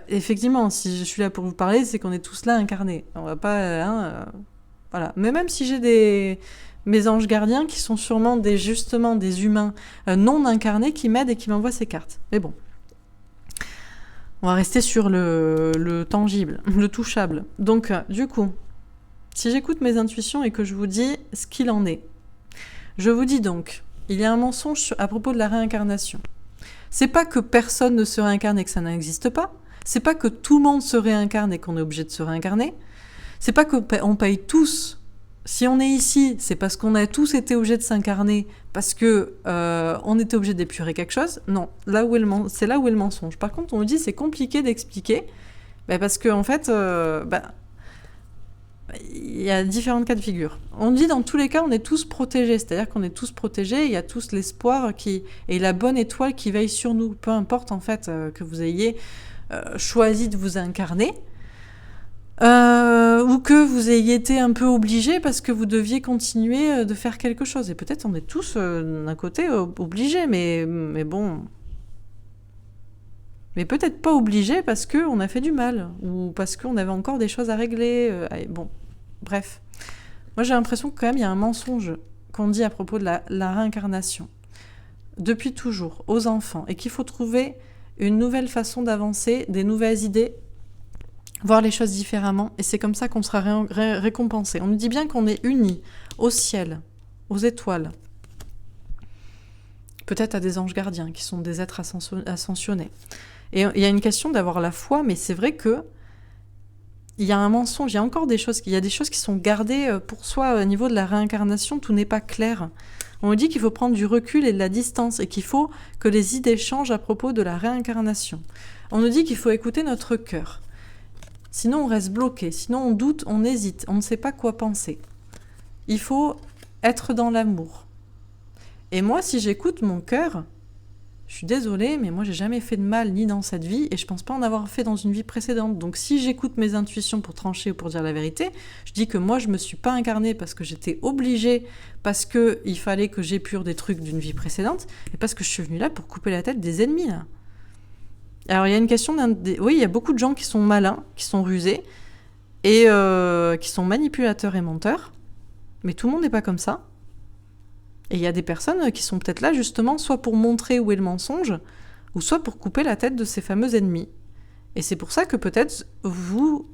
[SPEAKER 1] effectivement, si je suis là pour vous parler, c'est qu'on est tous là incarnés. On va pas... voilà. Mais même si j'ai mes anges gardiens qui sont sûrement justement des humains non incarnés qui m'aident et qui m'envoient ces cartes. Mais bon. On va rester sur le tangible, le touchable. Donc, du coup, si j'écoute mes intuitions et que je vous dis ce qu'il en est, je vous dis donc, il y a un mensonge à propos de la réincarnation. C'est pas que personne ne se réincarne et que ça n'existe pas. C'est pas que tout le monde se réincarne et qu'on est obligé de se réincarner. C'est pas qu'on paye tous. Si on est ici, c'est parce qu'on a tous été obligés de s'incarner parce que on était obligé d'épurer quelque chose. Non, c'est là où est le mensonge. Par contre, on nous dit c'est compliqué d'expliquer parce que en fait, il y a différents cas de figure. On dit dans tous les cas, on est tous protégés. C'est-à-dire qu'on est tous protégés, il y a tous l'espoir et la bonne étoile qui veille sur nous. Peu importe en fait que vous ayez choisi de vous incarner ou que vous ayez été un peu obligé parce que vous deviez continuer de faire quelque chose. Et peut-être on est tous d'un côté obligés, mais bon... Mais peut-être pas obligés parce qu'on a fait du mal ou parce qu'on avait encore des choses à régler. Bon, bref. Moi, j'ai l'impression que quand même, il y a un mensonge qu'on dit à propos de la réincarnation depuis toujours aux enfants et qu'il faut trouver une nouvelle façon d'avancer, des nouvelles idées, voir les choses différemment. Et c'est comme ça qu'on sera récompensé. On nous dit bien qu'on est unis au ciel, aux étoiles. Peut-être à des anges gardiens qui sont des êtres ascensionnés. Et il y a une question d'avoir la foi, mais c'est vrai que il y a un mensonge, il y a encore des choses qui sont gardées pour soi au niveau de la réincarnation, tout n'est pas clair. On nous dit qu'il faut prendre du recul et de la distance et qu'il faut que les idées changent à propos de la réincarnation. On nous dit qu'il faut écouter notre cœur. Sinon, on reste bloqué. Sinon, on doute, on hésite. On ne sait pas quoi penser. Il faut être dans l'amour. Et moi, si j'écoute mon cœur, je suis désolée, mais moi, j'ai jamais fait de mal ni dans cette vie et je pense pas en avoir fait dans une vie précédente. Donc, si j'écoute mes intuitions pour trancher ou pour dire la vérité, je dis que moi, je me suis pas incarnée parce que j'étais obligée, parce que il fallait que j'épure des trucs d'une vie précédente, et parce que je suis venue là pour couper la tête des ennemis, là. Alors, il y a une question oui, il y a beaucoup de gens qui sont malins, qui sont rusés, et qui sont manipulateurs et menteurs, mais tout le monde n'est pas comme ça. Et il y a des personnes qui sont peut-être là justement soit pour montrer où est le mensonge, ou soit pour couper la tête de ces fameux ennemis. Et c'est pour ça que peut-être vous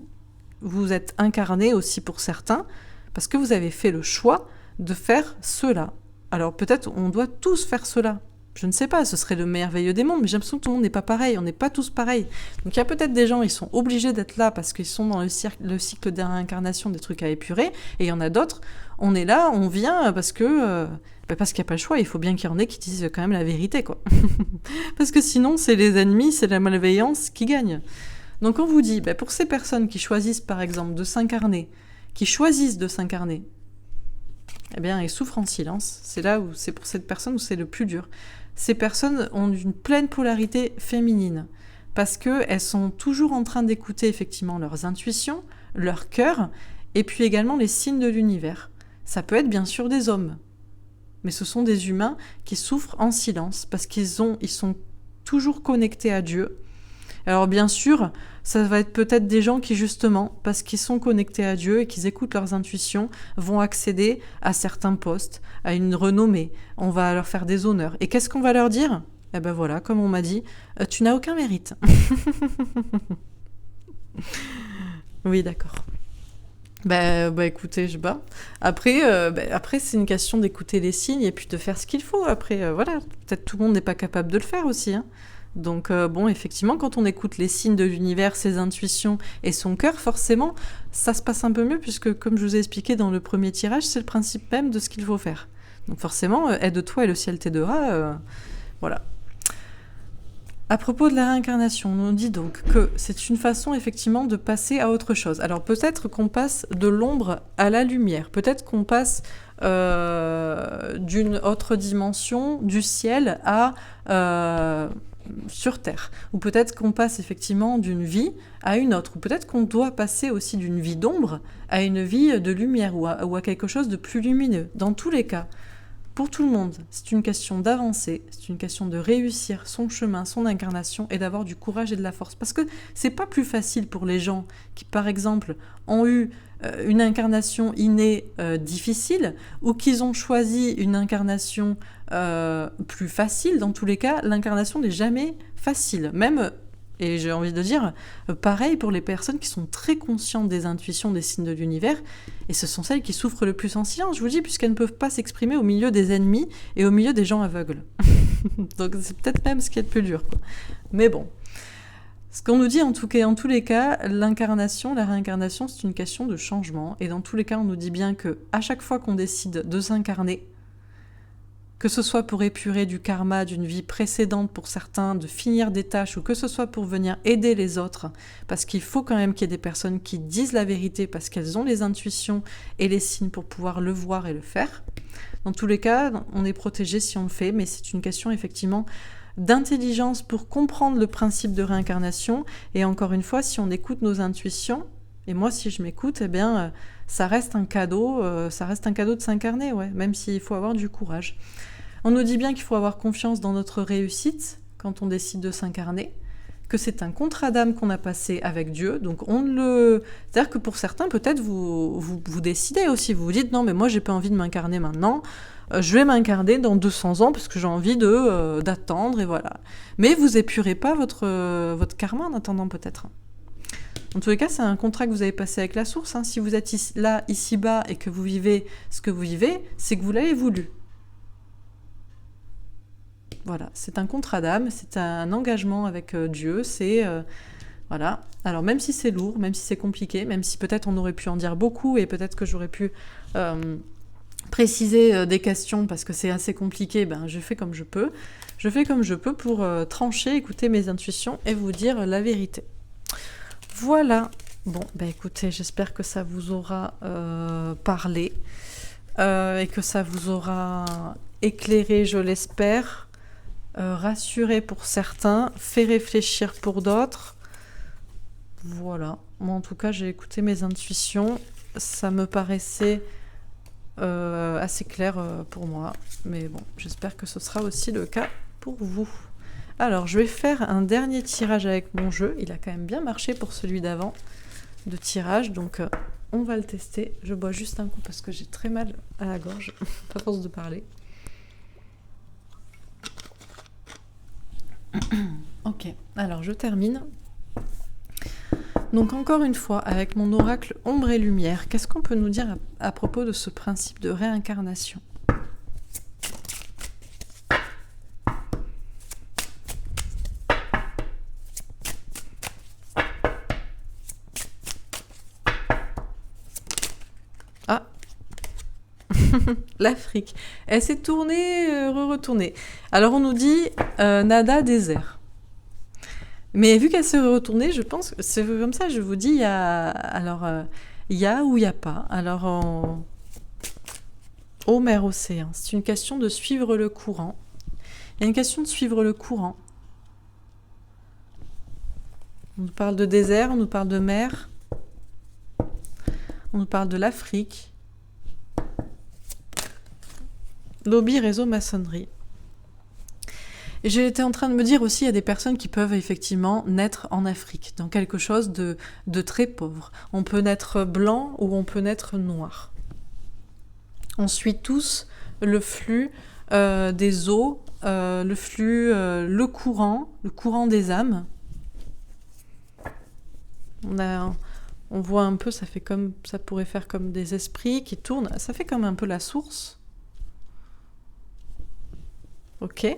[SPEAKER 1] êtes incarné aussi pour certains, parce que vous avez fait le choix de faire cela. Alors peut-être on doit tous faire cela. Je ne sais pas, ce serait le merveilleux des mondes, mais j'ai l'impression que tout le monde n'est pas pareil, on n'est pas tous pareils. Donc il y a peut-être des gens, ils sont obligés d'être là parce qu'ils sont dans le cycle de réincarnation, des trucs à épurer, et il y en a d'autres, on est là, on vient parce que... parce qu'il n'y a pas le choix, il faut bien qu'il y en ait qui disent quand même la vérité, quoi. Parce que sinon, c'est les ennemis, c'est la malveillance qui gagne. Donc on vous dit, pour ces personnes qui choisissent par exemple de s'incarner, eh bien, elles souffrent en silence. C'est là où c'est pour cette personne où c'est le plus dur. Ces personnes ont une pleine polarité féminine parce qu'elles sont toujours en train d'écouter effectivement leurs intuitions, leur cœur, et puis également les signes de l'univers. Ça peut être bien sûr des hommes, mais ce sont des humains qui souffrent en silence parce qu'ils sont toujours connectés à Dieu. Alors bien sûr, ça va être peut-être des gens qui justement, parce qu'ils sont connectés à Dieu et qu'ils écoutent leurs intuitions, vont accéder à certains postes, à une renommée. On va leur faire des honneurs. Et qu'est-ce qu'on va leur dire ? Eh ben voilà, comme on m'a dit, tu n'as aucun mérite. Oui, d'accord. Écoutez, je bats. Après, c'est une question d'écouter les signes et puis de faire ce qu'il faut. Après, voilà, peut-être tout le monde n'est pas capable de le faire aussi, hein. Donc, effectivement, quand on écoute les signes de l'univers, ses intuitions et son cœur, forcément, ça se passe un peu mieux puisque, comme je vous ai expliqué dans le premier tirage, c'est le principe même de ce qu'il faut faire. Donc forcément, aide-toi et le ciel t'aidera. Voilà. À propos de la réincarnation, on nous dit donc que c'est une façon effectivement de passer à autre chose. Alors peut-être qu'on passe de l'ombre à la lumière, peut-être qu'on passe d'une autre dimension, du ciel à sur Terre, ou peut-être qu'on passe effectivement d'une vie à une autre, ou peut-être qu'on doit passer aussi d'une vie d'ombre à une vie de lumière, ou à quelque chose de plus lumineux. Dans tous les cas, pour tout le monde, c'est une question d'avancer, c'est une question de réussir son chemin, son incarnation et d'avoir du courage et de la force. Parce que c'est pas plus facile pour les gens qui, par exemple, ont eu une incarnation innée difficile ou qu'ils ont choisi une incarnation plus facile. Dans tous les cas, l'incarnation n'est jamais facile. Même, et j'ai envie de dire, pareil pour les personnes qui sont très conscientes des intuitions, des signes de l'univers, et ce sont celles qui souffrent le plus en silence, je vous dis, puisqu'elles ne peuvent pas s'exprimer au milieu des ennemis et au milieu des gens aveugles. Donc c'est peut-être même ce qui est le plus dur, quoi. Mais bon, ce qu'on nous dit en tous les cas, l'incarnation, la réincarnation, c'est une question de changement, et dans tous les cas, on nous dit bien que à chaque fois qu'on décide de s'incarner, que ce soit pour épurer du karma d'une vie précédente pour certains, de finir des tâches, ou que ce soit pour venir aider les autres, parce qu'il faut quand même qu'il y ait des personnes qui disent la vérité, parce qu'elles ont les intuitions et les signes pour pouvoir le voir et le faire. Dans tous les cas, on est protégé si on le fait, mais c'est une question effectivement d'intelligence pour comprendre le principe de réincarnation, et encore une fois, si on écoute nos intuitions, et moi si je m'écoute, eh bien... ça reste un cadeau de s'incarner, ouais, même s'il faut avoir du courage. On nous dit bien qu'il faut avoir confiance dans notre réussite quand on décide de s'incarner, que c'est un contrat d'âme qu'on a passé avec Dieu, donc c'est-à-dire que pour certains, peut-être, vous décidez aussi, vous vous dites, non, mais moi, j'ai pas envie de m'incarner maintenant, je vais m'incarner dans 200 ans parce que j'ai envie d'attendre, et voilà. Mais vous épurez pas votre karma en attendant, peut-être. En tous les cas, c'est un contrat que vous avez passé avec la source, hein. Si vous êtes ici-bas, et que vous vivez ce que vous vivez, c'est que vous l'avez voulu. Voilà, c'est un contrat d'âme, c'est un engagement avec Dieu, voilà. Alors même si c'est lourd, même si c'est compliqué, même si peut-être on aurait pu en dire beaucoup, et peut-être que j'aurais pu préciser des questions parce que c'est assez compliqué, je fais comme je peux. je fais comme je peux pour trancher, écouter mes intuitions et vous dire la vérité. Voilà. Bon, bah écoutez, j'espère que ça vous aura parlé et que ça vous aura éclairé, je l'espère, rassuré pour certains, fait réfléchir pour d'autres. Voilà. Moi, en tout cas, j'ai écouté mes intuitions. Ça me paraissait assez clair pour moi. Mais bon, j'espère que ce sera aussi le cas pour vous. Alors, je vais faire un dernier tirage avec mon jeu. Il a quand même bien marché pour celui d'avant de tirage. Donc, on va le tester. Je bois juste un coup parce que j'ai très mal à la gorge à force de parler. Ok, alors je termine. Donc encore une fois, avec mon oracle ombre et lumière, qu'est-ce qu'on peut nous dire à propos de ce principe de réincarnation ? Ah l'Afrique. Elle s'est tournée, retournée. Alors on nous dit nada, désert. Mais vu qu'elle s'est retournée, je pense que c'est comme ça, je vous dis, il y a... Alors, il y a ou il n'y a pas. Alors, eau, mer, océan. C'est une question de suivre le courant. Il y a une question de suivre le courant. On nous parle de désert, on nous parle de mer. On nous parle de l'Afrique. Lobby, réseau, maçonnerie. Et j'étais en train de me dire aussi, il y a des personnes qui peuvent effectivement naître en Afrique, dans quelque chose de très pauvre. On peut naître blanc ou on peut naître noir. On suit tous le flux des eaux, le flux, le courant des âmes. On voit un peu, ça pourrait faire comme des esprits qui tournent, ça fait comme un peu la source. Ok,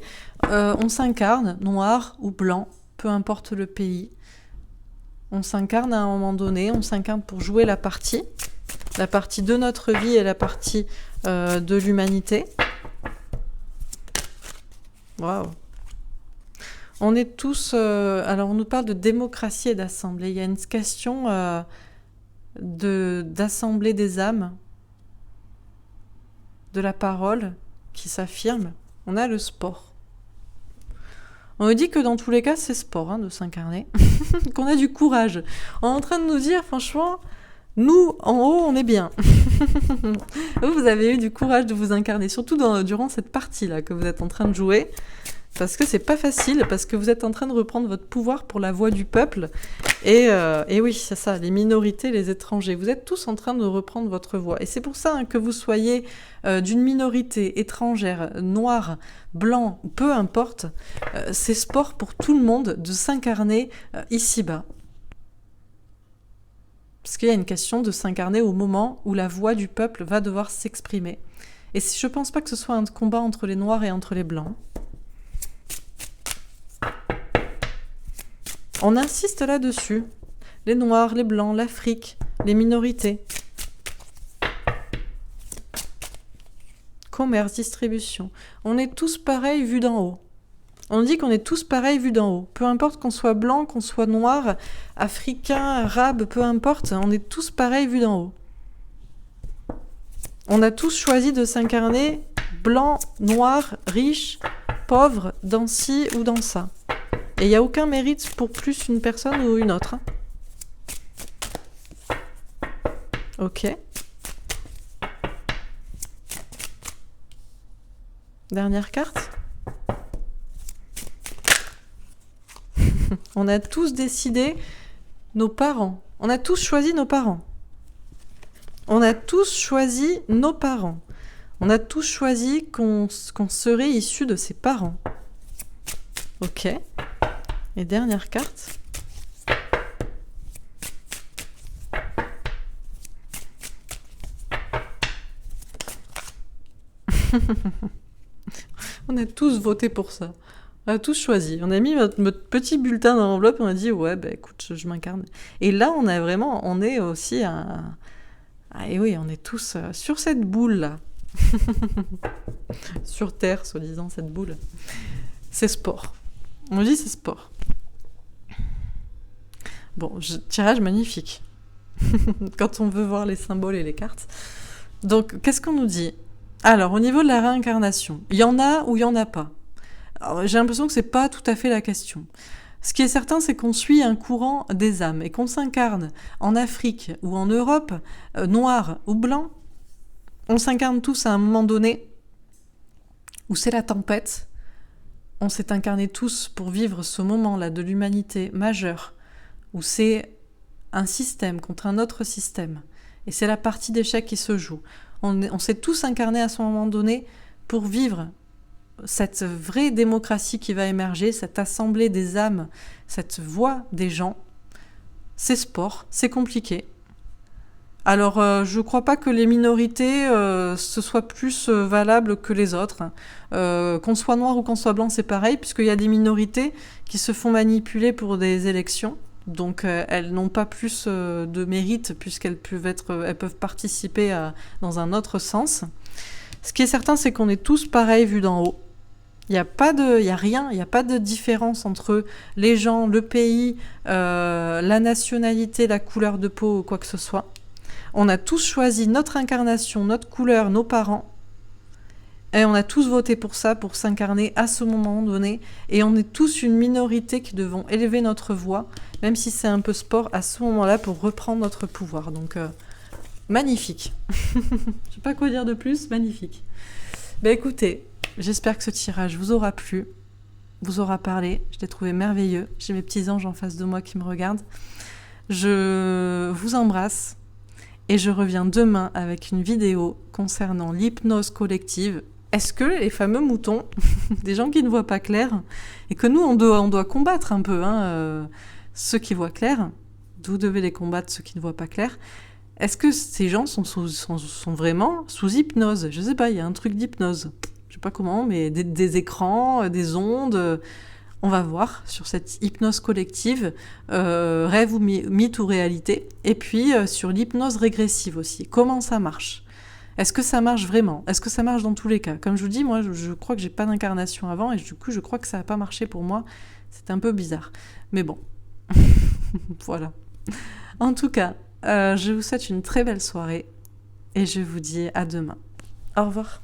[SPEAKER 1] on s'incarne, noir ou blanc, peu importe le pays. On s'incarne à un moment donné, on s'incarne pour jouer la partie de notre vie et la partie de l'humanité. Waouh. On est tous... alors, on nous parle de démocratie et d'assemblée. Il y a une question d'assembler des âmes, de la parole qui s'affirme. On a le sport. On nous dit que dans tous les cas, c'est sport de s'incarner, qu'on a du courage. On est en train de nous dire, franchement, nous, en haut, on est bien. Vous avez eu du courage de vous incarner, surtout durant cette partie-là que vous êtes en train de jouer, parce que c'est pas facile, parce que vous êtes en train de reprendre votre pouvoir pour la voix du peuple. Et oui, c'est ça, les minorités, les étrangers. Vous êtes tous en train de reprendre votre voix. Et c'est pour ça que vous soyez d'une minorité étrangère, noire, blanc, peu importe, c'est sport pour tout le monde de s'incarner ici-bas. Parce qu'il y a une question de s'incarner au moment où la voix du peuple va devoir s'exprimer. Et je ne pense pas que ce soit un combat entre les noirs et entre les blancs. On insiste là-dessus. Les noirs, les blancs, l'Afrique, les minorités. Commerce, distribution. On est tous pareils vus d'en haut. On dit qu'on est tous pareils vus d'en haut. Peu importe qu'on soit blanc, qu'on soit noir, africain, arabe, peu importe, on est tous pareils vus d'en haut. On a tous choisi de s'incarner blanc, noir, riche, pauvre, dans ci ou dans ça. Et il n'y a aucun mérite pour plus une personne ou une autre. Ok. Dernière carte. On a tous décidé nos parents. On a tous choisi nos parents. On a tous choisi nos parents. On a tous choisi qu'on serait issu de ses parents. Ok. Et dernière carte. On a tous voté pour ça. On a tous choisi. On a mis notre petit bulletin dans l'enveloppe et on a dit ouais, bah écoute, je m'incarne. Et là, on est aussi et oui, on est tous sur cette boule-là. Sur Terre, soi-disant, cette boule. C'est sport. On me dit c'est sport. Bon, tirage magnifique. Quand on veut voir les symboles et les cartes. Donc, qu'est-ce qu'on nous dit? Alors, au niveau de la réincarnation, il y en a ou il y en a pas? Alors, j'ai l'impression que c'est pas tout à fait la question. Ce qui est certain, c'est qu'on suit un courant des âmes et qu'on s'incarne en Afrique ou en Europe, noir ou blanc, on s'incarne tous à un moment donné où c'est la tempête. On s'est incarnés tous pour vivre ce moment-là de l'humanité majeure, où c'est un système contre un autre système. Et c'est la partie d'échec qui se joue. On s'est tous incarnés à ce moment donné pour vivre cette vraie démocratie qui va émerger, cette assemblée des âmes, cette voix des gens. C'est sport, c'est compliqué. Alors, je ne crois pas que les minorités ce soit plus valable que les autres. Qu'on soit noir ou qu'on soit blanc, c'est pareil, puisqu'il y a des minorités qui se font manipuler pour des élections. Donc, elles n'ont pas plus de mérite, puisqu'elles elles peuvent participer dans un autre sens. Ce qui est certain, c'est qu'on est tous pareils vus d'en haut. Il n'y a rien, il n'y a pas de différence entre les gens, le pays, la nationalité, la couleur de peau ou quoi que ce soit. On a tous choisi notre incarnation, notre couleur, nos parents. Et on a tous voté pour ça, pour s'incarner à ce moment donné. Et on est tous une minorité qui devons élever notre voix, même si c'est un peu sport, à ce moment-là, pour reprendre notre pouvoir. Donc, magnifique. Je ne sais pas quoi dire de plus, magnifique. Ben écoutez, j'espère que ce tirage vous aura plu, vous aura parlé. Je l'ai trouvé merveilleux. J'ai mes petits anges en face de moi qui me regardent. Je vous embrasse. Et je reviens demain avec une vidéo concernant l'hypnose collective. Est-ce que les fameux moutons, des gens qui ne voient pas clair, et que nous, on doit combattre un peu, ceux qui voient clair, vous devez les combattre, ceux qui ne voient pas clair, est-ce que ces gens sont vraiment sous hypnose? Je sais pas, il y a un truc d'hypnose. Je sais pas comment, mais des écrans, des ondes... On va voir sur cette hypnose collective, rêve ou mythe ou réalité, et puis sur l'hypnose régressive aussi. Comment ça marche? Est-ce que ça marche vraiment? Est-ce que ça marche dans tous les cas? Comme je vous dis, moi, je crois que j'ai pas d'incarnation avant, et du coup, je crois que ça n'a pas marché pour moi. C'est un peu bizarre. Mais bon, voilà. En tout cas, je vous souhaite une très belle soirée, et je vous dis à demain. Au revoir.